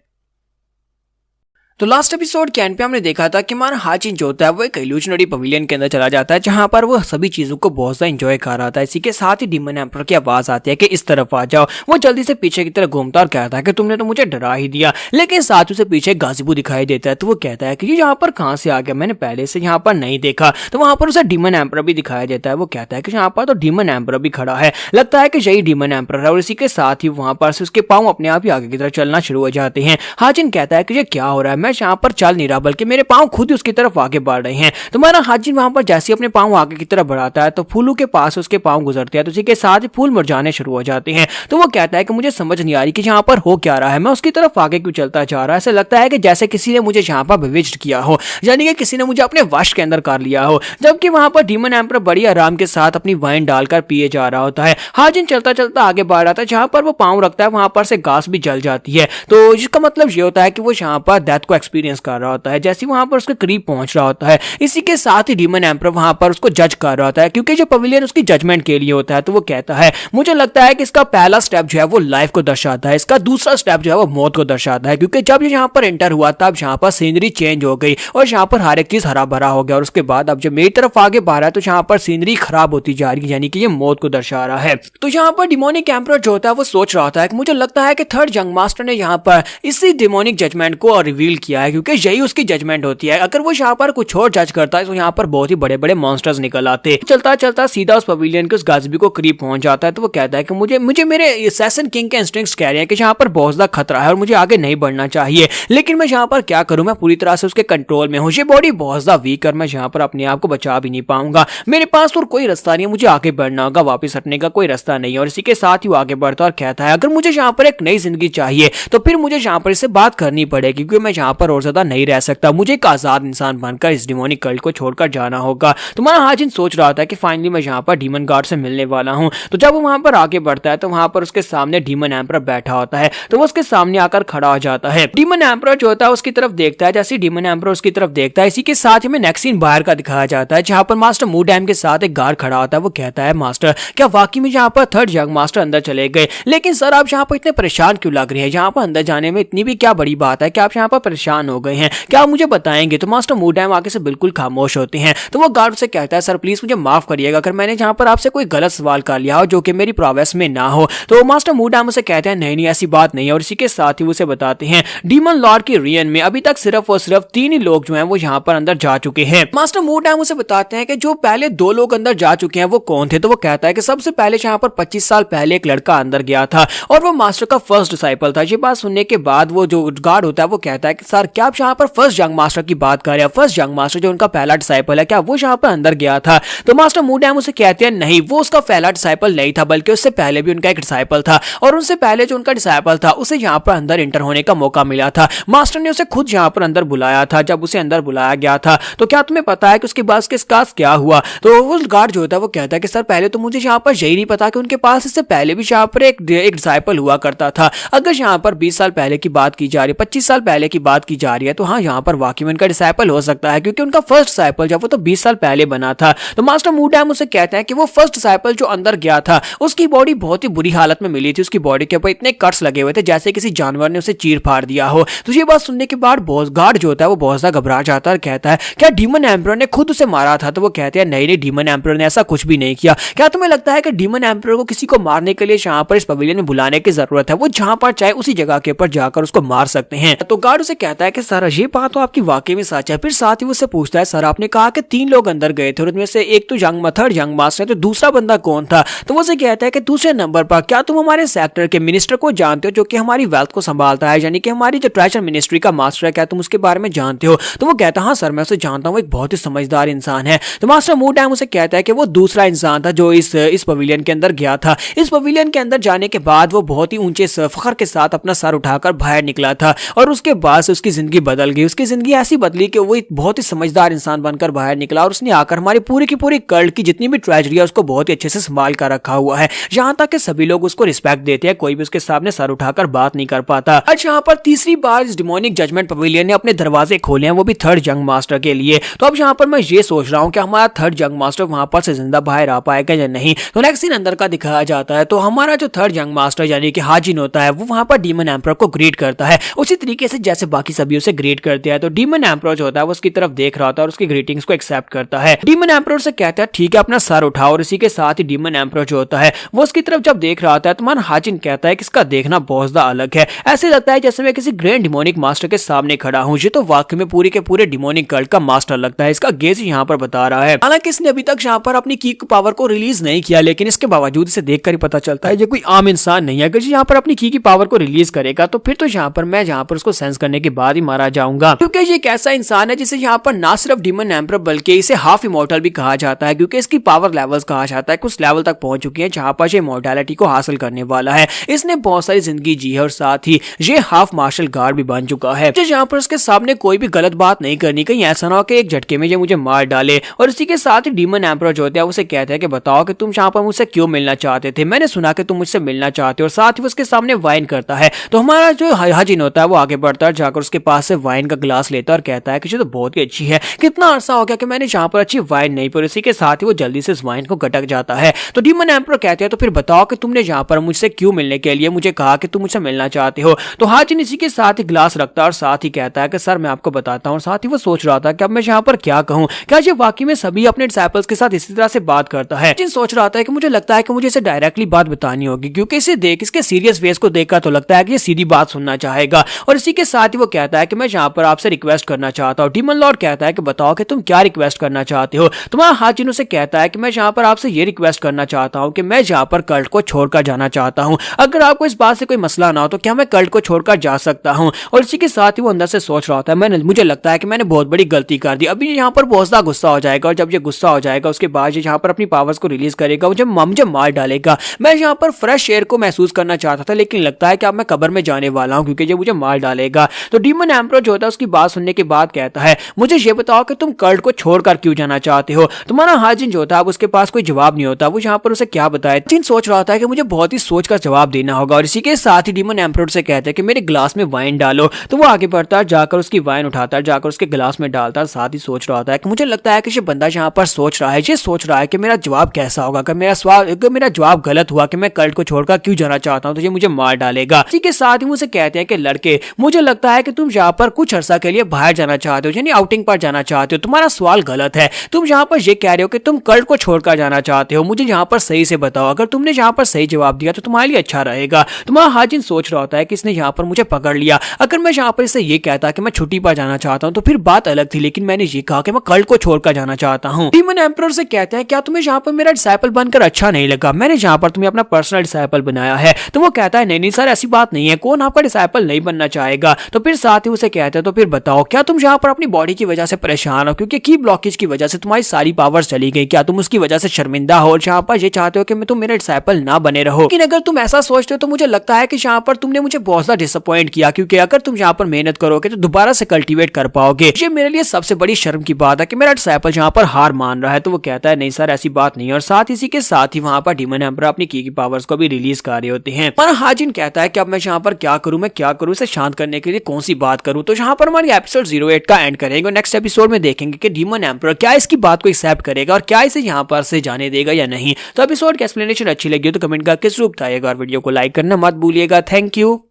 तो लास्ट एपिसोड के एंड पे हमने देखा था कि हमारा हाजिन जो होता है वो एक इल्यूजनरी पवेलियन के अंदर चला जाता है, जहां पर वो सभी चीजों को बहुत ज्यादा एंजॉय कर रहा था। इसी के साथ ही डीमन एम्परर की आवाज आती है कि इस तरफ आ जाओ। वो जल्दी से पीछे की तरफ घूमता और कहता है कि तुमने तो मुझे डरा ही दिया, लेकिन साथ उसे पीछे गाजीबू दिखाई देता है। तो वो कहता है कि ये यहाँ पर कहाँ से आ गया, मैंने पहले से यहाँ पर नहीं देखा। तो वहां पर उसे डीमन एम्परर भी दिखाई देता है। वो कहता है कि यहाँ पर तो डीमन एम्परर भी खड़ा है, लगता है कि यही डीमन एम्परर है। और इसी के साथ ही वहां पर से उसके पांव अपने आप ही आगे की तरफ चलना शुरू हो जाते हैं। हाजिन कहता है कि ये क्या हो रहा है, मैं यहाँ पर चल रहा बल्कि मेरे पांव खुद ही उसकी तरफ आगे बढ़ रहे हैं। तुम्हारा हाजिन वहां पर जैसे अपने पांव आगे की तरफ बढ़ाता है तो फूलों के पास उसके पांव गुजरते हैं, तो उसी के साथ ही फूल मुरझाने शुरू हो जाते हैं। तो वो कहता है कि मुझे समझ नहीं आ रही कि यहाँ पर हो क्या रहा है, मैं उसकी तरफ आगे क्यों चलता जा रहा है। ऐसा लगता है कि जैसे किसी ने मुझे यहाँ पर विविष्ट किया हो, यानी कि किसी ने मुझे अपने वश के अंदर कर लिया हो। जबकि वहां पर डीमन एम्परर बड़ी आराम के साथ अपनी वाइन डालकर पिए जा रहा होता है। हाजिन चलता चलता आगे बढ़ रहा था, जहां पर वो पांव रखता है वहां पर से घास भी जल जाती है। तो इसका मतलब ये होता है कि वो यहाँ पर डेथ को उसको एक्सपीरियंस कर रहा होता है। जैसे वहां पर उसके करीब पहुंच रहा होता है, इसी के साथ ही डीमन एम्परर वहां पर उसको जज कर रहा होता है, क्योंकि जो पवेलियन उसकी जजमेंट के लिए होता है। तो वो कहता है मुझे लगता है कि इसका पहला स्टेप जो है वो लाइफ को दर्शाता है, इसका दूसरा स्टेप जो है वो मौत को दर्शाता है, क्योंकि जब ये यहाँ पर एंटर हुआ तब यहाँ पर सीनरी चेंज हो गई और यहाँ पर हर एक चीज हरा भरा हो गया। और उसके बाद अब जब मेरी तरफ आगे बढ़ रहा है तो यहाँ पर सीनरी खराब होती जा रही है, यानी कि ये मौत को दर्शा रहा है। तो यहाँ पर डिमोनिक एम्परर जो होता है वो सोच रहा होता है कि मुझे लगता है कि थर्ड जंग मास्टर ने यहाँ पर इसी डिमोनिक जजमेंट को रिवील किया है, क्योंकि यही उसकी जजमेंट होती है। अगर वो यहाँ पर कुछ और जज करता है तो यहाँ पर बहुत ही बड़े बड़े मॉन्स्टर्स निकल आते। चलता चलता सीधा उस पवेलियन के उस गाज़बी को करीब पहुंच जाता है। तो वो कहता है कि मुझे मेरे असैसिन किंग के इंस्टिंक्ट्स कह रहे हैं कि यहाँ पर बहुत ज्यादा खतरा है और मुझे आगे नहीं बढ़ना चाहिए, लेकिन मैं यहाँ पर क्या करूं, मैं पूरी तरह से उसके कंट्रोल में हूँ। ये बॉडी बहुत ज्यादा वीक और मैं यहाँ पर अपने आप को बचा भी नहीं पाऊंगा, मेरे पास और कोई रास्ता नहीं है, मुझे आगे बढ़ना होगा, वापस हटने का कोई रास्ता नहीं है। और इसी के साथ ही वो आगे बढ़ता और कहता है अगर मुझे यहाँ पर एक नई जिंदगी चाहिए तो फिर मुझे यहाँ पर इससे बात करनी पड़ेगी, क्योंकि मैं यहाँ पर और ज्यादा नहीं रह सकता, मुझे एक आजाद इंसान बनकर इस डिमोनिक कल्ट को छोड़कर जाना होगा। तुम्हारा हाजिन सोच रहा था कि फाइनली मैं यहाँ पर डीमन गार्ड से मिलने वाला हूँ। तो जब वो वहां पर आगे बढ़ता है तो वहां पर उसके सामने डीमन एम्परर बैठा होता है, तो वो उसके सामने आकर खड़ा हो जाता है। डीमन एम्परर जो होता है उसकी तरफ देखता है, जैसे डीमन एम्परर उसकी तरफ देखता है इसी के साथ हमें नेक्स्ट सीन बाहर का दिखाया जाता है, जहां पर मास्टर मूडैम के साथ एक गार्ड खड़ा होता है। वो कहता है मास्टर क्या वाकई में यहाँ पर थर्ड यंग मास्टर अंदर चले गए, लेकिन सर आप यहाँ पर इतने परेशान क्यों लग रहे हैं, यहाँ पर अंदर जाने में इतनी भी क्या बड़ी बात है कि आप यहाँ पर परेशान हो गए हैं, क्या आप मुझे बताएंगे। तो मास्टर मूडैम आगे से बिल्कुल खामोश होते हैं। तो वो गार्ड से कहता है सर प्लीज मुझे माफ करिएगा अगर मैंने यहाँ पर आपसे कोई गलत सवाल कर लिया हो जो कि मेरी प्रोवेस में ना हो। तो मास्टर मूडैम उसे कहते हैं नहीं ऐसी बात नहीं है। और इसी के साथ ही उसे बताते हैं डीमन लॉर्ड की रियन में अभी तक सिर्फ और सिर्फ 3 ही लोग जो हैं वो यहाँ पर अंदर जा चुके हैं। मास्टर मूडैम उसे बताते हैं कि जो पहले 2 लोग अंदर जा चुके हैं वो कौन थे। तो वो कहता है कि सबसे पहले यहाँ पर 25 साल पहले एक लड़का अंदर गया था और वो मास्टर का फर्स्ट डिसाइपल था। ये बात सुनने के बाद वो जो गार्ड होता है वो कहता है कि सर क्या आप यहाँ पर फर्स्ट यंग मास्टर की बात कर रहे हैं, फर्स्ट यंग मास्टर जो उनका पहला डिसाइपल है क्या वो यहाँ पर अंदर गया था। तो मास्टर मूडैम उसे कहते हैं नहीं वो उसका पहला डिसाइपल नहीं था, बल्कि उससे पहले भी उनका एक डिसाइपल था और उनसे पहले जो उनका डिसाइपल था उसे यहाँ पर अंदर इंटर होने का मौका मिला था। मास्टर ने उसे खुद यहाँ पर अंदर बुलाया था। जब उसे अंदर बुलाया गया था तो क्या तुम्हें पता है कि उसके बाद के पास क्या हुआ। तो वो गार्ड जो होता है वो कहता है कि सर पहले तो मुझे यहाँ पर यही नहीं पता कि उनके पास इससे पहले भी यहाँ पर एक डिसाइपल हुआ करता था। अगर यहाँ पर 20 साल पहले की बात की जा रही है, 25 साल पहले की बात की जा रही है, तो हाँ यहाँ पर वाकई में उनका डिसाइपल हो सकता है, क्योंकि उनका फर्स्ट डिसाइपल जब वो तो 20 साल पहले बना था। तो मास्टर मूडैम उसे कहते हैं कि वो फर्स्ट डिसाइपल जो अंदर गया था उसकी बॉडी बहुत ही बुरी हालत में मिली थी, उसकी बॉडी के ऊपर इतने कट्स लगे हुए थे जैसे किसी जानवर ने उसे चीर फाड़ दिया हो। तो ये बात सुनने के बाद बॉस गार्ड जो होता है वो बहुत ज्यादा घबरा जाता है और कहता है क्या डीमन एम्परर ने खुद उसे मारा था। तो वो कहते हैं नहीं डीमन एम्परर ने ऐसा कुछ भी नहीं किया। क्या तुम्हें लगता है कि डीमन एम्परर को किसी को मारने के लिए यहाँ पर इस पवेलियन में बुलाने की जरूरत है, वो जहां पर चाहे उसी जगह के ऊपर जाकर उसको मार सकते हैं। तो गार्ड उसे कहता है कि सर ये बात तो आपकी वाकई में सच है। फिर साथ ही उससे पूछता है सर आपने कहा कि 3 लोग अंदर गए थे और उनमें से एक तो थर्ड यंग मास्टर है, तो दूसरा बंदा कौन था। तो वो उसे कहता है कि दूसरे नंबर पर क्या तुम हमारे सेक्टर के मिनिस्टर को जानते हो जो कि हमारी वेल्थ को संभालता है, यानी कि हमारी जो ट्रेजर मिनिस्ट्री का मास्टर है, क्या तुम उसके बारे में जानते हो। तो वो कहता है हाँ सर मैं उसे जानता हूँ, एक बहुत ही समझदार इंसान है। तो मास्टर मूडैम उसे कहता है कि वो दूसरा इंसान था जो इस पवेलियन के अंदर गया था। इस पवेलियन के अंदर जाने के बाद वो बहुत ही ऊंचे फखर के साथ अपना सर उठाकर बाहर निकला था और उसके बाद से उसकी जिंदगी बदल गई। उसकी जिंदगी ऐसी बदली कि वो एक बहुत ही समझदार इंसान बनकर बाहर निकला और उसने आकर हमारी पूरी की पूरी कल्ट की जितनी भी ट्रेजरी है उसको बहुत ही अच्छे से संभाल कर रखा हुआ है, यहाँ तक कि सभी लोग उसको रिस्पेक्ट देते हैं, कोई भी उसके सामने सर उठाकर बात नहीं कर पाता। आज यहाँ पर तीसरी बार इस डिमोनिक जजमेंट पवेलियन ने अपने दरवाजे खोले हैं, वो भी थर्ड यंग मास्टर के लिए। तो अब यहाँ पर मैं ये सोच रहा हूँ कि हमारा थर्ड यंग मास्टर वहां पर से जिंदा बाहर आ पाएगा या नहीं। तो नेक्स्ट सीन अंदर का दिखाया जाता है। तो हमारा जो थर्ड यंग मास्टर यानी कि हाजिन होता है वो वहां पर डीमन एम्परर को ग्रीट करता है उसी तरीके से जैसे बाकी सभी उसे ग्रीट करते हैं। तो डीमन एम्परर जो होता है वो उसकी तरफ देख रहा होता है और उसकी ग्रीटिंग्स को एक्सेप्ट करता है। डीमन एम्परर से कहता है ठीक है अपना सर उठाओ, और इसी के साथ ही डीमन एम्परर जो होता है वो उसकी तरफ जब देख रहा होता है तो मन हाजिन कहता है कि इसका देखना बहुत ज्यादा अलग है, ऐसे लगता है जैसे मैं किसी ग्रैंड डिमोनिक मास्टर के सामने खड़ा हूँ। ये तो वाकई में पूरे के पूरे डिमोनिक कल्ट का मास्टर लगता है, इसका गेज यहाँ पर बता रहा है। हालांकि इसने अभी तक यहाँ पर अपनी की पावर को रिलीज नहीं किया, लेकिन इसके बावजूद इसे देखकर ही पता चलता है ये कोई आम इंसान नहीं है। अगर यहाँ पर अपनी की पावर को रिलीज करेगा तो फिर तो यहाँ पर मैं यहाँ पर उसको सेंस करने के बाद ही मारा जाऊंगा, क्योंकि ये एक ऐसा इंसान है जिसे यहाँ पर ना सिर्फ डीमन एम्परर बल्कि इसे हाफ इमॉर्टल भी कहा जाता है, क्योंकि इसकी पावर लेवल्स कहा जाता है कुछ लेवल तक पहुंच चुकी है जहां पर ये इमॉर्टैलिटी को हासिल करने वाला है। इसने बहुत सारी जिंदगी जी है और साथ ही ये हाफ मार्शल गार्ड भी बन चुका है। यहाँ पर उसके सामने कोई भी गलत बात नहीं करनी, कहीं ऐसा ना हो कि एक झटके में ये मुझे मार डाले। और इसी के साथ ही डीमन एम्परर जो होता है उसे कहते हैं कि बताओ कि तुम यहाँ पर मुझसे क्यों मिलना चाहते थे, मैंने सुना कि तुम मुझसे मिलना चाहते हो। और साथ ही उसके सामने वाइन करता है। तो हमारा जो हाजिन होता है वो आगे बढ़ता है, जाकर उसके पास से वाइन का ग्लास लेता है और कहता है कि ये तो बहुत ही अच्छी है, कितना अरसा हो गया कि मैंने यहाँ पर अच्छी वाइन नहीं पी। इसी के साथ ही वो जल्दी से इस वाइन को गटक जाता है। तो डीमन एम्परर कहते हैं तो फिर बताओ कि तुमने यहाँ पर मुझसे क्यों मिलने के लिए मुझे कहा कि तुम मुझसे मिलना चाहते हो। तो हाजिन इसी के साथ ही ग्लास रखता है और साथ ही कहता है कि सर मैं आपको बताता हूँ। साथ ही वो सोच रहा था कि अब मैं यहाँ पर क्या कहूँ, क्या ये वाकई में सभी अपने डिसाइपल्स के साथ इसी तरह से बात करता है। जिन सोच रहा था कि मुझे लगता है कि मुझे इसे डायरेक्टली बात बतानी होगी, क्योंकि इसे देख इसके सीरियस फेस को देखकर तो लगता है कि ये सीधी बात सुनना चाहेगा। और इसी के साथ ही वो कहता है कि मैं यहाँ पर आपसे रिक्वेस्ट करना चाहता हूँ। डीमन लॉर्ड कहता है कि बताओ कि तुम क्या रिक्वेस्ट करना चाहते हो। तुम्हारा हाजिन उसे कहता है कि मैं यहाँ पर आपसे ये रिक्वेस्ट करना चाहता हूँ कि मैं यहाँ पर कल्ट को छोड़कर जाना चाहता हूँ। अगर आपको इस बात से कोई मसला ना हो तो क्या मैं कल्ट को छोड़कर जा सकता हूँ। और इसी के साथ ही वो अंदर से सोच रहा था मुझे लगता है कि मैंने बहुत बड़ी गलती कर दी। अभी यहाँ पर बहुत ज़्यादा गुस्सा हो जाएगा और जब ये गुस्सा हो जाएगा उसके बाद ये यहाँ पर अपनी पावर्स को रिलीज करेगा, जब मुझे मार डालेगा। मैं यहाँ पर फ्रेश एयर को महसूस करना चाहता था, लेकिन लगता है कि अब मैं कब्र में जाने वाला हूँ क्योंकि ये मुझे मार डालेगा। तो डीमन एम्परर जो होता है उसकी बात सुनने के बाद कहता है मुझे ये बताओ कि तुम कल्ट को छोड़कर क्यों जाना चाहते हो। तुम्हारा हाजिन जो होता है उसके पास कोई जवाब नहीं होता, वो यहाँ पर उसे क्या बताए। जिन सोच रहा था कि मुझे बहुत ही सोच कर जवाब देना होगा। और इसी के साथ ही डीमन एम्परर से कहते हैं कि मेरे ग्लास में वाइन डालो। तो वो आगे बढ़ता है, जाकर उसकी वाइन उठाता है, जाकर उसके ग्लास में डालता है। साथ ही सोच रहा था कि मुझे लगता है कि ये बंदा यहाँ पर सोच रहा है, ये सोच रहा है कि मेरा जवाब कैसा होगा। अगर मेरा जवाब गलत हुआ कि मैं कल्ट को छोड़कर क्यों जाना चाहता हूँ तो ये मुझे मार डालेगा। इसी के साथ ही मुझे कहते हैं कि लड़के मुझे लगता है कि तुम यहाँ पर कुछ अर्सा के लिए बाहर जाना चाहते हो, यानी आउटिंग पर जाना चाहते हो। तुम्हारा सवाल गलत है। तुम यहाँ पर ये कह रहे हो कि तुम कल्ट को छोड़कर जाना चाहते हो। मुझे यहाँ पर सही से बताओ, अगर तुमने यहाँ पर सही जवाब दिया तो तुम्हारे लिए अच्छा रहेगा। तुम्हारा हाजिन सोच रहा होता है कि इसने यहाँ पर मुझे पकड़ लिया। अगर मैं यहाँ पर इसे ये कहता कि मैं छुट्टी पर जाना चाहता हूँ तो फिर बात अलग थी, लेकिन मैंने ये कहा कि मैं कल्ट को छोड़कर जाना चाहता हूँ। डीमन एम्परर से कहते हैं क्या तुम्हें यहाँ पर मेरा डिसाइपल बनकर अच्छा नहीं लगा? मैंने यहाँ पर तुम्हें अपना पर्सनल डिसाइपल बनाया है। तो वो कहता है नहीं सर ऐसी बात नहीं है, कौन आपका डिसाइपल नहीं बनना चाहेगा। तो फिर साथ ही उसे कहते हैं तो फिर बताओ क्या तुम यहाँ पर अपनी बॉडी की वजह से परेशान हो, क्योंकि की ब्लॉकेज की वजह से तुम्हारी सारी पावर्स चली गई। क्या तुम उसकी वजह से शर्मिंदा हो और यहाँ पर ये चाहते हो कि तुम मेरे डिसाइपल ना बने रहो? लेकिन अगर तुम ऐसा सोचते हो तो मुझे लगता है कि यहाँ पर तुमने मुझे बहुत ज्यादा डिसअपॉइंट किया, क्योंकि अगर तुम यहाँ पर मेहनत करोगे तो दोबारा से कल्टीवेट कर पाओगे। ये मेरे लिए सबसे बड़ी शर्म की बात है कि मेरा डिसाइपल यहाँ पर हार मान रहा है। तो वो कहता है नहीं सर ऐसी बात नहीं है। और साथ इसी के साथ ही वहां पर डीमन एम्परर अपनी की पावर्स को भी रिलीज कर रहे होते हैं। पर हाजिन कहता है कि अब मैं यहाँ पर क्या करूं, मैं क्या करूं, इसे शांत करने के लिए कौन सी बात करूं। तो यहाँ पर हमारी एपिसोड 08 का एंड करेंगे और नेक्स्ट एपिसोड में देखेंगे कि डीमन एम्परर क्या इसकी बात को एक्सेप्ट करेगा और क्या इसे यहाँ पर से जाने देगा या नहीं। तो एपिसोड की एक्सप्लेनेशन अच्छी लगी तो कमेंट करके जरूर बताइएगा और वीडियो को लाइक करना मत भूलिएगा। Thank you.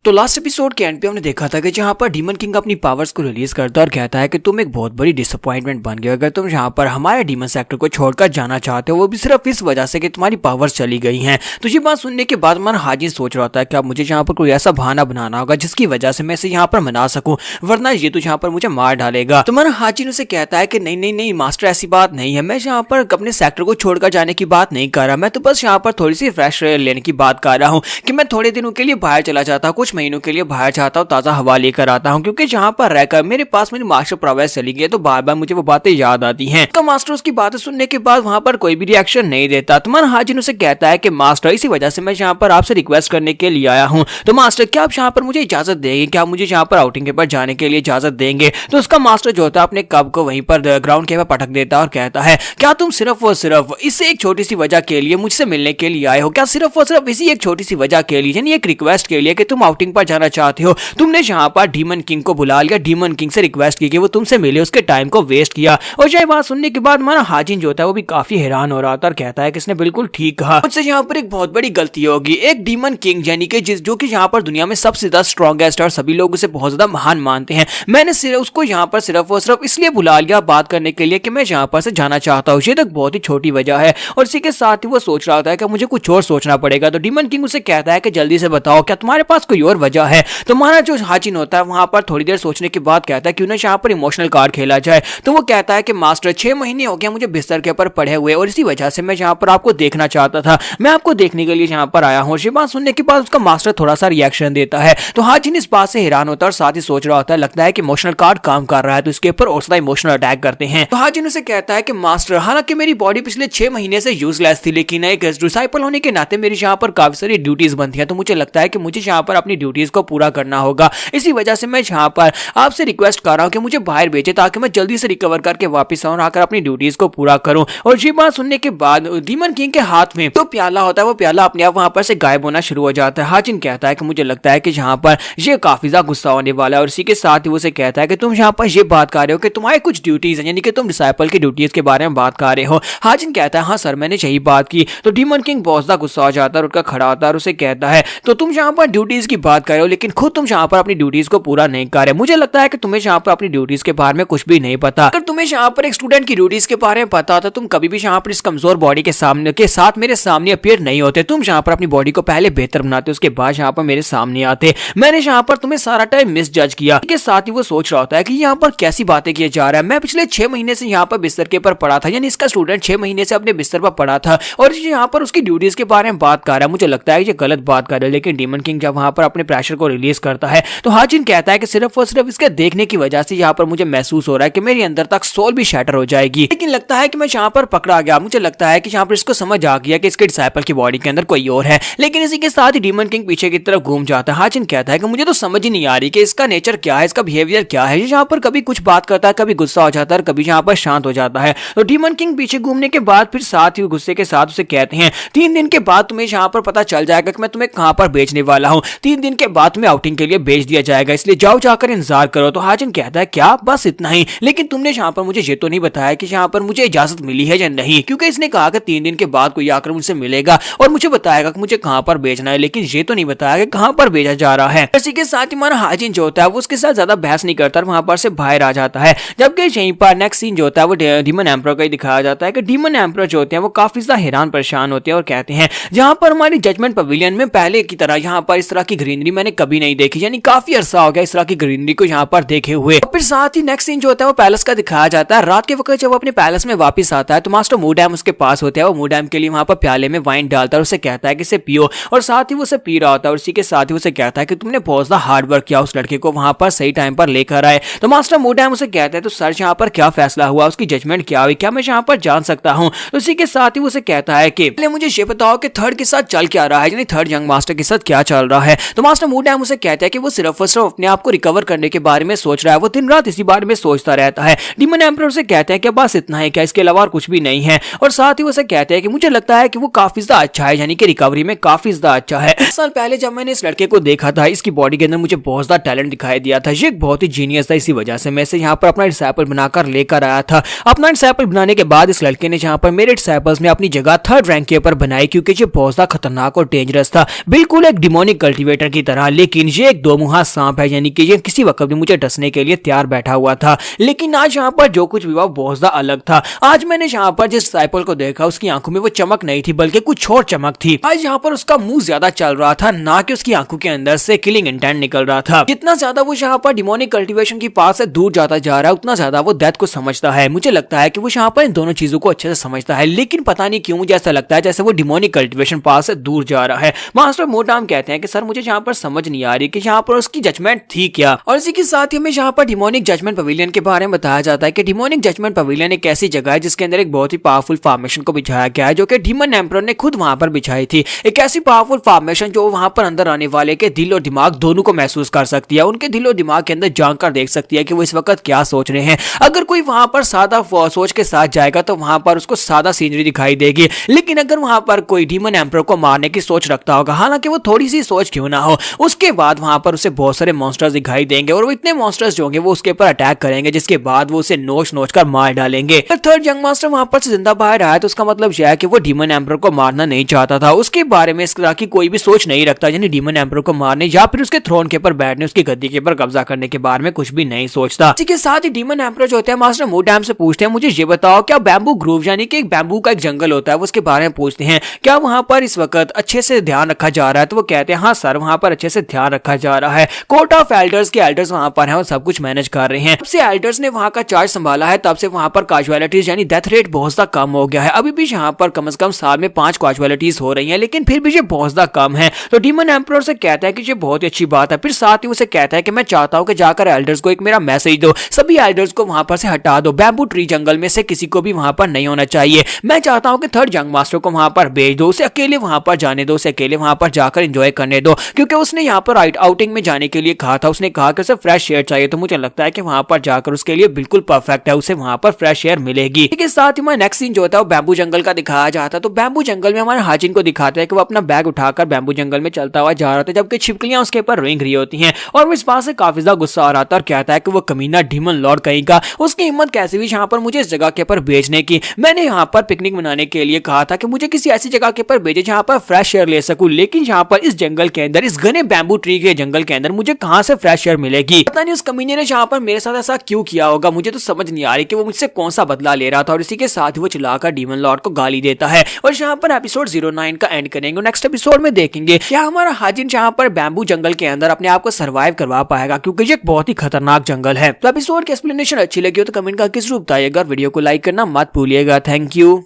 तो लास्ट एपिसोड के एंड पे हमने देखा था कि जहां पर डीमन किंग अपनी पावर्स को रिलीज करता है और कहता है कि तुम एक बहुत बड़ी डिसअपॉइंटमेंट बन गए अगर तुम यहाँ पर हमारे डीमन सेक्टर को छोड़कर जाना चाहते हो, वो भी सिर्फ इस वजह से कि तुम्हारी पावर्स चली गई हैं। तो ये बात सुनने के बाद हमारा हाजिन सोच रहा था कि अब मुझे यहाँ पर कोई ऐसा बहाना बनाना होगा जिसकी वजह से मैं इसे यहाँ पर मना सकूं, वरना ये तो यहाँ पर मुझे मार डालेगा। तो हमारा हाजिन उसे कहता है कि नहीं मास्टर ऐसी बात नहीं है, मैं यहाँ पर अपने सेक्टर को छोड़कर जाने की बात नहीं कर रहा, मैं तो बस यहाँ पर थोड़ी सी फ्रेश एयर लेने की बात कर रहा हूँ कि मैं थोड़े दिनों के लिए बाहर चला जाता हूँ, कुछ महीनों के लिए बाहर चाहता हूँ, ताज़ा हवा लेकर आता हूँ, क्योंकि जहाँ पर रहकर मेरे पास मेरी मास्टर प्रोग्रेस चली गई तो बार बार मुझे वो बातें याद आती हैं। तो मास्टर उसकी बातें सुनने के बाद वहाँ पर कोई भी रिएक्शन नहीं देता। तुम्हारा हाजिन उसे कहता है कि मास्टर इसी वजह से मैं यहाँ पर आपसे रिक्वेस्ट करने के लिए आया हूँ, तो मास्टर क्या आप यहाँ पर मुझे इजाजत देंगे, क्या मुझे यहाँ पर आउटिंग के पर जाने के लिए इजाजत देंगे? तो उसका मास्टर जो होता है अपने कब को वहीं पर ग्राउंड के पर पटक देता है और कहता है क्या तुम सिर्फ और सिर्फ इससे एक छोटी सी वजह के लिए मुझसे मिलने के लिए आए हो? क्या सिर्फ और सिर्फ इसी एक छोटी सी वजह के लिए, यानी एक रिक्वेस्ट के लिए कि तुम आउटिंग पर जाना चाहते हो, तुमने यहाँ पर डीमन किंग को बुला लिया, डीमन किंग से रिक्वेस्ट की कि वो तुमसे मिले, उसके टाइम को वेस्ट किया? और ये बात सुनने के बाद हमारा हाजिन जो होता है वो भी काफी हैरान हो रहा था और कहता है कि इसने बिल्कुल ठीक कहा, मुझसे यहाँ पर एक बहुत बड़ी गलती होगी। एक डीमन किंग यानी कि जो कि यहाँ पर दुनिया में सबसे ज्यादा स्ट्रॉन्गेस्ट और सभी लोग उसे बहुत ज्यादा महान मानते हैं, मैंने सिर्फ उसको यहाँ पर सिर्फ और सिर्फ इसलिए बुला लिया बात करने के लिए कि मैं यहाँ पर से जाना चाहता हूँ। ये तक बहुत ही छोटी वजह है। और इसी के साथ ही वो सोच रहा था कि मुझे कुछ और सोचना पड़ेगा। तो डीमन किंग उसे कहता है कि जल्दी से बताओ क्या तुम्हारे पास कोई और वजह है? तो हमारा जो हाजिन होता है वहां पर थोड़ी देर सोचने के बाद कहता है क्यों ना यहाँ पर इमोशनल कार्ड खेला जाए। तो वो कहता है कि मास्टर 6 महीने हो गए मुझे बिस्तर के ऊपर पड़े हुए और इसी वजह से मैं यहाँ पर आपको देखना चाहता था, मैं आपको देखने के लिए यहाँ पर आया हूँ। ये बात सुनने के बाद उसका मास्टर थोड़ा सा रिएक्शन देता है। तो हाजिन इस बात से हैरान होता है और साथ ही सोच रहा होता है लगता है कि इमोशनल कार्ड काम कर रहा है, तो इसके ऊपर और ज्यादा इमोशनल अटैक करते हैं। तो हाजिन उसे कहता है कि मास्टर हालांकि मेरी बॉडी पिछले 6 महीने से यूजलेस थी, लेकिन एक डिसाइपल होने के नाते मेरी यहाँ पर काफी सारी ड्यूटीज बनती हैं, तो मुझे लगता है कि मुझे यहाँ पर अपनी अपनी ड्यूटीज को पूरा करना होगा। इसी वजह से मैं यहाँ पर आपसे रिक्वेस्ट कर रहा हूँ कि मुझे बाहर भेजे ताकि मैं जल्दी से रिकवर करके वापस आऊँ, आकर अपनी ड्यूटीज को पूरा करूँ। और ये बात सुनने के बाद डीमन किंग के हाथ में तो प्याला होता है, वो प्याला अपने आप वहां पर से गायब होना शुरू हो जाता है। हाजिन कहता है कि मुझे लगता है कि यहाँ पर ये काफी ज्यादा गुस्सा होने वाला है, और इसी के साथ ही वो उसे कहता है कि तुम यहाँ पर ये बात कर रहे हो कि तुम्हारी कुछ ड्यूटीज हैं, यानी कि तुम डिसाइपल की ड्यूटीज के बारे में बात कर रहे हो। हाजिन कहता है हाँ सर मैंने यही बात की। तो डीमन किंग बहुत ज्यादा गुस्सा हो जाता है और उनका खड़ा होता है और उसे कहता है तो तुम यहाँ पर ड्यूटीज की बात कर रहे हो लेकिन खुद तुम यहाँ पर अपनी ड्यूटीज को पूरा नहीं कर रहे। मुझे लगता है कि तुम्हें यहाँ पर अपनी ड्यूटीज के बारे में कुछ भी नहीं पता। अगर तुम्हें यहाँ पर एक स्टूडेंट की ड्यूटीज के बारे में पता होता तुम कभी भी यहाँ पर इस कमजोर बॉडी के सामने के साथ मेरे सामने अपीयर नहीं होते। तुम यहाँ पर अपनी बॉडी को पहले बेहतर बनाते उसके बाद यहाँ पर मेरे सामने आते। मैंने यहाँ पर तुम्हें सारा टाइम मिस जज किया। के साथ ही वो सोच रहा होता है कि यहाँ पर कैसी बातें किए जा रहा है। मैं पिछले 6 महीने से यहाँ पर बिस्तर के ऊपर पड़ा था, यानी इसका स्टूडेंट 6 महीने से अपने बिस्तर पर पड़ा था और यहाँ पर उसकी ड्यूटीज के बारे में बात कर रहा है। मुझे लगता है ये गलत बात कर रहा है। लेकिन डीमन किंग जब वहां पर अपने प्रेशर को रिलीज करता है तो हाजिन कहता है कि सिर्फ और सिर्फ इसके देखने की वजह से यहाँ पर मुझे महसूस हो रहा है कि मेरे अंदर तक सोल भी शैटर हो जाएगी। लेकिन लगता है कि मैं यहाँ पर पकड़ा गया। मुझे लगता है कि यहाँ पर इसको समझ आ गया कि इसके डिसाइपल की बॉडी के अंदर कोई और है। लेकिन इसी के साथ ही डीमन किंग पीछे की तरफ घूम जाता है। हाजिन कहता है कि मुझे तो समझ ही नहीं आ रही कि इसका नेचर क्या है, इसका बिहेवियर क्या है। यहाँ पर कभी कुछ बात करता है, कभी गुस्सा हो जाता है, कभी यहाँ पर शांत हो जाता है। तो डीमन किंग पीछे घूमने के बाद फिर साथ ही गुस्से के साथ उसे कहते हैं 3 दिन के बाद तुम्हें यहाँ पर पता चल जाएगा कि मैं तुम्हें कहाँ पर बेचने वाला हूँ। 3 दिन के बाद तुम्हें आउटिंग के लिए भेज दिया जाएगा, इसलिए जाओ जाकर इंतजार करो। तो हाजिन कहता है क्या बस इतना ही? लेकिन तुमने यहाँ पर मुझे ये तो नहीं बताया कि यहाँ पर मुझे इजाजत मिली है या नहीं, क्योंकि इसने कहा कि 3 दिन के बाद कोई आकर मुझसे मिलेगा और मुझे बताएगा कि मुझे कहाँ पर भेजना है, लेकिन ये तो नहीं बताया कि कहाँ पर भेजा जा रहा है। इसी के साथ ही हमारा हाजिन जो होता है वो उसके साथ ज्यादा बहस नहीं करता, वहां पर से बाहर आ जाता है। जबकि यहीं पर नेक्स्ट सीन जो होता है वो डीमन एम्परर का ही दिखाया जाता है कि डीमन एम्परर जो होते हैं वो काफी ज्यादा हैरान परेशान होते हैं और कहते हैं जहां पर हमारी जजमेंट पवेलियन में पहले की तरह यहाँ पर इस तरह की ग्रीनरी मैंने कभी नहीं देखी, यानी काफी अरसा हो गया इस तरह की ग्रीनरी को यहाँ पर देखे हुए। फिर साथ ही नेक्स्ट सीन जो होता है वो पैलेस का दिखाया जाता है। रात के वक्त जब वो अपने पैलेस में वापस आता है तो मास्टर मूडैम उसके पास होते हैं। वो मूडैम के लिए वहां पर प्याले में वाइन डालता है और उसे कहता है कि इसे पियो, और साथ ही वो उसे पी रहा होता है। और इसी के साथ ही उसे कहता है कि तुमने बहुत ज्यादा हार्ड वर्क किया उस लड़के को वहां पर सही टाइम पर लेकर आए। तो मास्टर मूडैम उसे कहता है तो सर यहाँ पर क्या फैसला हुआ, उसकी जजमेंट क्या हुई, क्या मैं यहाँ पर जान सकता हूँ? तो इसी के साथ ही उसे कहता है कि पहले मुझे ये बताओ कि थर्ड के साथ चल क्या रहा है, यानी थर्ड यंग मास्टर के साथ क्या चल रहा है। तो मास्टर मूडैम उसे कहता है कि वो सिर्फ और सिर्फ अपने आप को रिकवर करने के बारे में सोच रहा है, वो दिन रात इसी बारे में सोचता रहता है। डीमन एम्परर से कहते हैं कि बस इतना है क्या, इसके अलावा और कुछ भी नहीं है। और साथ ही उसे कहते हैं कि मुझे लगता है कि वो काफी ज्यादा अच्छा है, यानी कि रिकवरी में काफी ज्यादा अच्छा है। 1 साल पहले जब मैंने इस लड़के को देखा था, इसकी बॉडी के अंदर मुझे बहुत ज्यादा टैलेंट दिखाई दिया था, ये बहुत ही जीनियस था। इसी वजह से मैं इसे यहाँ पर अपना डिसाइपल बनाकर लेकर आया था। अपना डिसाइपल बनाने के बाद इस लड़के ने यहाँ पर मेरे डिसाइपल्स में अपनी जगह 3rd रैंक के ऊपर बनाई, क्योंकि ये बहुत ज्यादा खतरनाक और डेंजरस था, बिल्कुल एक डिमोनिक कल्टीवेटर की तरह। लेकिन ये एक 2 मुहा सांप है, यानी कि ये किसी वक्त भी मुझे डसने के लिए तैयार बैठा हुआ था। लेकिन आज यहाँ पर जो कुछ भी हुआ बहुत ज्यादा अलग था। आज मैंने यहाँ पर जिस डिसाइपल को देखा उसकी आंखों में वो चमक नहीं थी, बल्कि कुछ और चमक थी। आज यहाँ पर उसका मुंह ज्यादा चल रहा था, ना कि उसकी आंखों के अंदर से किलिंग इंटेंट निकल रहा था। जितना ज्यादा वो यहाँ पर डिमोनिक कल्टीवेशन की पास से दूर जाता जा रहा है उतना ज्यादा वो डेथ को समझता है। मुझे लगता है कि वो यहाँ पर इन दोनों चीजों को अच्छे से समझता है, लेकिन पता नहीं क्यों मुझे ऐसा लगता है जैसे वो डिमोनिक कल्टीवेशन पास से दूर जा रहा है। मास्टर मोटाम कहते हैं कि सर मुझे यहाँ पर समझ नहीं आ रही कि यहाँ पर उसकी जजमेंट थी क्या। और इसी के साथ ही हमें यहाँ पर डिमोनिक जजमेंट पवेलियन के बारे में बताया जाता है कि डिमोनिक जजमेंट पवेलियन एक ऐसी जगह है जिसके अंदर एक बहुत ही पावरफुल फॉर्मेशन को बिछाया गया है, जो कि डीमन एम्परर ने खुद वहां पर बिछाई थी। एक ऐसी पावरफुल फॉर्मेशन जो वहां पर अंदर आने वाले के दिल और दिमाग दोनों को महसूस कर सकती है, उनके दिल और दिमाग के अंदर जानकर देख सकती है कि वो इस वक्त क्या सोच रहे हैं। अगर कोई वहां पर सादा सोच के साथ जाएगा तो वहां पर उसको सादा सीनरी दिखाई देगी, लेकिन अगर वहां पर कोई डीमन एम्परर को मारने की सोच रखता होगा, हालांकि वो थोड़ी सी सोच क्यों ना हो, उसके बाद वहां पर उसे बहुत सारे मॉन्स्टर्स दिखाई देंगे और वो इतने मॉन्स्टर्स जो होंगे वो उसके ऊपर अटैक करेंगे, जिसके बाद वो उसे नोच नोच कर मार डालेंगे। अगर 3rd यंग मास्टर वहां पर से जिंदा बाहर आया तो उसका मतलब यह है कि वो डीमन एम्परर को मारना नहीं चाहता था, उसके बारे में इस तरह की कोई भी सोच नहीं रखता, यानी डीमन एम्परर को मारने या फिर उसके थ्रोन के ऊपर बैठने, उसकी गद्दी के ऊपर कब्जा करने के बारे में कुछ भी नहीं सोचता। इसी के साथ ही डीमन एम्परर जो होते हैं मास्टर मोडैम से पूछते हैं मुझे ये बताओ क्या बैम्बू ग्रोव यानी कि एक बैम्बू का एक जंगल होता है, वो उसके बारे में पूछते हैं क्या वहां पर इस वक्त अच्छे से ध्यान रखा जा रहा है। तो वो कहते हैं हाँ सर वहां पर अच्छे से ध्यान रखा जा रहा है, कोर्ट ऑफ एल्डर्स के एल्डर्स वहां पर हैं और सब कुछ मैनेज कर रहे हैं। तब से एल्डर्स ने वहां का चार्ज संभाला है, तब से वहां पर कैजुअलिटीज यानी डेथ रेट बहुत ज्यादा कम हो गया है। अभी भी यहाँ पर कम से कम साल में 5 कैजुअलिटीज हो रही हैं, लेकिन फिर भी ये बहुत ज्यादा कम है। तो डीमन एम्परर से कहता है कि ये बहुत ही अच्छी बात है। फिर साथ ही उसे कहता है कि मैं चाहता हूँ कि जाकर एल्डर्स को एक मेरा मैसेज दो, सभी एल्डर्स को वहां पर से हटा दो, बैम्बू ट्री जंगल में से किसी को भी वहां पर नहीं होना चाहिए। मैं चाहता हूँ कि 3rd यंग मास्टर को वहां पर भेज दो, उसे अकेले वहां पर जाने दो, उसे अकेले वहां पर जाकर एंजॉय करने दो, क्योंकि क्योंकि उसने यहाँ पर आउटिंग में जाने के लिए कहा था। उसने कहा कि उसे फ्रेश एयर चाहिए, तो मुझे लगता है कि वहां पर जाकर उसके लिए बिल्कुल परफेक्ट है, उसे वहां पर फ्रेश एयर मिलेगी। इसके साथ ही हमारा नेक्स्ट सीन जो होता है वो बैम्बू जंगल का दिखाया जाता है। तो बैम्बू जंगल में हमारे हाजिन को दिखाते हैं कि वो अपना बैग उठाकर बैम्बू जंगल में चलता हुआ जा रहा था, जबकि छिपकलियां उसके ऊपर रेंग रही होती हैं और वो इस बात से काफी ज्यादा गुस्सा आ रहा था और कहता है कि वो कमीना डीमन लॉर्ड कहीं का, उसकी हिम्मत कैसे हुई यहाँ पर मुझे इस जगह के ऊपर भेजने की। मैंने यहाँ पर पिकनिक मनाने के लिए कहा था कि मुझे किसी ऐसी जगह के ऊपर भेजे जहाँ पर फ्रेश एयर ले सकूं, लेकिन यहाँ पर इस जंगल के अंदर, इस घने बैम्बू ट्री के जंगल के अंदर मुझे कहां से फ्रेश एयर मिलेगी। पता नहीं उस कमीने ने यहाँ पर मेरे साथ ऐसा क्यों किया होगा, मुझे तो समझ नहीं आ रही कि वो मुझसे कौन सा बदला ले रहा था। और इसी के साथ ही वो चिल्लाकर डीमन लॉर्ड को गाली देता है और यहाँ पर एपिसोड 09 का एंड करेंगे। नेक्स्ट एपिसोड में देखेंगे क्या हमारा हाजिन यहाँ पर बैम्बू जंगल के अंदर अपने आप को सर्वाइव करवा पाएगा, क्योंकि ये एक बहुत ही खतरनाक जंगल है। तो एपिसोड की एक्सप्लेनेशन अच्छी लगी हो तो कमेंट करके जरूर बताइएगा, वीडियो को लाइक करना मत भूलिएगा। Thank you.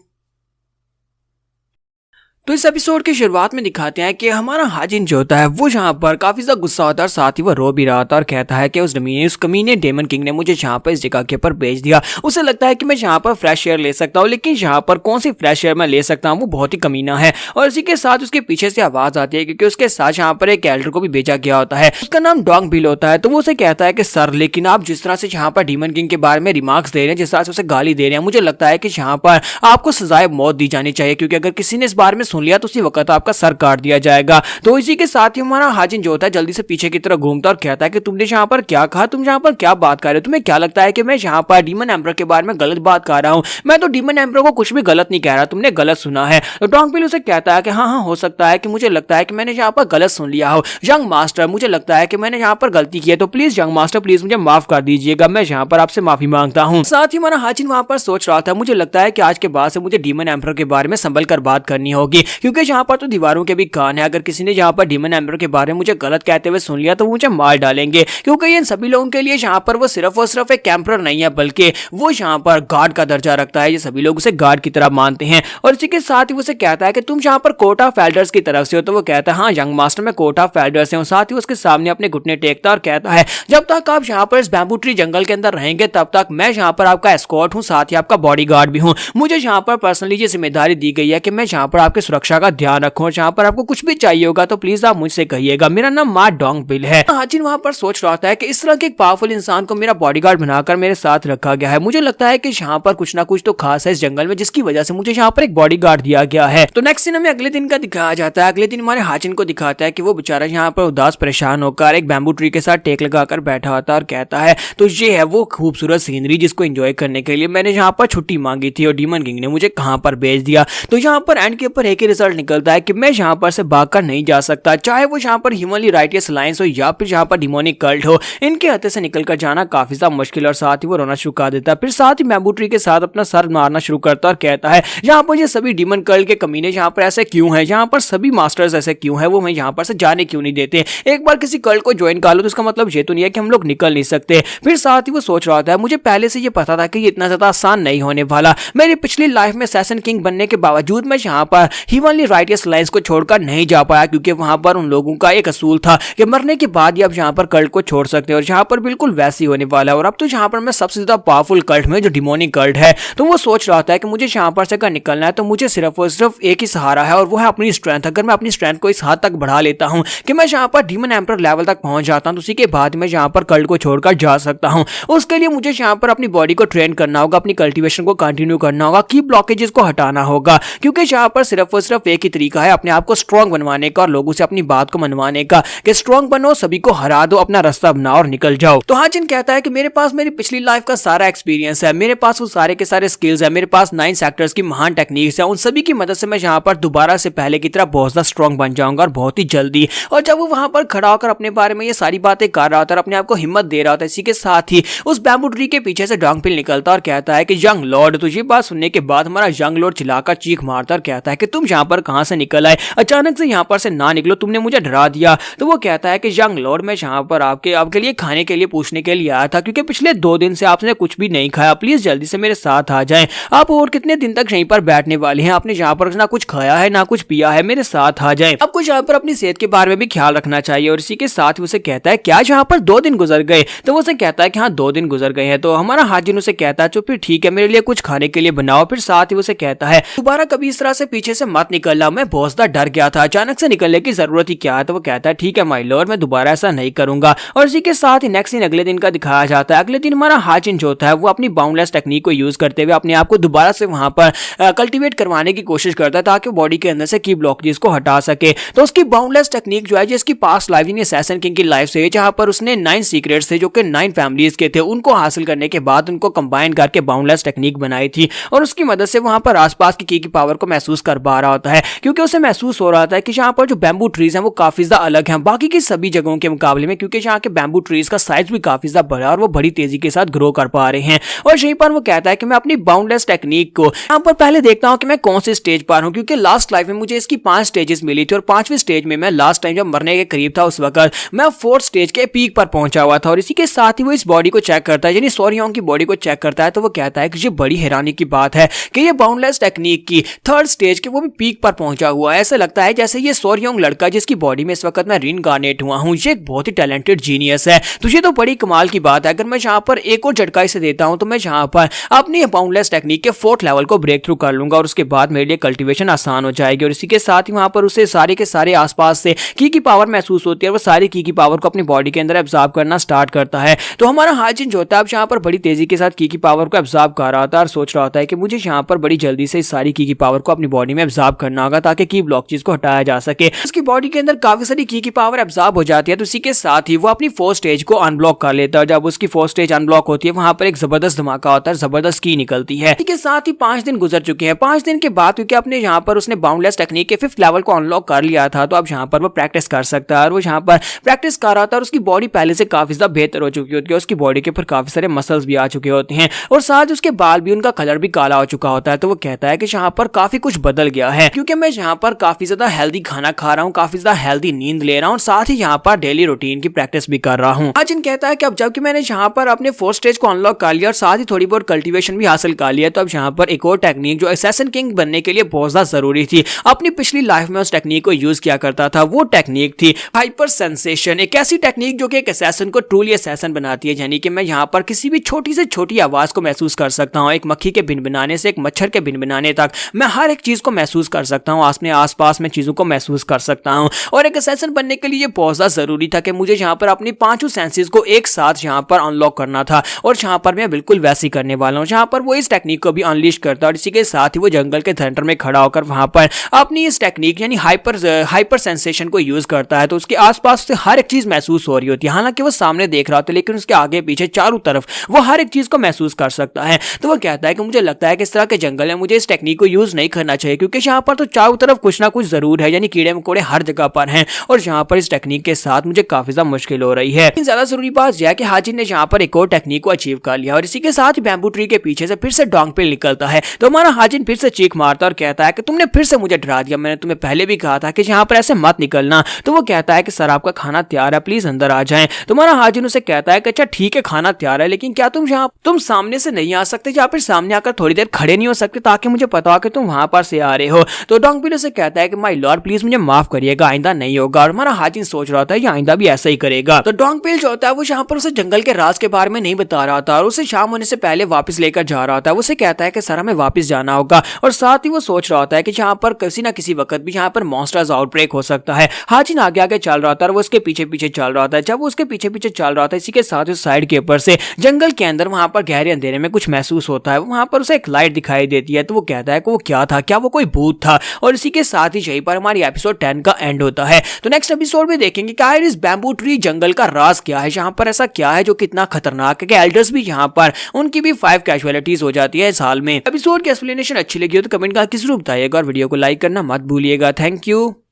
तो इस एपिसोड की शुरुआत में दिखाते हैं कि हमारा हाजिन जो होता है वो यहाँ पर काफी ज्यादा गुस्सा होता है और साथ ही वो रो भी रहा था और कहता है कि उस कमीने डेमन किंग ने मुझे यहाँ पर इस जगह के ऊपर भेज दिया। उसे लगता है कि मैं यहाँ पर फ्रेश एयर ले सकता हूँ, लेकिन यहाँ पर कौन सी फ्रेश एयर मैं ले सकता हूँ, वो बहुत ही कमीना है। और इसी के साथ उसके पीछे से आवाज आती है क्योंकि उसके साथ यहाँ पर एक एल्डर को भी भेजा गया होता है, उसका नाम डोंग बिल होता है। तो वो उसे कहता है कि सर, लेकिन आप जिस तरह से यहाँ पर डीमन किंग के बारे में रिमार्क्स दे रहे हैं, जिस तरह से उसे गाली दे रहे हैं, मुझे लगता है कि यहाँ पर आपको सजाए मौत दी जानी चाहिए, क्योंकि अगर किसी ने इस बारे में सुन लिया तो उसी वक्त आपका सर काट दिया जाएगा। तो इसी के साथ ही हमारा हाजिन जो होता है जल्दी से पीछे की तरफ घूमता और कहता है कि तुमने यहाँ पर क्या कहा, तुम यहाँ पर क्या बात कर रहे हो, तुम्हें क्या लगता है कि मैं यहाँ पर डीमन एम्परर के बारे में गलत बात कर रहा हूँ? मैं तो डीमन एम्परर को कुछ भी गलत नहीं कह रहा, तुमने गलत सुना है। तो डोंग बिल उसे कहता है कि हाँ, हो सकता है कि मुझे लगता है कि मैंने यहाँ पर गलत सुन लिया हो। यंग मास्टर, मुझे लगता है कि मैंने यहाँ पर गलती की है, तो प्लीज यंग मास्टर, प्लीज मुझे माफ कर दीजिएगा, मैं यहाँ पर आपसे माफी मांगता हूँ। साथ ही हमारा हाजिन वहां पर सोच रहा था, मुझे लगता है कि आज के बाद से मुझे डीमन एम्परर के बारे में संभल कर बात करनी होगी, क्योंकि यहाँ पर तो दीवारों के भी कान है। अगर किसी ने यहाँ पर डीमन एम्परर के बारे में मुझे गलत कहते हुए सुन लिया तो मुझे मार डालेंगे, क्योंकि इन सभी लोगों के लिए यहाँ पर वो सिर्फ और सिर्फ एक एम्परर नहीं है, बल्कि वो यहाँ पर गार्ड का दर्जा रखता है। ये सभी लोग उसे गार्ड की तरह मानते हैं। और इसी के साथ ही उसे कहता है कि तुम यहाँ पर कोर्ट ऑफ एल्डर्स की तरफ से हो। तो वो कहता है हाँ यंग मास्टर, मैं कोर्ट ऑफ एल्डर्स से हूँ। साथ ही उसके सामने अपने घुटने टेकता और कहता है जब तक आप यहाँ पर इस बैम्बू ट्री जंगल के अंदर रहेंगे तब तक मैं यहाँ पर आपका एस्कॉर्ट हूँ, साथ ही आपका बॉडीगार्ड भी हूँ। मुझे यहाँ पर पर्सनली ये जिम्मेदारी दी गई है कि मैं यहाँ पर आपकी सुरक्षा का ध्यान रखूँ, और यहाँ पर आपको कुछ भी चाहिए होगा तो प्लीज आप मुझसे कहिएगा। मेरा नाम मार्क डोंग बिल है। हाजिन वहां पर सोच रहा था कि इस तरह के एक पावरफुल इंसान को मेरा बॉडीगार्ड बनाकर मेरे साथ रखा गया है। मुझे लगता है कि यहाँ पर कुछ ना कुछ तो खास है इस जंगल में, जिसकी वजह से मुझे यहाँ पर एक बॉडीगार्ड दिया गया है। तो नेक्स्ट सीन हमें अगले दिन का दिखाया जाता है। अगले दिन हमारे हाजिन को दिखाता है कि वो बेचारा यहाँ पर उदास परेशान होकर एक बैम्बू ट्री के साथ टेक लगाकर बैठा होता है और कहता है तो ये है वो खूबसूरत सीनरी जिसको एंजॉय करने के लिए मैंने यहाँ पर छुट्टी मांगी थी और डीमन किंग ने मुझे कहाँ पर भेज दिया। तो यहाँ पर एंड के ऊपर एक ही रिजल्ट निकलता है कि मैं यहाँ पर से भागकर नहीं जा सकता, चाहे वो यहाँ पर ह्यूमनली राइटियस अलायंस हो या फिर यहाँ पर डिमोनिक कल्ट हो, इनके हाथे से निकलकर जाना काफी ज्यादा मुश्किल। और साथ ही वो रोना शुरू कर देता है। फिर साथ ही बैम्बू ट्री के साथ अपना सर मारना शुरू करता है और कहता है यहाँ पर ये सभी डीमन कल्ट के कमीने यहाँ पर ऐसे क्यों हैं, यहाँ पर सभी मास्टर्स ऐसे क्यों हैं, वो हमें यहाँ पर से जाने क्यों नहीं देते। एक बार किसी कल्ट को ज्वाइन कर लो तो इसका मतलब ये तो नहीं है कि हम लोग निकल नहीं सकते। फिर साथ ही वो सोच रहा था मुझे पहले से ये पता था कि ये इतना ज्यादा आसान नहीं होने वाला। मेरी पिछली लाइफ में असैसिन किंग बनने के बावजूद मैं यहाँ पर ह्यूमनली राइटियस अलायंस को छोड़कर नहीं जा पाया, क्योंकि वहां पर उन लोगों का एक असूल था कि मरने के बाद ही आप यहाँ पर कल्ट को छोड़ सकते हैं, और यहाँ पर बिल्कुल वैसे ही होने वाला है। और अब तो यहाँ पर मैं सबसे ज्यादा पावरफुल कल्ट में जो डिमोनिक कल्ट है, तो वो सोच रहा था कि मुझे यहाँ पर से अगर निकलना है तो मुझे सिर्फ और सिर्फ एक ही सहारा है और वो है अपनी स्ट्रेंथ। अगर मैं अपनी स्ट्रेंथ को इस हद तक बढ़ा लेता हूँ कि मैं यहाँ पर डीमन एम्परर लेवल तक पहुंच जाता हूँ, तो उसी के बाद मैं यहाँ पर कल्ट को छोड़कर जा सकता हूँ। उसके लिए मुझे यहाँ पर अपनी बॉडी को ट्रेन करना होगा, अपनी कल्टीवेशन को कंटिन्यू करना होगा, की ब्लॉकेजेस को हटाना होगा, क्योंकि यहाँ पर सिर्फ और सिर्फ एक ही तरीका है अपने आप को स्ट्रॉन्ग बनवाने का और लोगों से अपनी बात को मनवाने का कि स्ट्रॉन्ग बनो, सभी को हरा दो, अपना रास्ता बनाओ और निकल जाओ। तो हाजिन कहता है कि मेरे पास मेरी पिछली लाइफ का सारा एक्सपीरियंस है, मेरे पास वो सारे के सारे स्किल्स है, मेरे पास 9 सेक्टर्स की महान टेक्निक्स है, उन सभी की मदद से मैं यहाँ पर दोबारा से पहले की तरह बहुत ज्यादा स्ट्रॉन्ग बन जाऊंगा और बहुत ही जल्दी। और जब वो वहां पर खड़ा होकर अपने बारे में ये सारी बातें कर रहा था और अपने आप को हिम्मत दे रहा था, इसी के साथ ही उस बैम्बू ट्री के पीछे से डोंग बिल निकलता और कहता है कि यंग लॉर्ड। तो ये बात सुनने के बाद हमारा यंग लॉर्ड चिल्लाकर चीख मारता और कहता है कि तुम यहाँ पर कहां से निकल आए, अचानक से यहाँ पर से ना निकलो, तुमने मुझे डरा दिया। तो वो कहता है कि यंग लॉर्ड मैं यहाँ पर आपके लिए खाने के लिए पूछने के लिए आया था, क्योंकि पिछले 2 दिन से आपने कुछ भी नहीं खाया, प्लीज जल्दी से मेरे साथ आ जाएं। आप और कितने दिन तक यहीं पर बैठने वाले हैं, आपने यहाँ पर ना कुछ खाया है ना कुछ पिया है, मेरे साथ आ जाएं। आपको यहाँ पर अपनी सेहत के बारे में भी ख्याल रखना चाहिए। और इसी के साथ ही उसे कहता है क्या यहाँ पर 2 दिन गुजर गए? तो वो उसे कहता है कि हाँ 2 दिन गुजर गए हैं। तो हमारा हाजिन उसे कहता है तो फिर ठीक है, मेरे लिए कुछ खाने के लिए बनाओ। फिर साथ ही उसे कहता है दोबारा कभी इस तरह से पीछे से मत निकलना, मैं बहुत ज्यादा डर गया था, अचानक से निकलने की जरूरत ही क्या है। तो वो कहता है ठीक है माय लॉर्ड, मैं दोबारा ऐसा नहीं करूंगा। और इसी के साथ ही नेक्स्ट दिन अगले दिन का दिखाया जाता है। अगले दिन हमारा हाजिन जो होता है वो अपनी बाउंडलेस टेक्निक को यूज करते हुए अपने आप को दोबारा से वहां पर कल्टीवेट करवाने की कोशिश करता है ताकि बॉडी के अंदर से की ब्लॉकेजेस को हटा सके। तो उसकी बाउंडलेस टेक्निक जो है जिसकी पास्ट लाइफ यानी असैसिन किंग की लाइफ से, जहां पर उसने 9 सीक्रेट्स थे जो कि 9 फैमिलीज के थे, उनको हासिल करने के बाद उनको कंबाइन करके बाउंडलेस टेक्निक बनाई थी। और उसकी मदद से वहां पर आसपास की पावर को महसूस कर पा रहा होता है, क्योंकि उसे महसूस हो रहा था कि यहाँ पर जो बैम्बू ट्रीज हैं वो काफी ज्यादा अलग हैं बाकी की सभी जगहों के मुकाबले में, क्योंकि यहाँ के बैम्बू ट्रीज का साइज भी काफी ज्यादा बड़ा है और वो बड़ी तेजी के साथ ग्रो कर पा रहे हैं। और यहीं पर वो कहता है कि मैं अपनी बाउंडलेस टेक्निक को यहाँ पर पहले देखता हूँ कि मैं कौन से स्टेज पर हूँ, क्योंकि लास्ट लाइफ में मुझे इसकी 5 स्टेजेस मिली थी और 5वें स्टेज में मैं लास्ट टाइम जब मरने के करीब था उस वक्त मैं 4th स्टेज के पीक पर पहुंचा हुआ था। और इसी के साथ ही वो इस बॉडी को चेक करता है, यानी सोरियोंग की बॉडी को चेक करता है। तो वो कहता है कि ये बड़ी हैरानी की बात है कि ये बाउंडलेस टेक्निक की 3rd स्टेज के वो भी पीक पर पहुंचा हुआ है। ऐसा लगता है जैसे ये सोरियोंग लड़का जिसकी बॉडी में इस वक्त मैं रीइंकार्नेट हुआ हूँ, ये एक बहुत ही टैलेंटेड जीनियस है। तो ये तो बड़ी कमाल की बात है। अगर मैं यहाँ पर एक और झटका इसे देता हूँ तो मैं यहाँ पर अपनी बाउंडलेस टेक्निक के 4th लेवल को ब्रेक थ्रू कर लूंगा और उसके बाद मेरे लिए कल्टीवेशन आसान हो जाएगी। और इसी के साथ ही वहां पर उसे सारे के सारे आसपास से की पावर महसूस होती है और वो सारी की पावर को अपनी बॉडी के अंदर एब्जॉर्ब करना स्टार्ट करता है। तो हमारा हाजिन जो होता है अब यहाँ पर बड़ी तेजी के साथ की पावर को एब्जॉर्ब कर रहा होता है और सोच रहा होता है कि मुझे यहाँ पर बड़ी जल्दी से इस सारी की पावर को अपनी बॉडी में एब्जॉर्ब करना होगा ताकि की ब्लॉक चीज को हटाया जा सके। उसकी बॉडी के अंदर काफी सारी की पावर एब्जॉर्ब हो जाती है। तो इसी के साथ ही वो अपनी 4th स्टेज को अनब्लॉक कर लेता है। जब उसकी 4th स्टेज अनब्लॉक होती है वहां पर एक जबरदस्त धमाका होता है, जबरदस्त की निकलती है। इसी के साथ ही 5 दिन गुजर चुके हैं। 5 दिन के बाद क्योंकि अपने यहाँ पर उसने बाउंडलेस टेक्निक के 5th लेवल को अनलॉक कर लिया था, तो अब यहाँ पर वो प्रैक्टिस कर सकता है। और वो यहाँ पर प्रैक्टिस कर रहा था और उसकी बॉडी पहले से काफी ज्यादा बेहतर हो चुकी होती है। उसकी बॉडी के ऊपर काफी सारे मसल्स भी आ चुके होते हैं और साथ उसके बाल भी, उनका कलर भी काला हो चुका होता है। तो वो कहता है कि यहाँ पर काफी कुछ बदल गया है, क्योंकि मैं यहाँ पर काफी ज्यादा हेल्दी खाना खा रहा हूँ, काफी ज्यादा हेल्दी नींद ले रहा हूँ, साथ ही यहाँ पर डेली रूटीन की प्रैक्टिस भी कर रहा हूँ। हाजिन कहता है कि अब जबकि मैंने यहाँ पर अपने 4th स्टेज को अनलॉक कर लिया और साथ ही थोड़ी बहुत कल्टीवेशन भी हासिल कर लिया, तो अब यहाँ पर एक और टेक्निक जो असैसिन किंग बनने के लिए बहुत ज्यादा जरूरी थी, अपनी पिछली लाइफ में उस टेक्निक को यूज किया करता था, वो टेक्निक थी हाइपर सेंसेशन। एक ऐसी टेक्निक जो कि एक असैसिन को ट्रूली असैसिन बनाती है, यानी कि मैं यहाँ पर किसी भी छोटी से छोटी आवाज को महसूस कर सकता हूँ। एक मक्खी के भिनभिनाने से एक मच्छर के भिनभिनाने तक मैं हर एक चीज को महसूस कर सकता हूँ, अपने आसपास में चीजों को महसूस कर सकता हूँ। और एक असैसिन बनने के लिए बहुत ज्यादा जरूरी था कि मुझे यहाँ पर अपनी 5 सेंसेस को एक साथ यहाँ पर अनलॉक करना था और यहाँ पर मैं बिल्कुल वैसे ही करने वाला हूँ। यहाँ पर वो इस टेक्निक को भी अनलीश करता है और इसी के साथ ही वो जंगल के सेंटर में खड़ा होकर वहां पर अपनी इस टेक्निक यानी हाइपर सेंसेशन को यूज करता है। तो उसके आसपास से हर एक चीज महसूस हो रही होती है, हालांकि वो सामने देख रहा होता है लेकिन उसके आगे पीछे चारों तरफ वो हर एक चीज को महसूस कर सकता है। तो वो कहता है कि मुझे लगता है कि इस तरह के जंगल है, मुझे इस टेक्निक को यूज नहीं करना चाहिए, क्योंकि यहाँ पर तो चारों तरफ कुछ ना कुछ जरूर है, यानी कीड़े मकोड़े हर जगह पर हैं और यहाँ पर इस टेक्निक के साथ मुझे काफी ज्यादा मुश्किल हो रही है। लेकिन ज्यादा जरूरी बात यह है कि हाजिन ने यहाँ पर एक और टेक्निक को अचीव कर लिया और इसी के साथ बैम्बू ट्री के पीछे से फिर से डोंगपिल निकलता है। तो हमारा हाजिन फिर से चीख मारता और कहता है कि तुमने फिर से मुझे डरा दिया, मैंने तुम्हें पहले भी कहा था कि यहाँ पर ऐसे मत निकलना। तो वो कहता है कि सर आपका खाना तैयार है, प्लीज अंदर आ जाएं। तुम्हारा हाजिन उसे कहता है कि अच्छा ठीक है खाना तैयार है, लेकिन क्या तुम सामने से नहीं आ सकते या फिर सामने आकर थोड़ी देर खड़े नहीं हो सकते ताकि मुझे पता हो कि तुम वहां पर से आ रहे हो। तो डोंगपिल उसे कहता है कि माय लॉर्ड प्लीज मुझे माफ करिएगा, आइंदा नहीं होगा। और हमारा हाजिन सोच रहा था ये आइंदा भी ऐसा ही करेगा। तो डोंगपिल जो होता है वो यहाँ पर उसे जंगल के राज के बारे में नहीं बता रहा था और उसे शाम होने से पहले वापस लेकर जा रहा था। उसे कहता है कि सर हमें वापस जाना होगा और साथ ही वो सोच रहा होता है कि यहाँ पर किसी ना किसी वक्त भी यहाँ पर मॉन्स्टर्स आउटब्रेक हो सकता है। हाजिन आगे आगे चल रहा था और वो उसके पीछे पीछे चल रहा था। जब वो उसके पीछे पीछे चल रहा था इसी के साथ उस साइड के ऊपर से जंगल के अंदर वहां पर गहरे अंधेरे में कुछ महसूस होता है। वहां पर उसे एक लाइट दिखाई देती है। तो वो कहता है कि वो क्या था, क्या वो कोई भूत था। और इसी के साथ ही यहीं पर हमारी एपिसोड 10 का एंड होता है। तो नेक्स्ट एपिसोड में देखेंगे कि आखिर इस बैम्बू ट्री जंगल का राज क्या है, यहाँ पर ऐसा क्या है जो कितना खतरनाक है कि एल्डर्स भी यहाँ पर उनकी भी 5 कैजुअलिटीज हो जाती है इस हाल में। एपिसोड की एक्सप्लेनेशन अच्छी लगी हो तो कमेंट करके जरूर बताइएगा और वीडियो को लाइक करना मत भूलिएगा। Thank you.